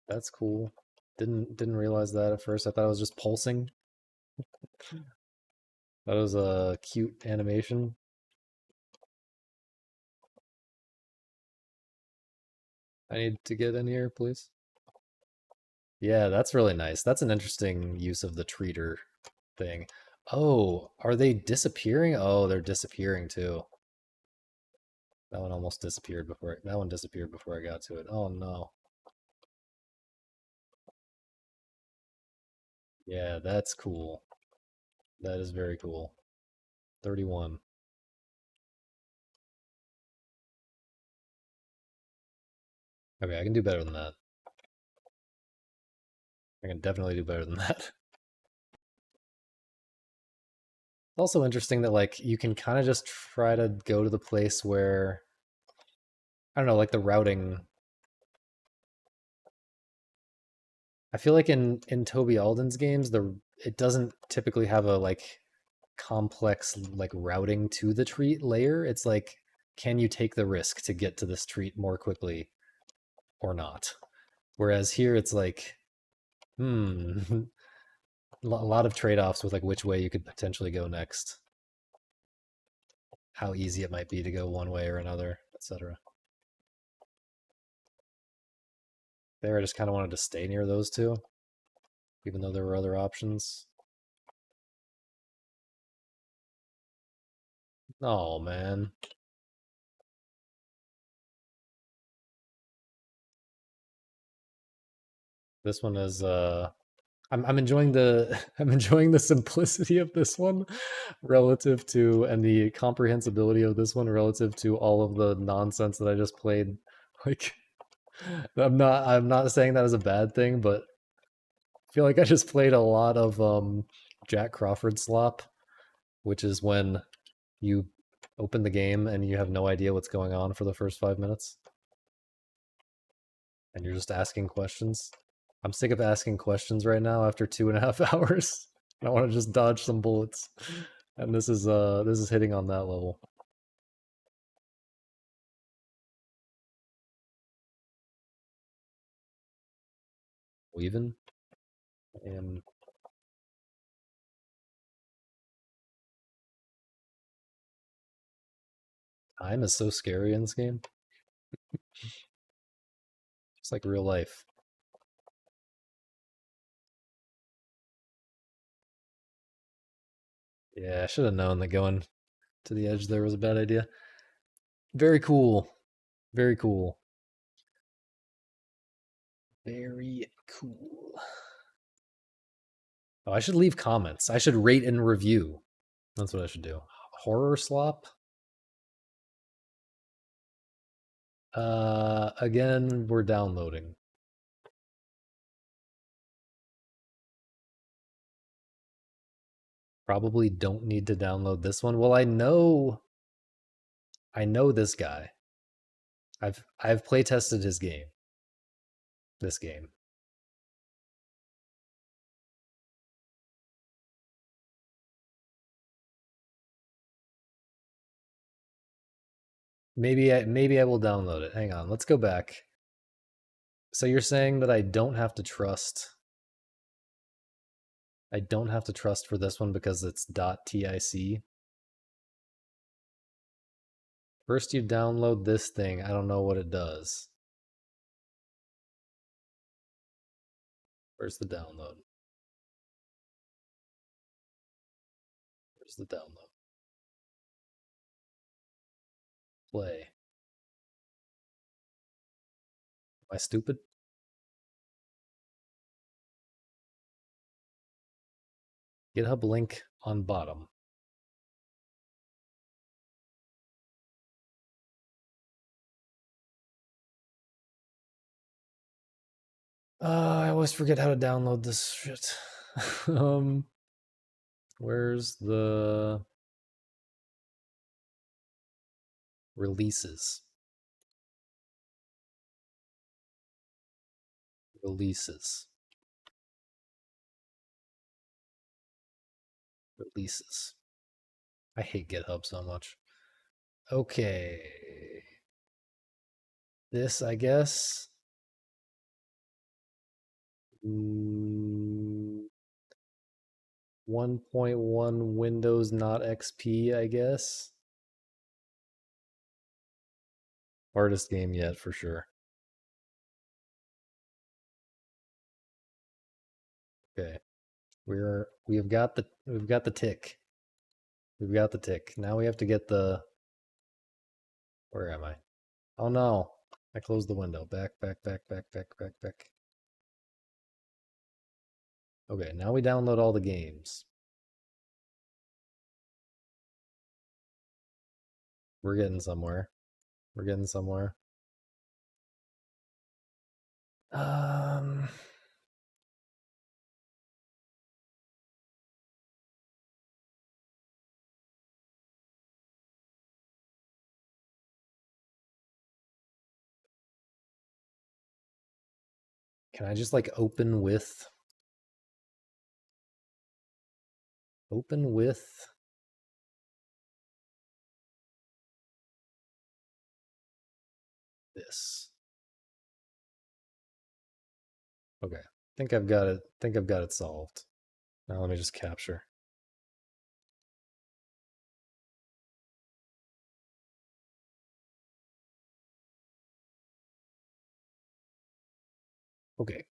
That's cool. Didn't realize that at first. I thought it was just pulsing. That was a cute animation. I need to get in here, please. Yeah, that's really nice. That's an interesting use of the treater thing. Oh, are they disappearing? Oh, they're disappearing too. That one almost disappeared before that one disappeared before I got to it. Oh no. Yeah, that's cool. That is very cool. 31. Okay, I can do better than that. I can definitely do better than that. It's also interesting that like you can kind of just try to go to the place where I don't know, like the routing. I feel like in Toby Alden's games, it doesn't typically have a like complex like routing to the treat layer. It's like, can you take the risk to get to this treat more quickly or not? Whereas here it's like, a lot of trade-offs with like which way you could potentially go next, how easy it might be to go one way or another, etc. There, I just kind of wanted to stay near those two, even though there were other options. Oh man. This one is I'm enjoying the I'm enjoying the simplicity of this one relative to and the comprehensibility of this one relative to all of the nonsense that I just played. Like I'm not saying that as a bad thing, but I feel like I just played a lot of Jack Crawford slop, which is when you open the game and you have no idea what's going on for the first 5 minutes. And you're just asking questions. I'm sick of asking questions right now after 2.5 hours. I want to just dodge some bullets. And this is hitting on that level. Weaving. And time is so scary in this game. It's like real life. Yeah, I should have known that going to the edge there was a bad idea. Very cool. Very cool. Very cool. Oh, I should leave comments. I should rate and review. That's what I should do. Horror slop? Again, we're downloading. Probably don't need to download this one. Well, I know this guy. I've play tested his game. This game. Maybe I will download it. Hang on, let's go back. So you're saying that I don't have to trust for this one because it's .tic. First you download this thing. I don't know what it does. Where's the download? Where's the download? Play. Am I stupid? GitHub link on bottom. I always forget how to download this shit. Where's the releases? Releases. I hate GitHub so much. Okay. This, I guess. 1.1 Windows, not XP, I guess. Hardest game yet, for sure. Okay. We've got the tick. We've got the tick. Now we have to get the... Where am I? Oh no. I closed the window. Back. Okay, now we download all the games. We're getting somewhere. Can I just like open with this? Okay. Think I've got it solved. Now let me just capture. Okay.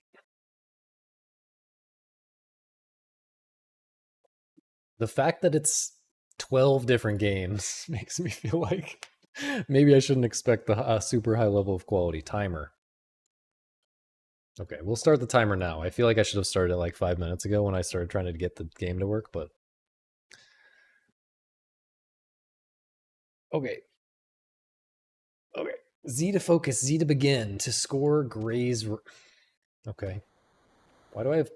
The fact that it's 12 different games makes me feel like maybe I shouldn't expect the super high level of quality. Timer. Okay, we'll start the timer now. I feel like I should have started it like 5 minutes ago when I started trying to get the game to work, but... Okay. Z to focus, Z to begin, to score Gray's... Okay. Why do I have...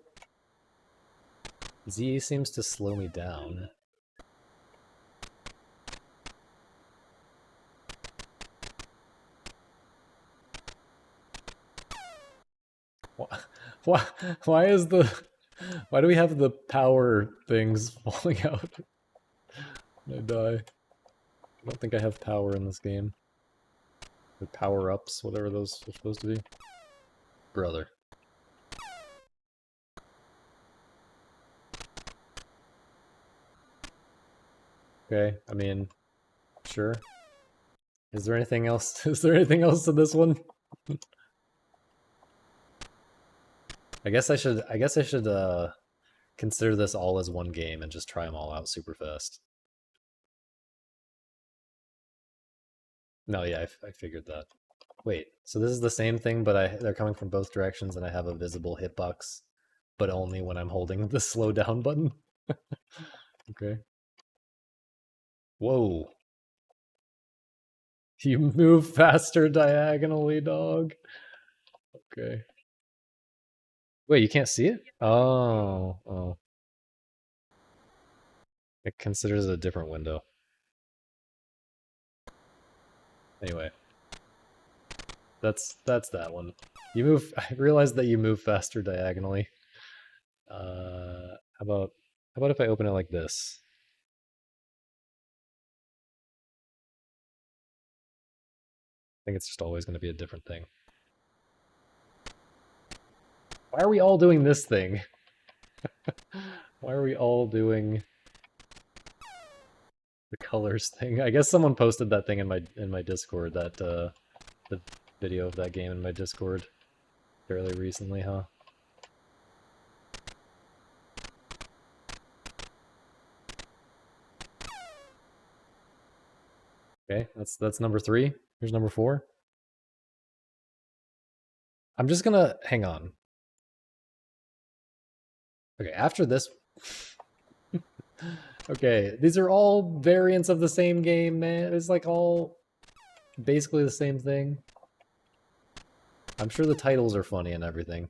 Z seems to slow me down. Why is the... Why do we have the power things falling out? I die. I don't think I have power in this game. Or power-ups, whatever those are supposed to be. Brother. Okay, I mean, sure. Is there anything else? Is there anything else to this one? I guess I should consider this all as one game and just try them all out super fast. No, yeah, I figured that. Wait, so this is the same thing, but they're coming from both directions and I have a visible hitbox, but only when I'm holding the slow down button? Okay. Whoa. You move faster diagonally, dog. Okay. Wait, you can't see it? Oh. It considers it a different window. Anyway. That's that one. You move I realized that you move faster diagonally. How about if I open it like this? I think it's just always going to be a different thing. Why are we all doing this thing? Why are we all doing the colors thing? I guess someone posted that thing in my Discord, that the video of that game in my Discord fairly recently, huh? Okay, that's number 3. Here's number 4. I'm just gonna hang on. Okay, after this. Okay, these are all variants of the same game, man. It's like all basically the same thing. I'm sure the titles are funny and everything.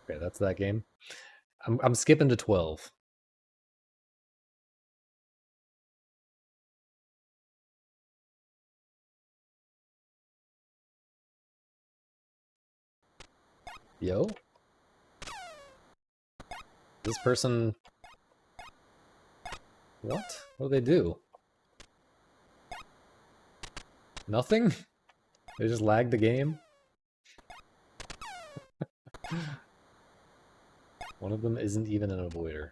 Okay, that's that game. I'm skipping to 12. Yo? This person... What? What do they do? Nothing? They just lagged the game? One of them isn't even an avoider.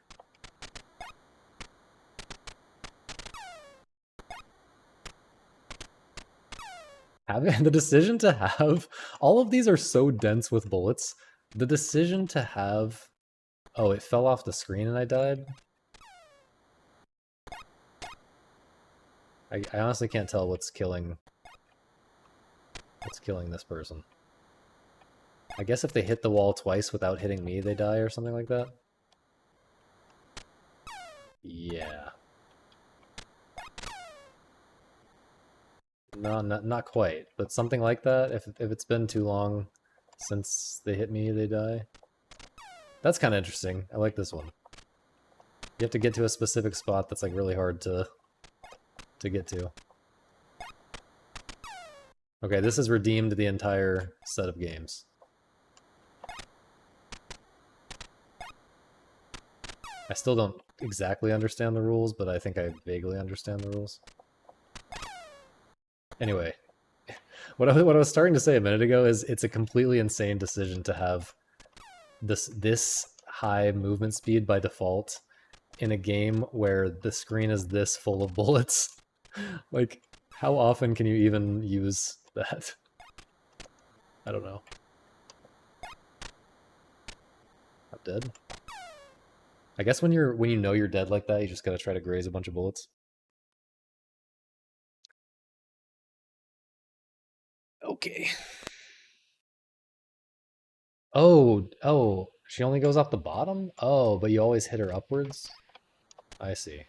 The decision to have... All of these are so dense with bullets. The decision to have... Oh, it fell off the screen and I died? I honestly can't tell what's killing this person. I guess if they hit the wall twice without hitting me, they die or something like that? Yeah. No, not quite, but something like that. If it's been too long since they hit me, they die. That's kind of interesting. I like this one. You have to get to a specific spot that's like really hard to get to. Okay, this has redeemed the entire set of games. I still don't exactly understand the rules, but I think I vaguely understand the rules. Anyway, what I was starting to say a minute ago is it's a completely insane decision to have this high movement speed by default in a game where the screen is this full of bullets. Like, how often can you even use that? I don't know. I'm dead. I guess when you know you're dead like that, you just gotta try to graze a bunch of bullets. Okay. Oh, she only goes off the bottom? Oh, but you always hit her upwards? I see.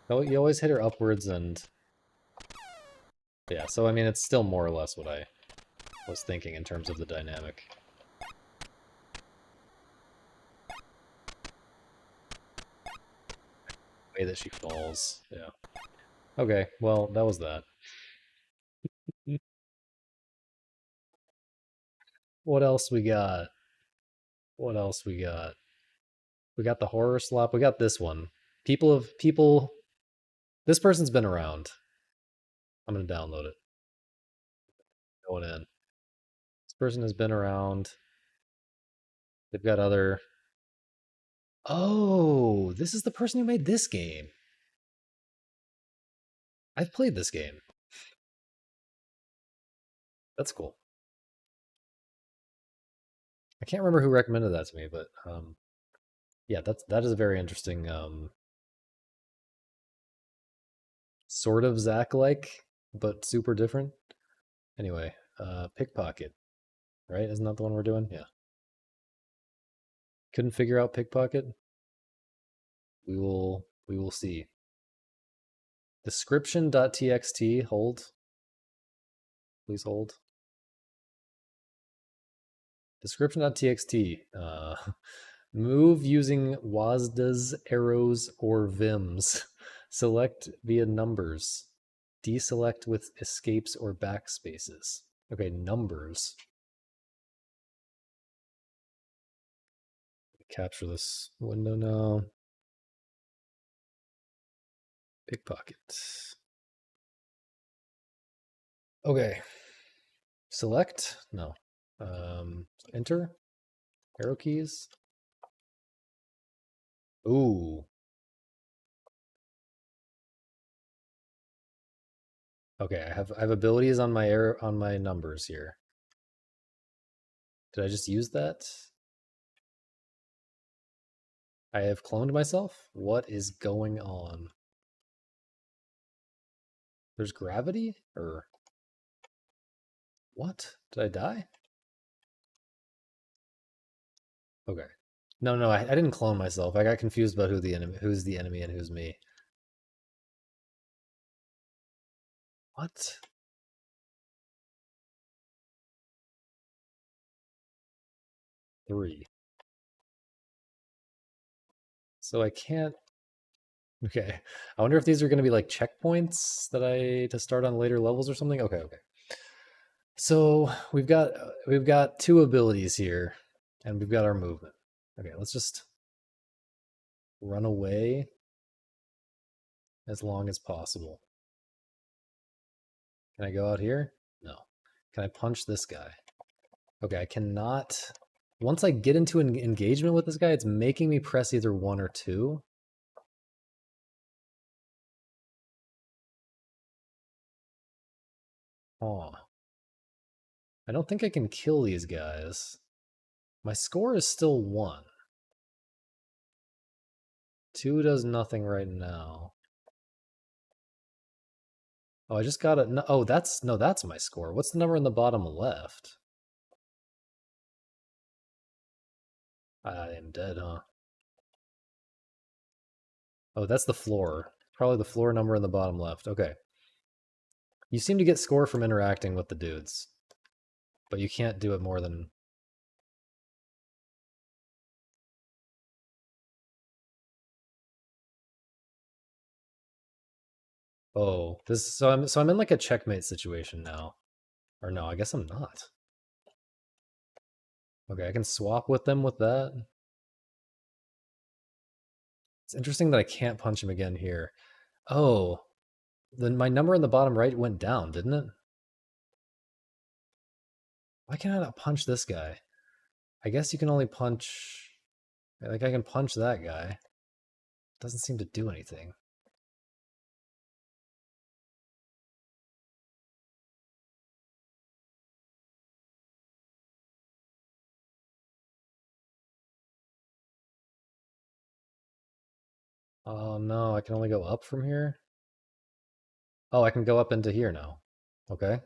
Oh, you always hit her upwards and... Yeah, so I mean, it's still more or less what I was thinking in terms of the dynamic. way that she falls. Yeah. Okay, well, that was that. What else we got? What else we got? We got the horror slop. We got this one. People. This person's been around. I'm gonna download it. Going in. This person has been around. They've got other. Oh, this is the person who made this game. I've played this game. That's cool. I can't remember who recommended that to me, but yeah, that is a very interesting sort of Zack like, but super different. Anyway, pickpocket, right? Isn't that the one we're doing? Yeah. Couldn't figure out pickpocket. We will see. Description.txt, hold. Please hold. Description.txt. Move using WASDAs, arrows, or VIMs. Select via numbers. Deselect with escapes or backspaces. Okay, numbers. Capture this window now. Pickpocket. Okay. Select? No. Enter? Arrow keys? Ooh. Okay, I have abilities on my numbers here. Did I just use that? I have cloned myself? What is going on? There's gravity? Or what? Did I die? Okay. No, I didn't clone myself. I got confused about who's the enemy and who's me. What? Three. So I can't. Okay. I wonder if these are going to be like checkpoints to start on later levels or something. Okay. So we've got two abilities here, and we've got our movement. Okay, let's just run away as long as possible. Can I go out here? No. Can I punch this guy? Okay, I cannot. Once I get into an engagement with this guy, it's making me press either 1 or 2. Oh. I don't think I can kill these guys. My score is still 1. 2 does nothing right now. Oh, I just got it. No, oh, that's my score. What's the number in the bottom left? I am dead, huh? Oh, that's the floor. Probably the floor number in the bottom left. Okay. You seem to get score from interacting with the dudes, but you can't do it more than. Oh, so I'm in like a checkmate situation now. Or no, I guess I'm not. Okay, I can swap with them with that. It's interesting that I can't punch him again here. Oh, then my number in the bottom right went down, didn't it? Why can't I not punch this guy? I guess you can only punch. Like I can punch that guy. Doesn't seem to do anything. Oh no, I can only go up from here? Oh, I can go up into here now. Okay.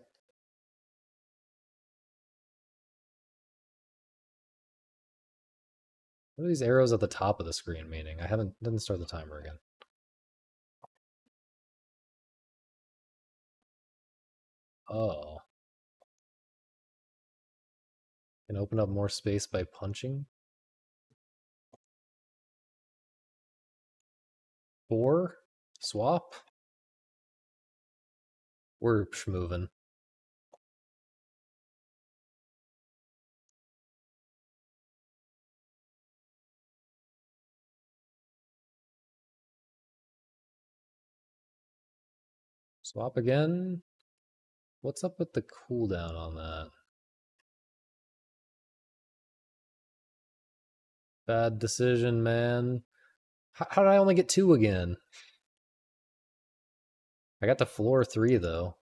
What are these arrows at the top of the screen meaning? I didn't start the timer again. Oh. Can open up more space by punching? 4, swap. We're schmoving. Swap again. What's up with the cooldown on that? Bad decision, man. How did I only get 2 again? I got to floor 3 though,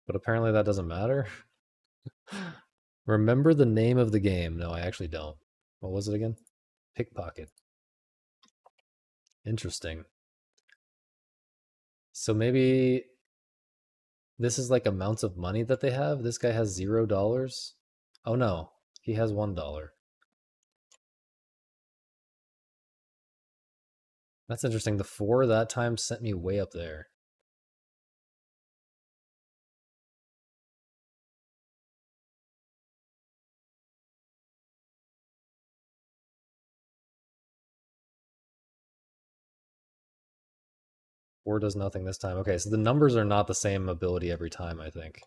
but apparently that doesn't matter. Remember the name of the game. No, I actually don't. What was it again? Pickpocket. Interesting. So maybe this is like amounts of money that they have. This guy has $0. Oh no, he has $1. That's interesting. The 4 that time sent me way up there. Four does nothing this time. Okay, so the numbers are not the same ability every time, I think.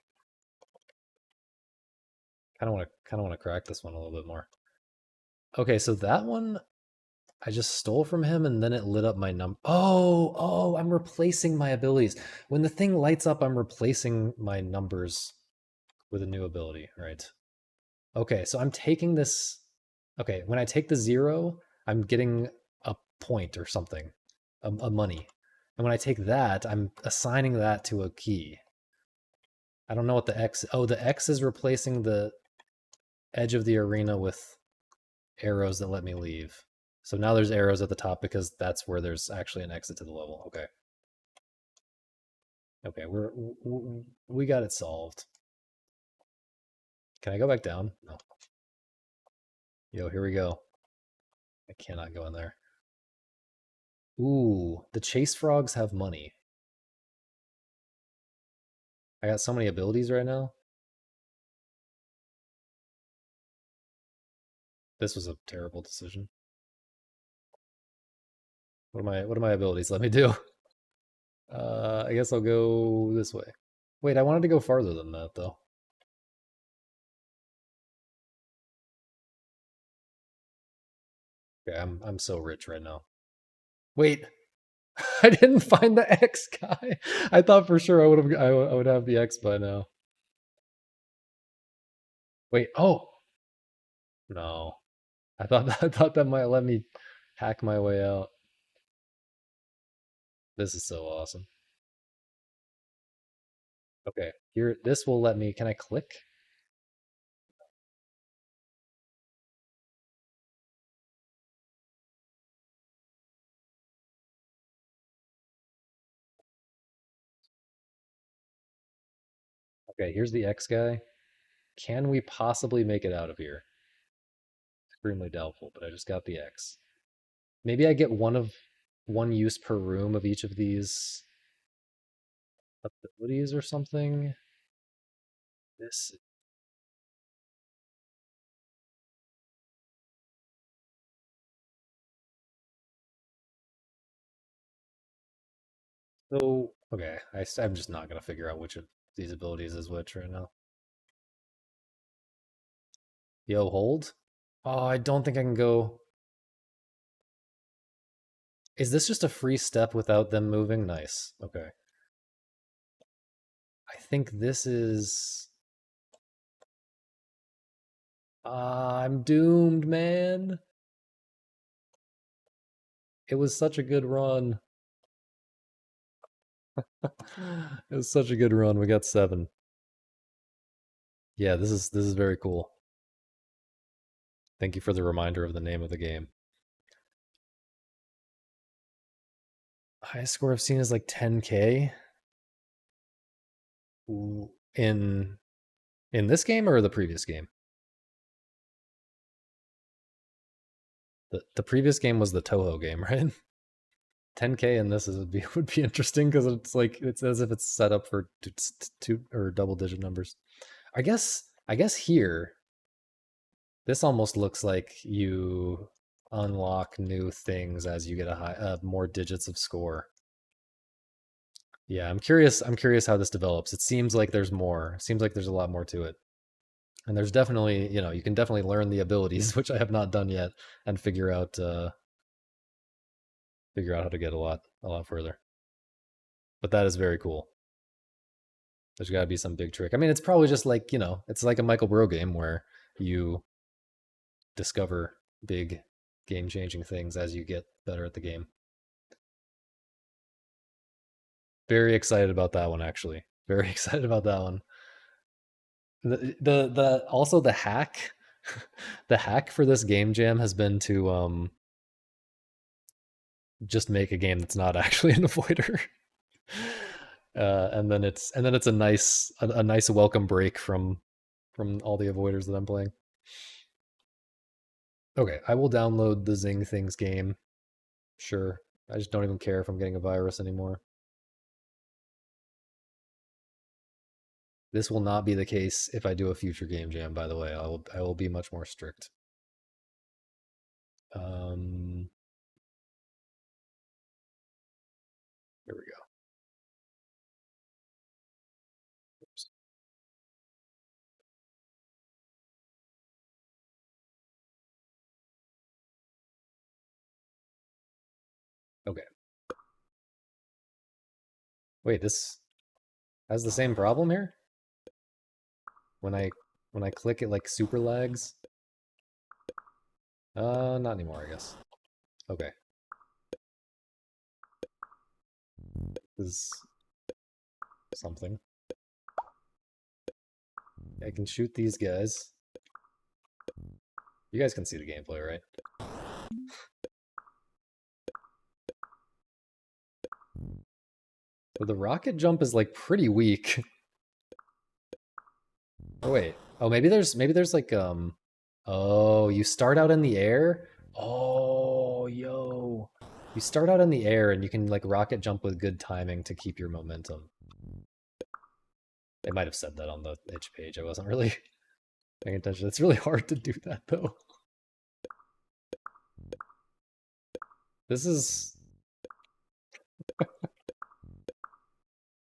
Kinda wanna crack this one a little bit more. Okay, so that one I just stole from him and then it lit up my Oh, I'm replacing my abilities. When the thing lights up, I'm replacing my numbers with a new ability, right? Okay, so I'm taking this. Okay, when I take the 0, I'm getting a point or something, a money. And when I take that, I'm assigning that to a key. I don't know what the X. Oh, the X is replacing the edge of the arena with arrows that let me leave. So now there's arrows at the top because that's where there's actually an exit to the level. Okay. Okay, we got it solved. Can I go back down? No. Yo, here we go. I cannot go in there. Ooh, the chase frogs have money. I got so many abilities right now. This was a terrible decision. What are my abilities? Let me do. I guess I'll go this way. Wait, I wanted to go farther than that though. Okay, I'm so rich right now. Wait, I didn't find the X guy. I thought for sure I would have the X by now. Wait, oh no, I thought that might let me hack my way out. This is so awesome. Okay, here this will let me. Can I click? Okay, here's the X guy. Can we possibly make it out of here? Extremely doubtful, but I just got the X. Maybe I get one use per room of each of these abilities or something. This. So okay, I'm just not gonna figure out which of these abilities is which right now. Yo, hold. Oh, I don't think I can go. Is this just a free step without them moving? Nice. Okay. I think this is. I'm doomed, man. It was such a good run. It was such a good run. We got 7. Yeah, this is very cool. Thank you for the reminder of the name of the game. Highest score I've seen is like 10K. In this game or the previous game? The previous game was the Toho game, right? 10K in this would be interesting because it's like it's as if it's set up for two or double digit numbers. I guess here this almost looks like you unlock new things as you get more digits of score. Yeah, I'm curious how this develops. It seems like there's more. It seems like there's a lot more to it. And there's definitely, you can definitely learn the abilities, which I have not done yet, and figure out how to get a lot further. But that is very cool. There's got to be some big trick. I mean, it's probably just like, it's like a Michael Bro game where you discover big game-changing things as you get better at the game. Very excited about that one, actually. Very excited about that one. The also the hack, the hack for this game jam has been to just make a game that's not actually an avoider. And then it's a nice welcome break from all the avoiders that I'm playing. Okay, I will download the Zing Things game. Sure. I just don't even care if I'm getting a virus anymore. This will not be the case if I do a future game jam, by the way. I will be much more strict. There we go. Oops. Okay. Wait, this has the same problem here? When I click it, like, super lags? Not anymore, I guess. Okay. This is something. I can shoot these guys. You guys can see the gameplay, right? So the rocket jump is, like, pretty weak. Oh wait. Oh, maybe there's like oh, you start out in the air? Oh, yo. You start out in the air and you can, like, rocket jump with good timing to keep your momentum. They might have said that on the itch page. I wasn't really paying attention. It's really hard to do that though. This is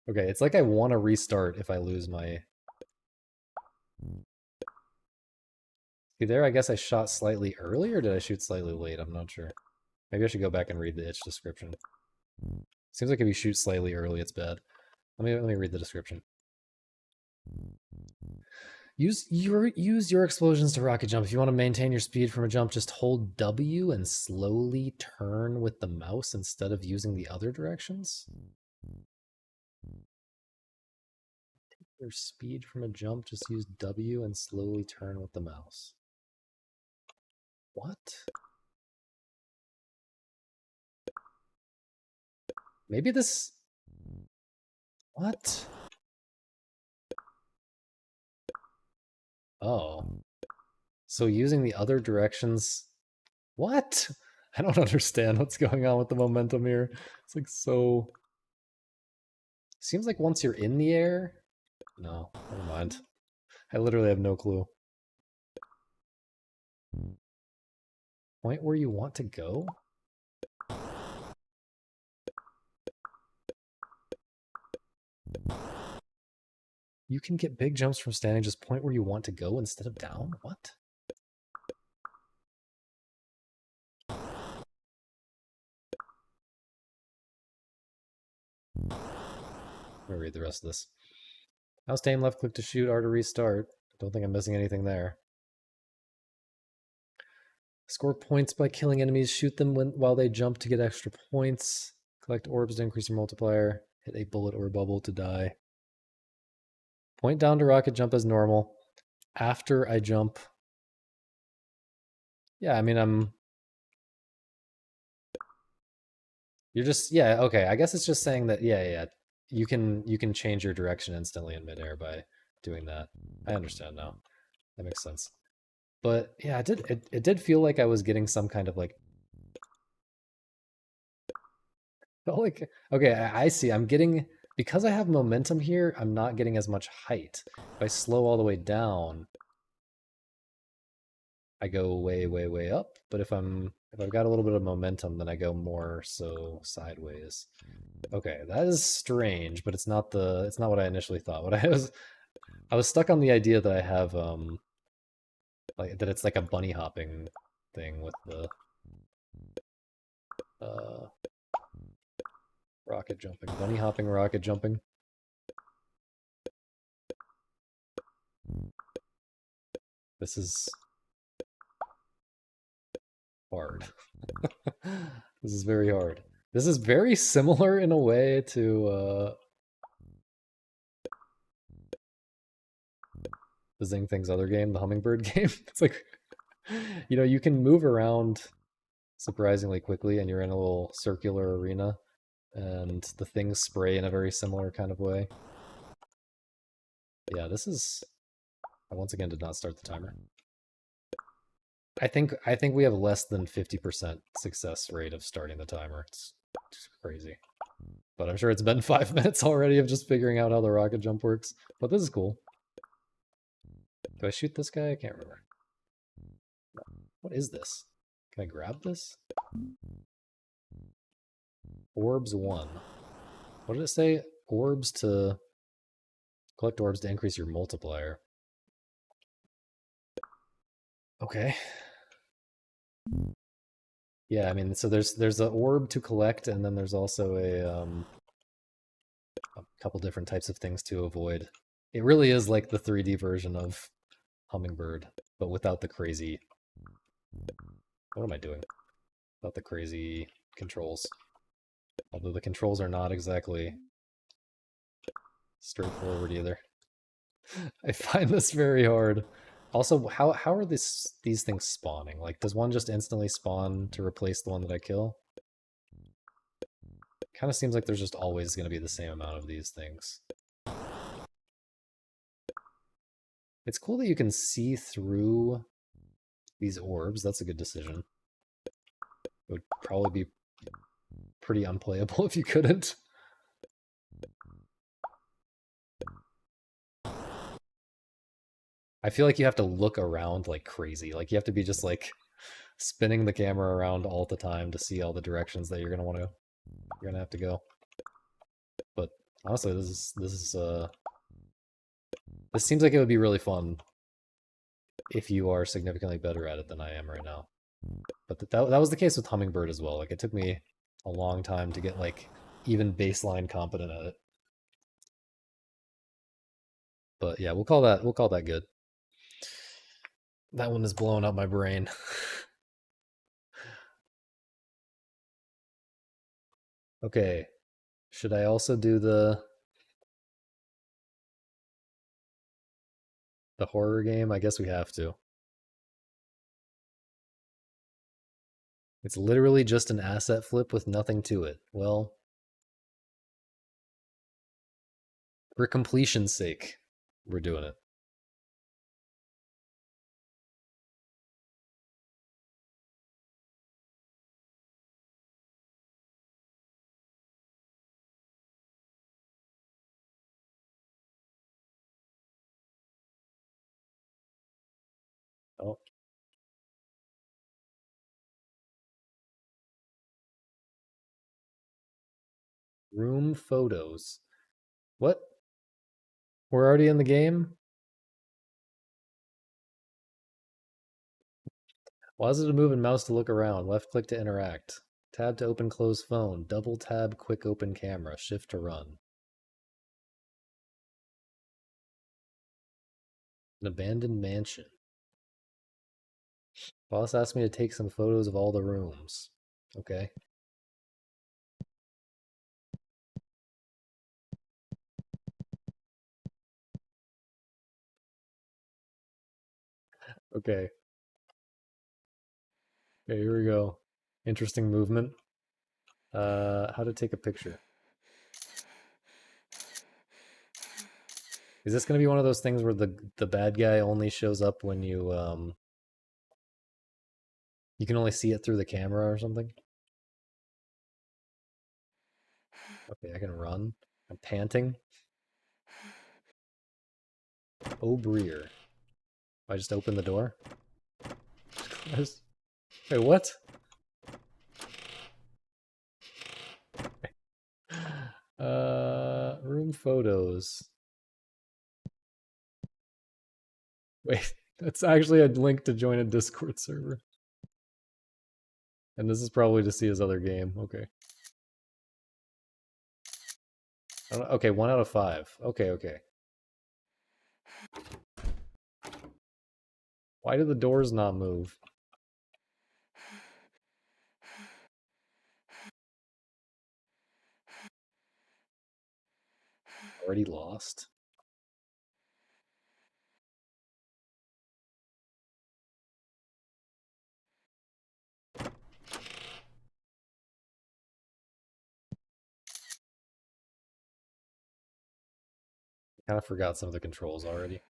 okay, it's like I want to restart if I lose my... See there, I guess I shot slightly early, or did I shoot slightly late? I'm not sure. Maybe I should go back and read the itch description. Seems like if you shoot slightly early, it's bad. Let me read the description. Use your explosions to rocket jump. If you want to maintain your speed from a jump, just hold W and slowly turn with the mouse instead of using the other directions. Your speed from a jump, just use W and slowly turn with the mouse. What? Maybe this... What? Oh. So using the other directions... What? I don't understand what's going on with the momentum here. It's like so... Seems like once you're in the air... No, never mind. I literally have no clue. Point where you want to go? You can get big jumps from standing, just point where you want to go instead of down? What? Let me read the rest of this. Mouse to aim, left click to shoot, R to restart. Don't think I'm missing anything there. Score points by killing enemies. Shoot them while they jump to get extra points. Collect orbs to increase your multiplier. Hit a bullet or a bubble to die. Point down to rocket jump as normal. After I jump... Yeah, I mean, You're just... Yeah, okay. I guess it's just saying that, yeah. You can change your direction instantly in midair by doing that. I understand now. That makes sense. But yeah, it did feel like I was getting some kind of like... Felt like... Okay, I see. I'm getting... Because I have momentum here, I'm not getting as much height. If I slow all the way down, I go way, way, way up. But if I'm If I've got a little bit of momentum, then I go more so sideways. Okay, that is strange, but it's not what I initially thought. What I was stuck on the idea that I have like that it's like a bunny hopping thing with the uh rocket jumping. Bunny hopping, rocket jumping. This is hard. This is very hard. This is very similar in a way to the Zing Things other game, the Hummingbird game. It's like, you know, you can move around surprisingly quickly and you're in a little circular arena and the things spray in a very similar kind of way. Yeah, this is... I once again did not start the timer. I think we have less than 50% success rate of starting the timer. It's crazy. But I'm sure it's been 5 minutes already of just figuring out how the rocket jump works. But this is cool. Do I shoot this guy? I can't remember. What is this? Can I grab this? Orbs 1. What did it say? Orbs to... Collect orbs to increase your multiplier. Okay. Yeah, I mean, so there's an orb to collect, and then there's also a couple different types of things to avoid. It really is like the 3D version of Hummingbird, but without the crazy... What am I doing? Without the crazy controls. Although the controls are not exactly straightforward either. I find this very hard. Also, how are these things spawning? Like, does one just instantly spawn to replace the one that I kill? Kind of seems like there's just always going to be the same amount of these things. It's cool that you can see through these orbs. That's a good decision. It would probably be pretty unplayable if you couldn't. I feel like you have to look around like crazy. Like you have to be just like spinning the camera around all the time to see all the directions that you're gonna have to go. But honestly, this seems like it would be really fun if you are significantly better at it than I am right now. But that was the case with Hummingbird as well. Like it took me a long time to get like even baseline competent at it. But yeah, we'll call that good. That one is blowing up my brain. Okay. Should I also do the horror game? I guess we have to. It's literally just an asset flip with nothing to it. Well, for completion's sake, we're doing it. Oh. Room photos. What? We're already in the game? Why is it a move and mouse to look around? Left click to interact. Tab to open close phone. Double tab quick open camera. Shift to run. An abandoned mansion. Boss asked me to take some photos of all the rooms. Okay. Okay. Okay, here we go. Interesting movement. How to take a picture. Is this gonna be one of those things where the bad guy only shows up when you you can only see it through the camera or something? Okay, I can run. I'm panting. O'Breer. I just opened the door? Wait, what? photos. Wait, that's actually a link to join a Discord server. And this is probably to see his other game. Okay. Okay, 1 out of 5. Okay, okay. Why do the doors not move? Already lost? Kind of forgot some of the controls already.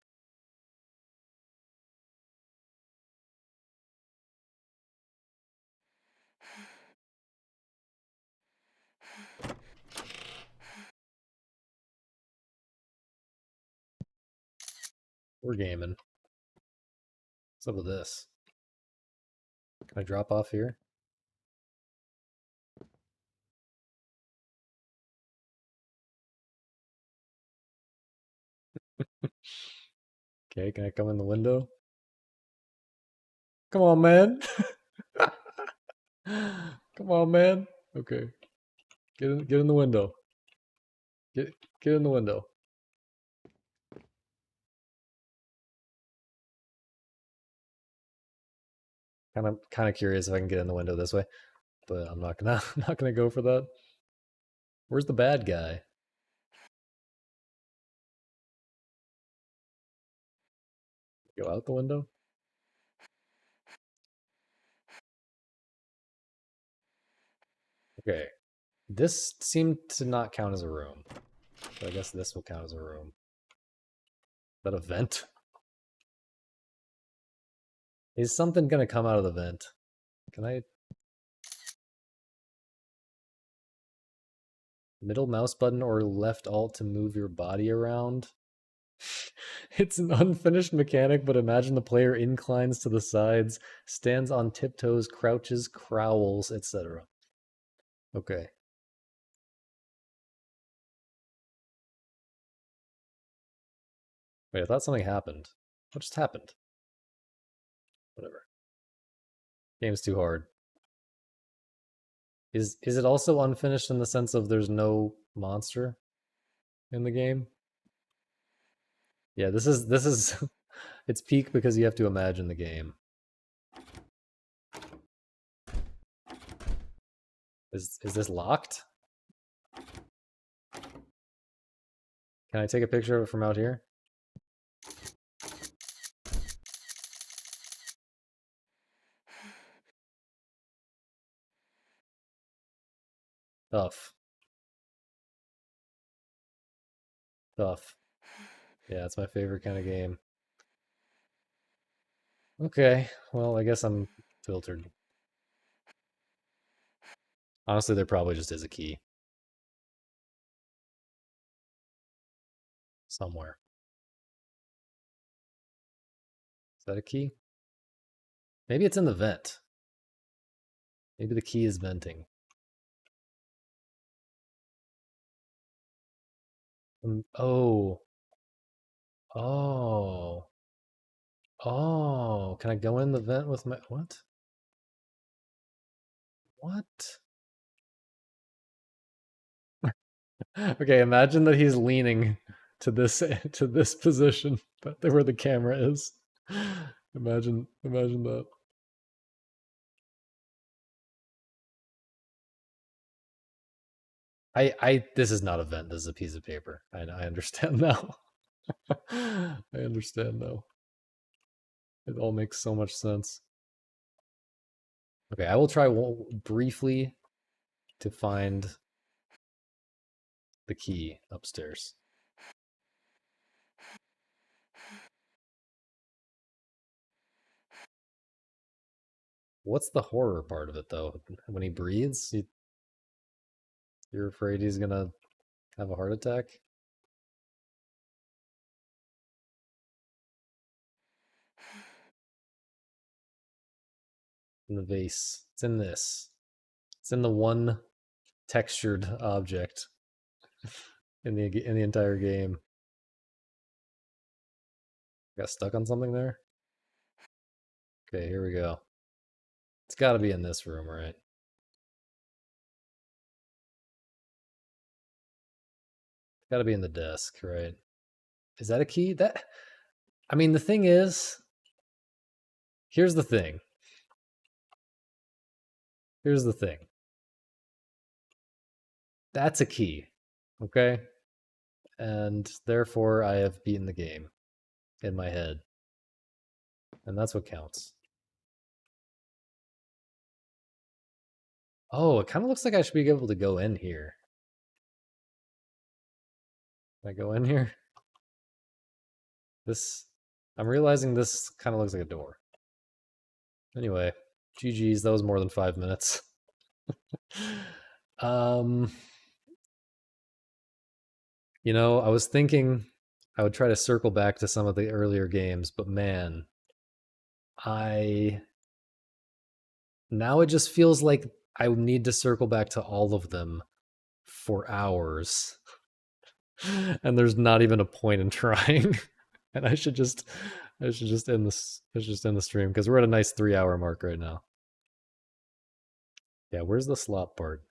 We're gaming. What's up with this? Can I drop off here? Okay, can I come in the window? Come on, man. Come on, man. Okay. Get in the window. Get in the window. Kind of curious if I can get in the window this way, but I'm not gonna not gonna go for that. Where's the bad guy? Go out the window? Okay. This seemed to not count as a room. So I guess this will count as a room. Is that a vent? Is something gonna come out of the vent? Can I... Middle mouse button or left alt to move your body around? It's an unfinished mechanic, but imagine the player inclines to the sides, stands on tiptoes, crouches, crowls, etc. Okay. Wait, I thought something happened. What just happened? Whatever. Game's too hard. Is it also unfinished in the sense of there's no monster in the game? Yeah, this is it's peak because you have to imagine the game. Is this locked? Can I take a picture of it from out here? Tough. Tough. Yeah, it's my favorite kind of game. Okay, well, I guess I'm filtered. Honestly, there probably just is a key. Somewhere. Is that a key? Maybe it's in the vent. Maybe the key is venting. Oh. Oh. Oh. Can I go in the vent with my... What? What? Okay, imagine that he's leaning to this position, but where the camera is. Imagine that. This is not a vent, this is a piece of paper. I understand now. I understand now. It all makes so much sense. Okay, I will try briefly to find the key upstairs. What's the horror part of it, though? When he breathes, you're afraid he's gonna have a heart attack? In the vase. It's in this. It's in the one textured object in the entire game. Got stuck on something there? Okay, here we go. It's got to be in this room, right? It's got to be in the desk, right? Is that a key? That I mean, the thing is, here's the thing. Here's the thing. That's a key. Okay? And therefore I have beaten the game in my head. And that's what counts. Oh, it kind of looks like I should be able to go in here. Can I go in here? This, I'm realizing this kind of looks like a door. Anyway, GG's, that was more than 5 minutes. You know, I was thinking I would try to circle back to some of the earlier games, but man, now it just feels like I need to circle back to all of them for hours. And there's not even a point in trying. And I should just end this. I should just end the stream because we're at a nice 3-hour mark right now. Yeah, where's the slot part?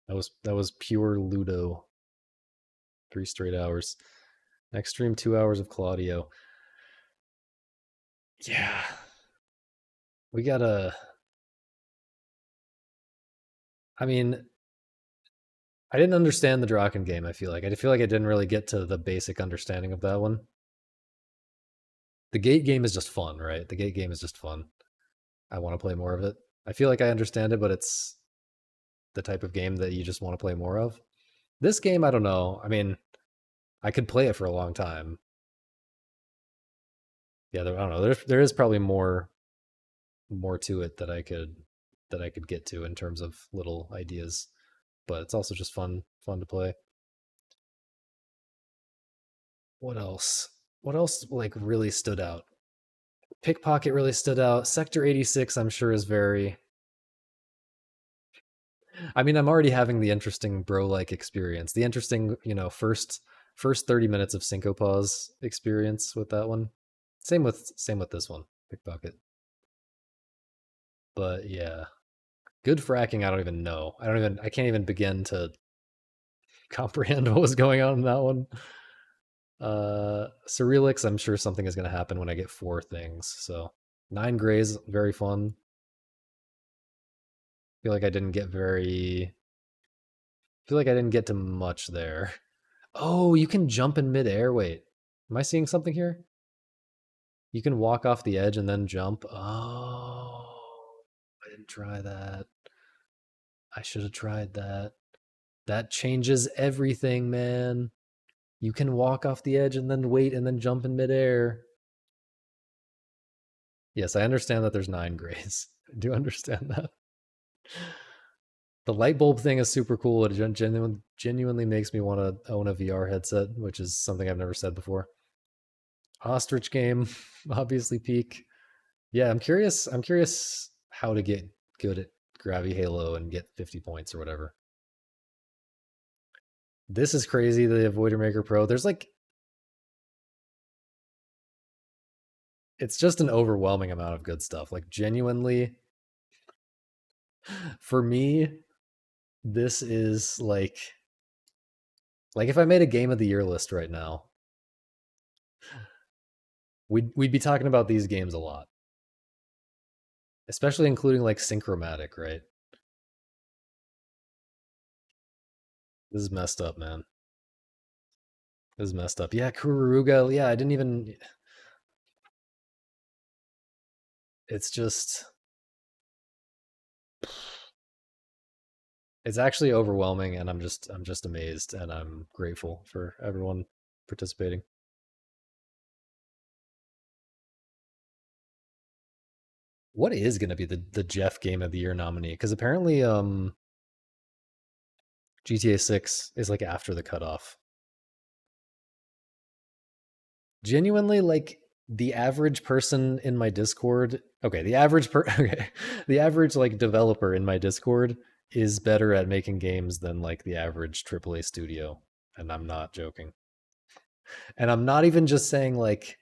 That was pure Ludo. 3 straight hours. Next stream, 2 hours of Claudio. Yeah. We gotta. I mean, I didn't understand the Draken game, I feel like. I feel like I didn't really get to the basic understanding of that one. The Gate game is just fun, right? The Gate game is just fun. I want to play more of it. I feel like I understand it, but it's the type of game that you just want to play more of. This game, I don't know. I mean, I could play it for a long time. Yeah, I don't know. There is probably more to it that I could get to in terms of little ideas, but it's also just fun to play. What else? What else like really stood out? Pickpocket really stood out. Sector 86, I'm sure, is very. I mean, I'm already having the interesting bro-like experience. The interesting, you know, first 30 minutes of Syncopause experience with that one. Same with this one, Pickpocket. But yeah, good fracking. I don't even know. I can't even begin to comprehend what was going on in that one. Cyrillics, I'm sure something is going to happen when I get 4 things. So 9 grays, very fun. Feel like I didn't get to much there. Oh, you can jump in midair. Wait, am I seeing something here? You can walk off the edge and then jump. Oh, I didn't try that. I should have tried that. That changes everything, man. You can walk off the edge and then wait and then jump in midair. Yes, I understand that there's 9 grays. I do understand that. The light bulb thing is super cool. It genuinely makes me want to own a VR headset, which is something I've never said before. Ostrich game, obviously peak. Yeah, I'm curious how to get good at Gravity Halo and get 50 points or whatever. This is crazy, the Avoider Maker Pro. There's like, it's just an overwhelming amount of good stuff. Like, genuinely, for me, this is like if I made a game of the year list right now, we'd be talking about these games a lot. Especially including like Synchromatic, right? This is messed up, man. This is messed up. Yeah, Kururuga. Yeah, I didn't even. It's just. It's actually overwhelming, and I'm just amazed, and I'm grateful for everyone participating. What is going to be the Jeff Game of the Year nominee? Because apparently, GTA 6 is like after the cutoff. Genuinely, like the average person in my Discord. Okay, the average like developer in my Discord, is better at making games than like the average AAA studio, and I'm not joking. And I'm not even just saying like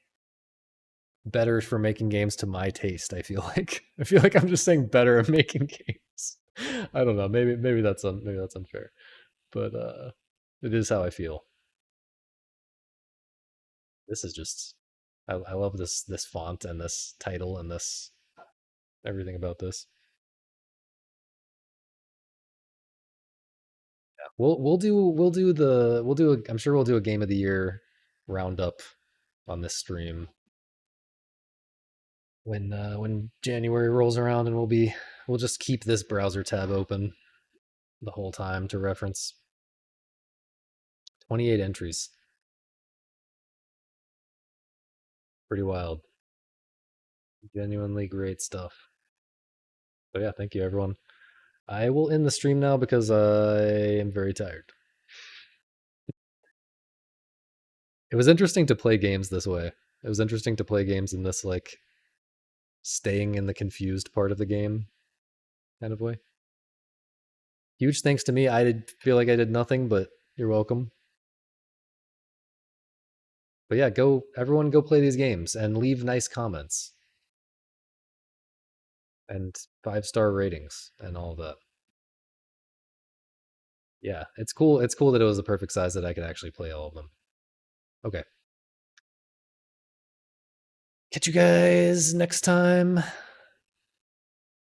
better for making games to my taste. I feel like I'm just saying better at making games. I don't know. Maybe maybe that's unfair, but it is how I feel. This is just I love this font and this title and this everything about this. Yeah, I'm sure we'll do a game of the year roundup on this stream when January rolls around, and we'll just keep this browser tab open the whole time to reference. 28 entries. Pretty wild. Genuinely great stuff. So yeah, thank you everyone. I will end the stream now because I am very tired. It was interesting to play games this way. It was interesting to play games in this like staying in the confused part of the game kind of way. Huge thanks to me. I did feel like I did nothing, but you're welcome. But yeah, go everyone go play these games and leave nice comments and 5-star ratings and all of that. Yeah, it's cool. It's cool that it was the perfect size that I could actually play all of them. Okay. Catch you guys next time.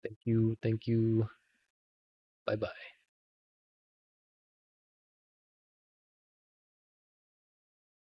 Thank you. Thank you. Bye bye.